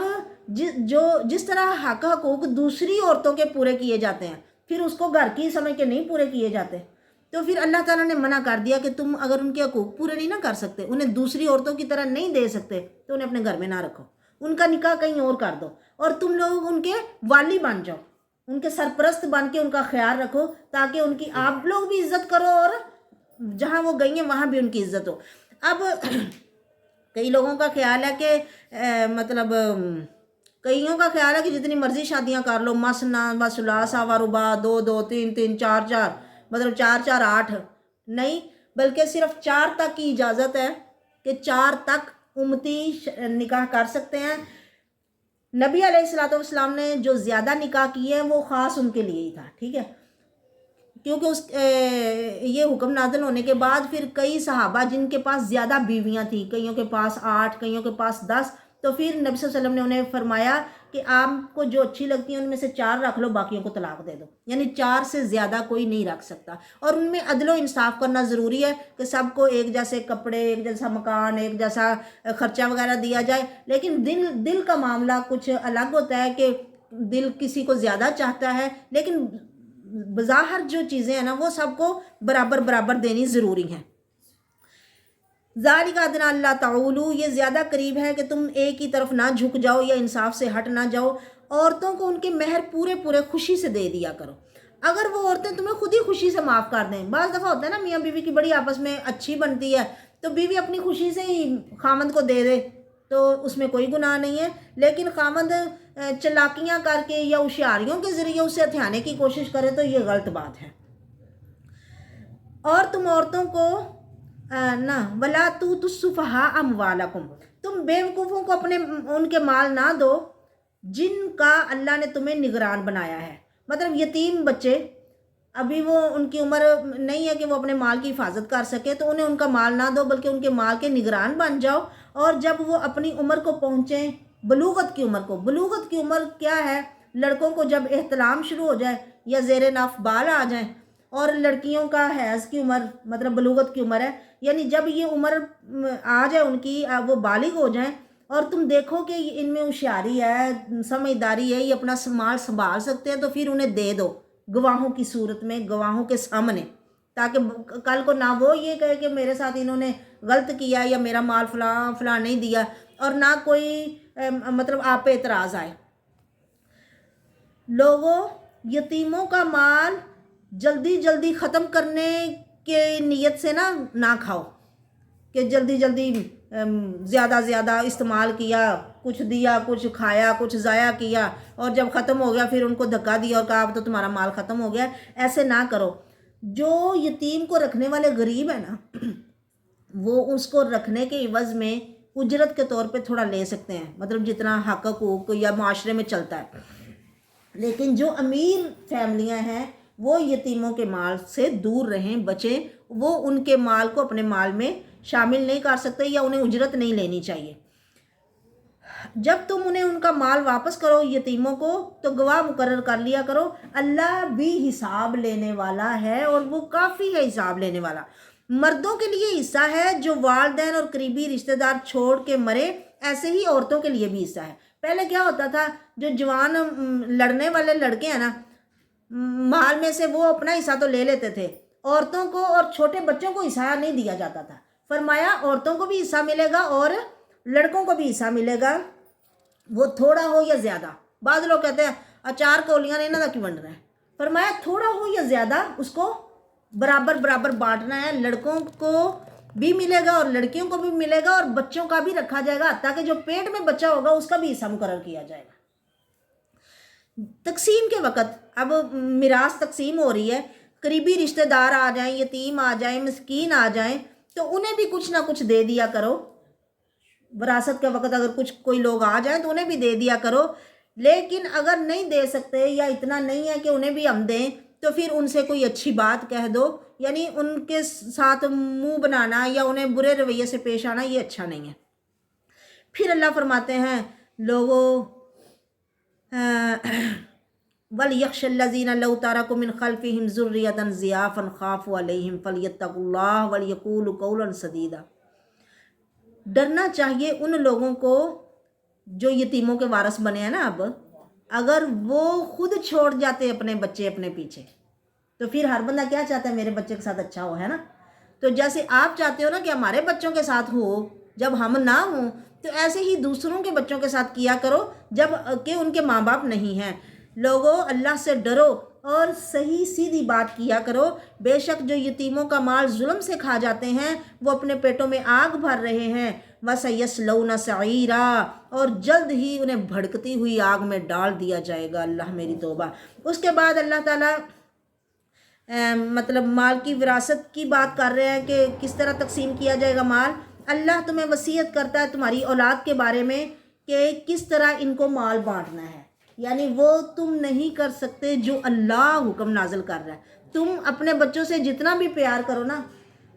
جس طرح حقوق دوسری عورتوں کے پورے کیے جاتے ہیں، پھر اس کو گھر کی سمجھ کے نہیں پورے کیے جاتے، تو پھر اللہ تعالیٰ نے منع کر دیا کہ تم اگر ان کے حقوق پورے نہیں نہ کر سکتے، انہیں دوسری عورتوں کی طرح نہیں دے سکتے، تو انہیں اپنے گھر میں نہ رکھو، ان کا نکاح کہیں اور کر دو، اور تم لوگ ان کے والی بن جاؤ، ان کے سرپرست بن کے ان کا خیال رکھو، تاکہ ان کی آپ لوگ بھی عزت کرو اور جہاں وہ گئی ہیں وہاں بھی ان کی عزت ہو۔ اب کئی لوگوں کا خیال ہے کہ مطلب کئیوں کا خیال ہے کہ جتنی مرضی شادیاں کر لو، مثنا و ثلاثہ و رباع، دو دو، تین تین، چار چار، مطلب چار چار آٹھ نہیں، بلکہ صرف 4 تک کی اجازت ہے کہ 4 تک امتی نکاح کر سکتے ہیں۔ نبی علیہ الصلوۃ والسلام نے جو زیادہ نکاح کیے ہیں وہ خاص ان کے لیے ہی تھا، ٹھیک ہے، کیونکہ یہ حکم نازل ہونے کے بعد پھر کئی صحابہ جن کے پاس زیادہ بیویاں تھیں، کئیوں کے پاس 8، کئیوں کے پاس 10، تو پھر نبی صلی اللہ علیہ وسلم نے انہیں فرمایا کہ آپ کو جو اچھی لگتی ہیں ان میں سے 4 رکھ لو، باقیوں کو طلاق دے دو، یعنی 4 سے زیادہ کوئی نہیں رکھ سکتا۔ اور ان میں عدل و انصاف کرنا ضروری ہے کہ سب کو ایک جیسے کپڑے، ایک جیسا مکان، ایک جیسا خرچہ وغیرہ دیا جائے، لیکن دل کا معاملہ کچھ الگ ہوتا ہے کہ دل کسی کو زیادہ چاہتا ہے، لیکن بظاہر جو چیزیں ہیں نا وہ سب کو برابر برابر دینی ضروری ہیں۔ ذالک ادنیٰ اللہ تعولوا، یہ زیادہ قریب ہے کہ تم ایک ہی طرف نہ جھک جاؤ یا انصاف سے ہٹ نہ جاؤ۔ عورتوں کو ان کے مہر پورے پورے خوشی سے دے دیا کرو، اگر وہ عورتیں تمہیں خود ہی خوشی سے معاف کر دیں۔ بعض دفعہ ہوتا ہے نا میاں بیوی کی بڑی آپس میں اچھی بنتی ہے تو بیوی اپنی خوشی سے ہی خامند کو دے دے تو اس میں کوئی گناہ نہیں ہے، لیکن خامند چلاکیاں کر کے یا ہوشیاریوں کے ذریعے اسے ہتھیانے کی کوشش کرے تو یہ غلط بات ہے۔ اور تم عورتوں کو نہ ولا تؤتوا السفہاء اموالکم، تم بیوقوفوں کو اپنے ان کے مال نہ دو جن کا اللہ نے تمہیں نگران بنایا ہے۔ مطلب یتیم بچے، ابھی وہ ان کی عمر نہیں ہے کہ وہ اپنے مال کی حفاظت کر سکے، تو انہیں ان کا مال نہ دو بلکہ ان کے مال کے نگران بن جاؤ۔ اور جب وہ اپنی عمر کو پہنچیں، بلوغت کی عمر کو، بلوغت کی عمر کیا ہے؟ لڑکوں کو جب احتلام شروع ہو جائے یا زیر ناف بال آ جائیں، اور لڑکیوں کا حیض کی عمر مطلب بلوغت کی عمر ہے، یعنی جب یہ عمر آ جائے ان کی، وہ بالغ ہو جائیں، اور تم دیکھو کہ ان میں ہوشیاری ہے، سمجھداری ہے، یہ اپنا مال سنبھال سکتے ہیں، تو پھر انہیں دے دو گواہوں کی صورت میں، گواہوں کے سامنے، تاکہ کل کو نہ وہ یہ کہے کہ میرے ساتھ انہوں نے غلط کیا یا میرا مال فلاں فلاں نہیں دیا، اور نہ کوئی مطلب آپ پہ اعتراض آئے۔ لوگوں، یتیموں کا مال جلدی جلدی ختم کرنے کے نیت سے نہ کھاؤ کہ جلدی جلدی زیادہ زیادہ استعمال کیا، کچھ دیا، کچھ کھایا، کچھ ضائع کیا، اور جب ختم ہو گیا پھر ان کو دھکا دیا اور کہا اب تو تمہارا مال ختم ہو گیا۔ ایسے نہ کرو۔ جو یتیم کو رکھنے والے غریب ہیں نا، وہ اس کو رکھنے کے عوض میں اجرت کے طور پہ تھوڑا لے سکتے ہیں، مطلب جتنا حق حقوق یا معاشرے میں چلتا ہے، لیکن جو امیر فیملیاں ہیں وہ یتیموں کے مال سے دور رہیں، بچیں، وہ ان کے مال کو اپنے مال میں شامل نہیں کر سکتے یا انہیں اجرت نہیں لینی چاہیے۔ جب تم انہیں ان کا مال واپس کرو یتیموں کو تو گواہ مقرر کر لیا کرو، اللہ بھی حساب لینے والا ہے اور وہ کافی ہے حساب لینے والا۔ مردوں کے لیے حصہ ہے جو والدین اور قریبی رشتہ دار چھوڑ کے مرے، ایسے ہی عورتوں کے لیے بھی حصہ ہے۔ پہلے کیا ہوتا تھا، جو جوان لڑنے والے لڑکے ہیں نا، مال میں سے وہ اپنا حصہ تو لے لیتے تھے، عورتوں کو اور چھوٹے بچوں کو حصہ نہیں دیا جاتا تھا۔ فرمایا عورتوں کو بھی حصہ ملے گا اور لڑکوں کو بھی حصہ ملے گا، وہ تھوڑا ہو یا زیادہ۔ بعض لوگ کہتے ہیں اچار کولیاں نے نہ کیوں بن رہا ہے، فرمایا تھوڑا ہو یا زیادہ اس کو برابر برابر بانٹنا ہے، لڑکوں کو بھی ملے گا اور لڑکیوں کو بھی ملے گا، اور بچوں کا بھی رکھا جائے گا تاکہ جو پیٹ میں بچہ ہوگا اس کا بھی حصہ مقرر کیا جائے گا۔ تقسیم کے وقت اب میراث تقسیم ہو رہی ہے، قریبی رشتہ دار آ جائیں، یتیم آ جائیں، مسکین آ جائیں، تو انہیں بھی کچھ نہ کچھ دے دیا کرو۔ وراثت کے وقت اگر کوئی لوگ آ جائیں تو انہیں بھی دے دیا کرو، لیکن اگر نہیں دے سکتے یا اتنا نہیں ہے کہ انہیں بھی ہم دیں تو پھر ان سے کوئی اچھی بات کہہ دو، یعنی ان کے ساتھ منہ بنانا یا انہیں برے رویے سے پیش آنا یہ اچھا نہیں ہے۔ پھر اللہ فرماتے ہیں لوگوں وَلْيَخْشَ الَّذِينَ لَوْ تَرَكُوا مِنْ خَلْفِهِمْ ذُرِّيَّةً ضِعَافًا خَافُوا عَلَيْهِمْ فَلْيَتَّقُوا اللَّهَ وَلْيَقُولُوا قَوْلًا سَدِيدًا۔ ڈرنا چاہیے ان لوگوں کو جو یتیموں کے وارث بنے ہیں نا، اب اگر وہ خود چھوڑ جاتے اپنے بچے اپنے پیچھے، تو پھر ہر بندہ کیا چاہتا ہے میرے بچے کے ساتھ اچھا ہو، ہے نا؟ تو جیسے آپ چاہتے ہو نا کہ ہمارے بچوں کے ساتھ ہو جب ہم نہ ہوں، تو ایسے ہی دوسروں کے بچوں کے ساتھ کیا کرو جب کہ ان کے ماں باپ نہیں ہیں۔ لوگوں اللہ سے ڈرو اور صحیح سیدھی بات کیا کرو، بے شک جو یتیموں کا مال ظلم سے کھا جاتے ہیں وہ اپنے پیٹوں میں آگ بھر رہے ہیں، وَسَيَصْلَوْنَ سَعِيرًا، اور جلد ہی انہیں بھڑکتی ہوئی آگ میں ڈال دیا جائے گا۔ اللہ میری توبہ۔ اس کے بعد اللہ تعالیٰ مطلب مال کی وراثت کی بات کر رہے ہیں کہ کس طرح تقسیم کیا جائے گا مال۔ اللہ تمہیں وصیت کرتا ہے تمہاری اولاد کے بارے میں کہ کس طرح ان کو مال بانٹنا ہے، یعنی وہ تم نہیں کر سکتے جو اللہ حکم نازل کر رہا ہے۔ تم اپنے بچوں سے جتنا بھی پیار کرو نا،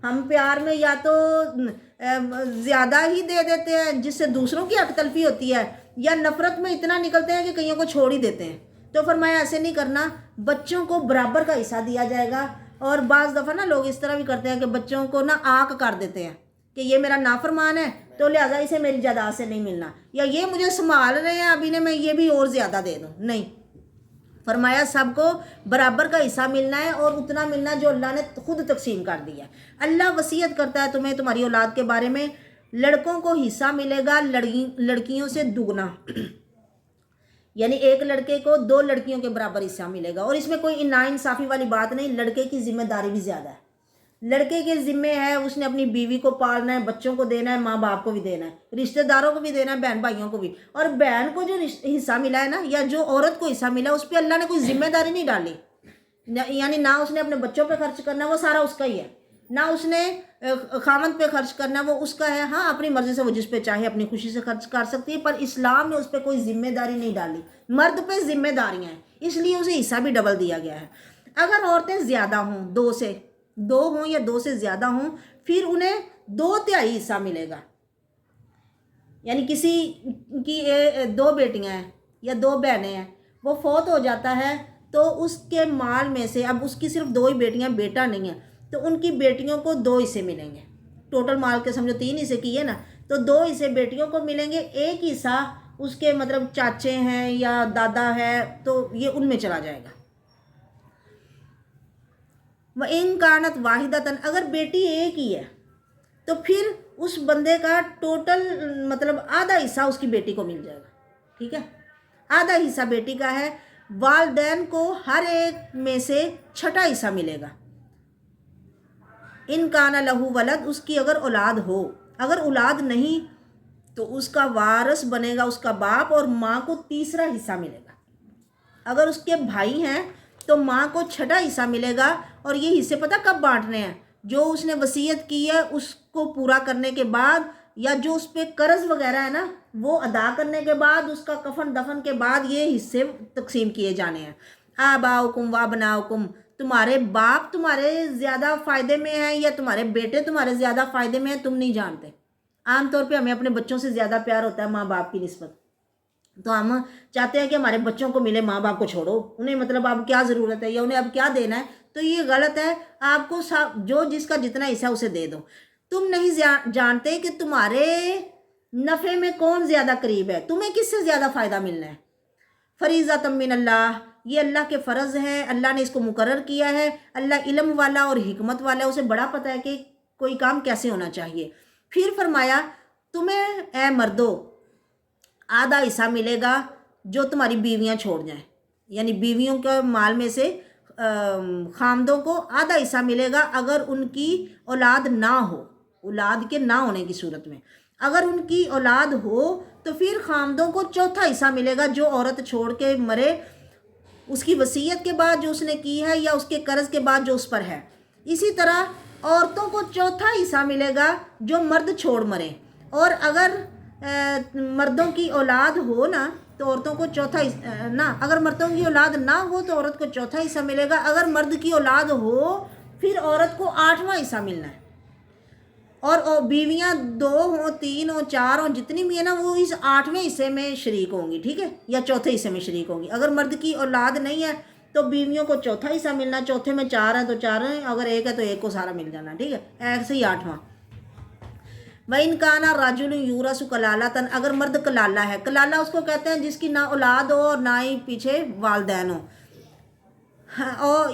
ہم پیار میں یا تو زیادہ ہی دے دیتے ہیں جس سے دوسروں کی حق تلفی ہوتی ہے، یا نفرت میں اتنا نکلتے ہیں کہ کئیوں کو چھوڑ ہی دیتے ہیں۔ تو فرمایا ایسے نہیں کرنا، بچوں کو برابر کا حصہ دیا جائے گا۔ اور بعض دفعہ نا لوگ اس طرح بھی کرتے ہیں کہ بچوں کو نا آنکھ کر دیتے ہیں کہ یہ میرا نافرمان ہے تو لہٰذا اسے میری جائیداد سے نہیں ملنا، یا یہ مجھے سنبھال رہے ہیں ابھی نے میں یہ بھی اور زیادہ دے دوں۔ نہیں، فرمایا سب کو برابر کا حصہ ملنا ہے، اور اتنا ملنا جو اللہ نے خود تقسیم کر دیا ہے۔ اللہ وصیت کرتا ہے تمہیں تمہاری اولاد کے بارے میں، لڑکوں کو حصہ ملے گا لڑکیوں سے دگنا، یعنی ایک لڑکے کو 2 لڑکیوں کے برابر حصہ ملے گا۔ اور اس میں کوئی ناانصافی والی بات نہیں، لڑکے کی ذمہ داری بھی زیادہ ہے۔ لڑکے کے ذمے ہے اس نے اپنی بیوی کو پالنا ہے، بچوں کو دینا ہے، ماں باپ کو بھی دینا ہے، رشتہ داروں کو بھی دینا ہے، بہن بھائیوں کو بھی۔ اور بہن کو جو حصہ ملا ہے نا، یا جو عورت کو حصہ ملا، اس پہ اللہ نے کوئی ذمہ داری نہیں ڈالی، یعنی نہ اس نے اپنے بچوں پہ خرچ کرنا، وہ سارا اس کا ہی ہے، نہ اس نے خامند پہ خرچ کرنا، وہ اس کا ہے۔ ہاں اپنی مرضی سے وہ جس پہ چاہے اپنی خوشی سے خرچ کر سکتی ہے، پر اسلام نے اس پہ کوئی ذمہ داری نہیں ڈالی۔ مرد پہ ذمہ داریاں ہیں، اس لیے اسے حصہ بھی ڈبل دیا گیا ہے۔ اگر عورتیں زیادہ ہوں، 2 ہوں یا 2 سے زیادہ ہوں، پھر انہیں 2/3 حصہ ملے گا۔ یعنی کسی کی 2 بیٹیاں ہیں یا 2 بہنیں ہیں، وہ فوت ہو جاتا ہے تو اس کے مال میں سے، اب اس کی صرف 2 ہی بیٹیاں، بیٹا نہیں ہے، تو ان کی بیٹیوں کو 2 حصے ملیں گے۔ ٹوٹل مال کے سمجھو 3 حصے کیے نا، تو 2 حصے بیٹیوں کو ملیں گے، ایک حصہ اس کے مطلب چاچے ہیں یا دادا ہے تو یہ ان میں چلا جائے گا۔ وَإِن كَانَتْ وَاحِدَةً، اگر بیٹی ایک ہی ہے تو پھر اس بندے کا ٹوٹل مطلب آدھا حصہ اس کی بیٹی کو مل جائے گا، ٹھیک ہے، آدھا حصہ بیٹی کا ہے۔ والدین کو ہر ایک میں سے 6واں حصہ ملے گا۔ ان کان لہو ولد، اس کی اگر اولاد ہو، اگر اولاد نہیں تو اس کا وارث بنے گا اس کا باپ، اور ماں کو 3واں حصہ ملے گا۔ اگر اس کے بھائی ہیں تو ماں کو 6واں حصہ ملے گا۔ اور یہ حصے پتہ کب بانٹنے ہیں؟ جو اس نے وصیت کی ہے اس کو پورا کرنے کے بعد، یا جو اس پہ قرض وغیرہ ہے نا وہ ادا کرنے کے بعد، اس کا کفن دفن کے بعد یہ حصے تقسیم کیے جانے ہیں۔ آباؤکم وابناؤکم، تمہارے باپ تمہارے زیادہ فائدے میں ہیں یا تمہارے بیٹے تمہارے زیادہ فائدے میں ہیں، تم نہیں جانتے۔ عام طور پہ ہمیں اپنے بچوں سے زیادہ پیار ہوتا ہے ماں باپ کی نسبت، تو ہم چاہتے ہیں کہ ہمارے بچوں کو ملے، ماں باپ کو چھوڑو، انہیں مطلب اب کیا ضرورت ہے یا انہیں اب کیا دینا ہے، تو یہ غلط ہے۔ آپ کو جو جس کا جتنا حصہ اسے دے دو۔ تم نہیں جانتے کہ تمہارے نفع میں کون زیادہ قریب ہے، تمہیں کس سے زیادہ فائدہ ملنا ہے۔ فریضۃ من اللہ، یہ اللہ کے فرض ہے، اللہ نے اس کو مقرر کیا ہے۔ اللہ علم والا اور حکمت والا ہے، اسے بڑا پتہ ہے کہ کوئی کام کیسے ہونا چاہیے۔ پھر فرمایا تمہیں اے مردو آدھا حصہ ملے گا جو تمہاری بیویاں چھوڑ جائیں، یعنی بیویوں کے مال میں سے خامدوں کو آدھا حصہ ملے گا اگر ان کی اولاد نہ ہو، اولاد کے نہ ہونے کی صورت میں۔ اگر ان کی اولاد ہو تو پھر خامدوں کو 4واں حصہ ملے گا، جو عورت چھوڑ کے مرے اس کی وصیت کے بعد جو اس نے کی ہے، یا اس کے قرض کے بعد جو اس پر ہے۔ اسی طرح عورتوں کو 4واں حصہ ملے گا جو مرد چھوڑ مرے، اور اگر مردوں کی اولاد ہو نا تو عورتوں کو 4واں حصہ نہ، اگر مردوں کی اولاد نہ ہو تو عورت کو 4واں حصہ ملے گا۔ اگر مرد کی اولاد ہو پھر عورت کو 8واں حصہ ملنا ہے۔ اور بیویاں 2 ہوں 3 ہوں 4 ہوں جتنی بھی ہیں نا، وہ اس 8ویں حصے میں شریک ہوں گی، ٹھیک ہے، یا 4تھے حصے میں شریک ہوں گی۔ اگر مرد کی اولاد نہیں ہے تو بیویوں کو 4واں حصہ ملنا، 4تھے میں 4 ہیں تو 4 ہیں، اگر 1 ہے تو 1 کو سارا مل جانا، ٹھیک ہے، ایسے ہی 8واں۔ وَإِن كَانَ رَجُلٌ يُورَثُ كَلَالَةً، اگر مرد کلالہ ہے، کلالہ اس کو کہتے ہیں جس کی نہ اولاد ہو اور نہ ہی پیچھے والدین ہو۔ اور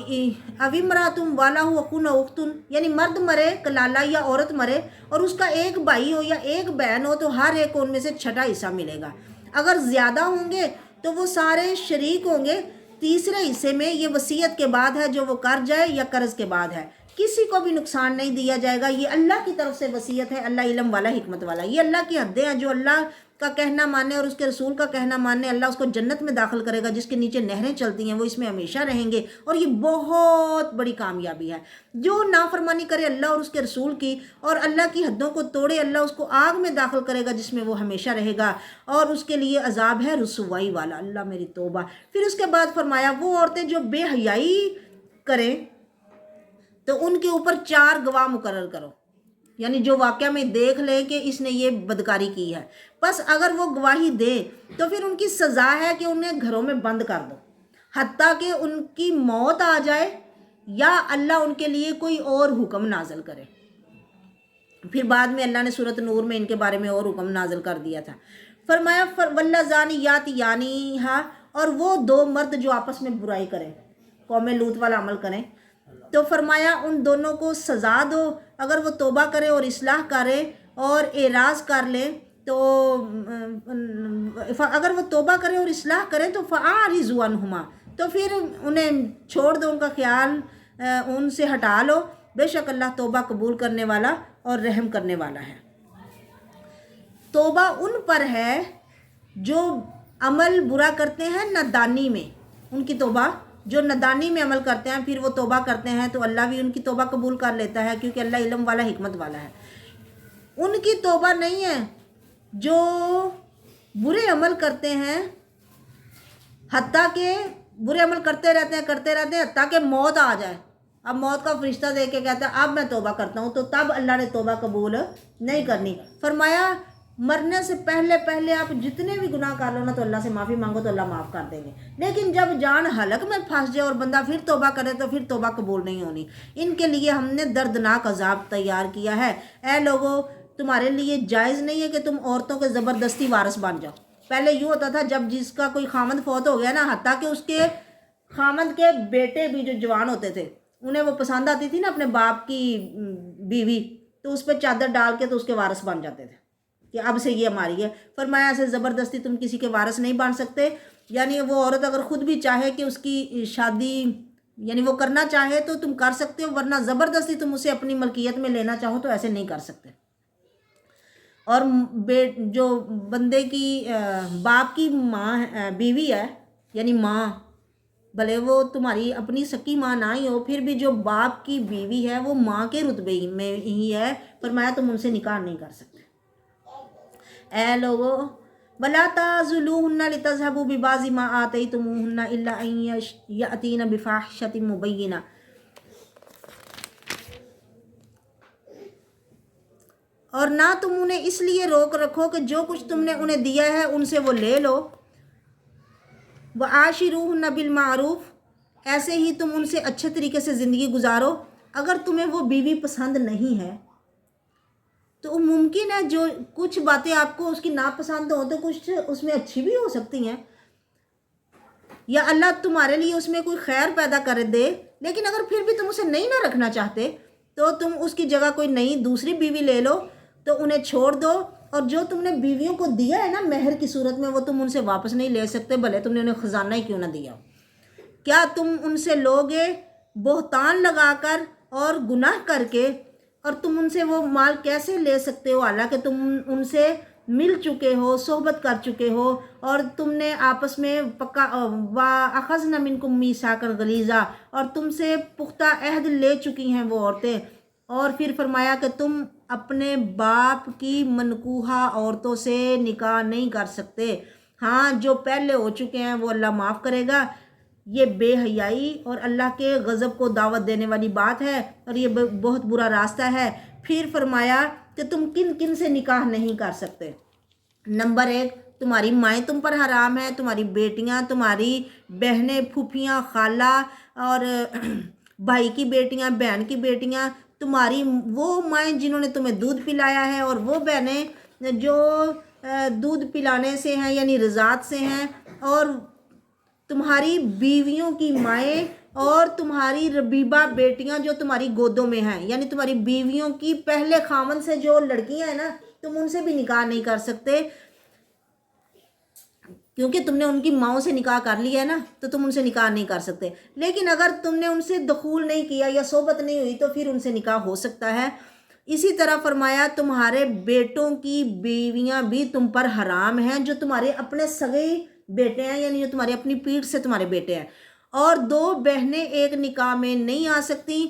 ابھی مراتم والا ہو اخن اختن، یعنی مرد مرے کلالہ یا عورت مرے اور اس کا ایک بھائی ہو یا ایک بہن ہو، تو ہر ایک کو ان میں سے 6واں حصہ ملے گا۔ اگر زیادہ ہوں گے تو وہ سارے شریک ہوں گے، تیسرے حصے میں یہ وصیت کے بعد ہے جو وہ کر جائے یا قرض کے بعد ہے، کسی کو بھی نقصان نہیں دیا جائے گا. یہ اللہ کی طرف سے وصیت ہے. اللہ علم والا، حکمت والا. یہ اللہ کی حدیں ہیں. جو اللہ کا کہنا مانے اور اس کے رسول کا کہنا مانے، اللہ اس کو جنت میں داخل کرے گا جس کے نیچے نہریں چلتی ہیں، وہ اس میں ہمیشہ رہیں گے. اور یہ بہت بڑی کامیابی ہے. جو نافرمانی کرے اللہ اور اس کے رسول کی اور اللہ کی حدوں کو توڑے، اللہ اس کو آگ میں داخل کرے گا جس میں وہ ہمیشہ رہے گا، اور اس کے لیے عذاب ہے رسوائی والا. اللہ میری توبہ. پھر اس کے بعد فرمایا وہ عورتیں جو بے حیائی کریں تو ان کے اوپر 4 گواہ مقرر کرو. یعنی جو واقعہ میں دیکھ لیں کہ اس نے یہ بدکاری کی ہے، بس اگر وہ گواہی دے تو پھر ان کی سزا ہے کہ انہیں گھروں میں بند کر دو حتیٰ کہ ان کی موت آ جائے یا اللہ ان کے لیے کوئی اور حکم نازل کرے. پھر بعد میں اللہ نے سورۃ نور میں ان کے بارے میں اور حکم نازل کر دیا تھا. فرمایا واللذانیات یعنیہا، اور وہ 2 مرد جو آپس میں برائی کریں، قوم لوط والا عمل کریں، تو فرمایا ان دونوں کو سزا دو. اگر وہ توبہ کرے اور اصلاح کرے اور اعراض کر لے تو اگر وہ توبہ کرے اور اصلاح کرے تو فاعرضوا عنہما، تو پھر انہیں چھوڑ دو، ان کا خیال ان سے ہٹا لو. بے شک اللہ توبہ قبول کرنے والا اور رحم کرنے والا ہے. توبہ ان پر ہے جو عمل برا کرتے ہیں نادانی میں، ان کی توبہ جو نادانی میں عمل کرتے ہیں پھر وہ توبہ کرتے ہیں تو اللہ بھی ان کی توبہ قبول کر لیتا ہے، کیونکہ اللہ علم والا، حکمت والا ہے. ان کی توبہ نہیں ہے جو برے عمل کرتے ہیں حتیٰ کہ برے عمل کرتے رہتے ہیں حتیٰ کہ موت آ جائے. اب موت کا فرشتہ دیکھ کے کہتا ہے اب میں توبہ کرتا ہوں، تو تب اللہ نے توبہ قبول نہیں کرنی. فرمایا مرنے سے پہلے آپ جتنے بھی گناہ کر لو نا تو اللہ سے معافی مانگو تو اللہ معاف کر دیں گے. لیکن جب جان حلق میں پھنس جائے اور بندہ پھر توبہ کرے تو پھر توبہ قبول نہیں ہونی. ان کے لیے ہم نے دردناک عذاب تیار کیا ہے. اے لوگو، تمہارے لیے جائز نہیں ہے کہ تم عورتوں کے زبردستی وارث بن جاؤ. پہلے یوں ہوتا تھا جب جس کا کوئی خامند فوت ہو گیا نا، حتیٰ کہ اس کے خامند کے بیٹے بھی جو جوان ہوتے تھے انہیں وہ پسند آتی تھی نا اپنے باپ کی بیوی، تو اس پہ چادر ڈال کے تو اس کے وارث بن جاتے تھے کہ اب سے یہ ہماری ہے. فرمایا ایسے زبردستی تم کسی کے وارث نہیں بن سکتے. یعنی وہ عورت اگر خود بھی چاہے کہ اس کی شادی یعنی وہ کرنا چاہے تو تم کر سکتے ہو، ورنہ زبردستی تم اسے اپنی ملکیت میں لینا چاہو تو ایسے نہیں کر سکتے. اور جو بندے کی باپ کی ماں بیوی ہے، یعنی ماں، بھلے وہ تمہاری اپنی سکی ماں نہ ہی ہو، پھر بھی جو باپ کی بیوی ہے وہ ماں کے رتبے میں ہی ہے. فرمایا تم ان سے نکاح نہیں کر سکتے. اے لوگو وَلَا تَعْضُلُوهُنَّ لِتَذْهَبُوا بِبَعْضِ مَا آتَيْتُمُوهُنَّ إِلَّا أَن يَأْتِينَ بِفَاحِشَةٍ مُبَيِّنَةٍ. اور نہ تم انہیں اس لیے روک رکھو کہ جو کچھ تم نے انہیں دیا ہے ان سے وہ لے لو. وَعَاشِرُوهُنَّ بِالْمَعْرُوفِ، ایسے ہی تم ان سے اچھے طریقے سے زندگی گزارو. اگر تمہیں وہ بیوی پسند نہیں ہے تو ممکن ہے جو کچھ باتیں آپ کو اس کی ناپسند ہو تو کچھ اس میں اچھی بھی ہو سکتی ہیں، یا اللہ تمہارے لیے اس میں کوئی خیر پیدا کر دے. لیکن اگر پھر بھی تم اسے نہیں نہ رکھنا چاہتے تو تم اس کی جگہ کوئی نئی دوسری بیوی لے لو، تو انہیں چھوڑ دو. اور جو تم نے بیویوں کو دیا ہے نا مہر کی صورت میں، وہ تم ان سے واپس نہیں لے سکتے، بھلے تم نے انہیں خزانہ ہی کیوں نہ دیا. کیا تم ان سے لوگے بہتان لگا کر اور گناہ کر کے، اور تم ان سے وہ مال کیسے لے سکتے ہو حالانکہ تم ان سے مل چکے ہو، صحبت کر چکے ہو، اور تم نے آپس میں پکا وَأَخَذْنَ مِنْكُمْ مِيثَاقًا غَلِيظًا، اور تم سے پختہ عہد لے چکی ہیں وہ عورتیں. اور پھر فرمایا کہ تم اپنے باپ کی منکوحہ عورتوں سے نکاح نہیں کر سکتے. ہاں جو پہلے ہو چکے ہیں وہ اللہ معاف کرے گا. یہ بے حیائی اور اللہ کے غضب کو دعوت دینے والی بات ہے اور یہ بہت برا راستہ ہے. پھر فرمایا کہ تم کن کن سے نکاح نہیں کر سکتے. نمبر 1، تمہاری مائیں تم پر حرام ہیں، تمہاری بیٹیاں، تمہاری بہنیں، پھوپھیاں، خالہ اور بھائی کی بیٹیاں، بہن کی بیٹیاں، تمہاری وہ مائیں جنہوں نے تمہیں دودھ پلایا ہے، اور وہ بہنیں جو دودھ پلانے سے ہیں یعنی رضاعت سے ہیں، اور تمہاری بیویوں کی مائیں، اور تمہاری ربیبہ بیٹیاں جو تمہاری گودوں میں ہیں، یعنی تمہاری بیویوں کی پہلے خامن سے جو لڑکیاں ہیں نا تم ان سے بھی نکاح نہیں کر سکتے، کیونکہ تم نے ان کی ماؤں سے نکاح کر لیا ہے نا، تو تم ان سے نکاح نہیں کر سکتے. لیکن اگر تم نے ان سے دخول نہیں کیا یا صحبت نہیں ہوئی تو پھر ان سے نکاح ہو سکتا ہے. اسی طرح فرمایا تمہارے بیٹوں کی بیویاں بھی تم پر حرام ہیں جو تمہارے اپنے سگے بیٹے ہیں، یعنی جو تمہارے اپنی پیٹھ سے تمہارے بیٹے ہیں. اور 2 بہنیں ایک نکاح میں نہیں آ سکتی.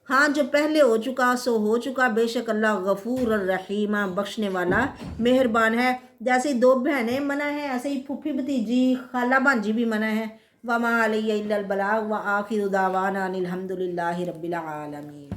ہاں جو پہلے ہو چکا سو ہو چکا، بے شک اللہ غفور الرحیم بخشنے والا مہربان ہے. جیسے 2 بہنیں منع ہیں ایسے ہی پھوپھی بھتیجی خالہ بھانجی بھی منع ہے. وما علیہ الا البلاغ وآخر دعوانا ان الحمد للہ رب العالمین.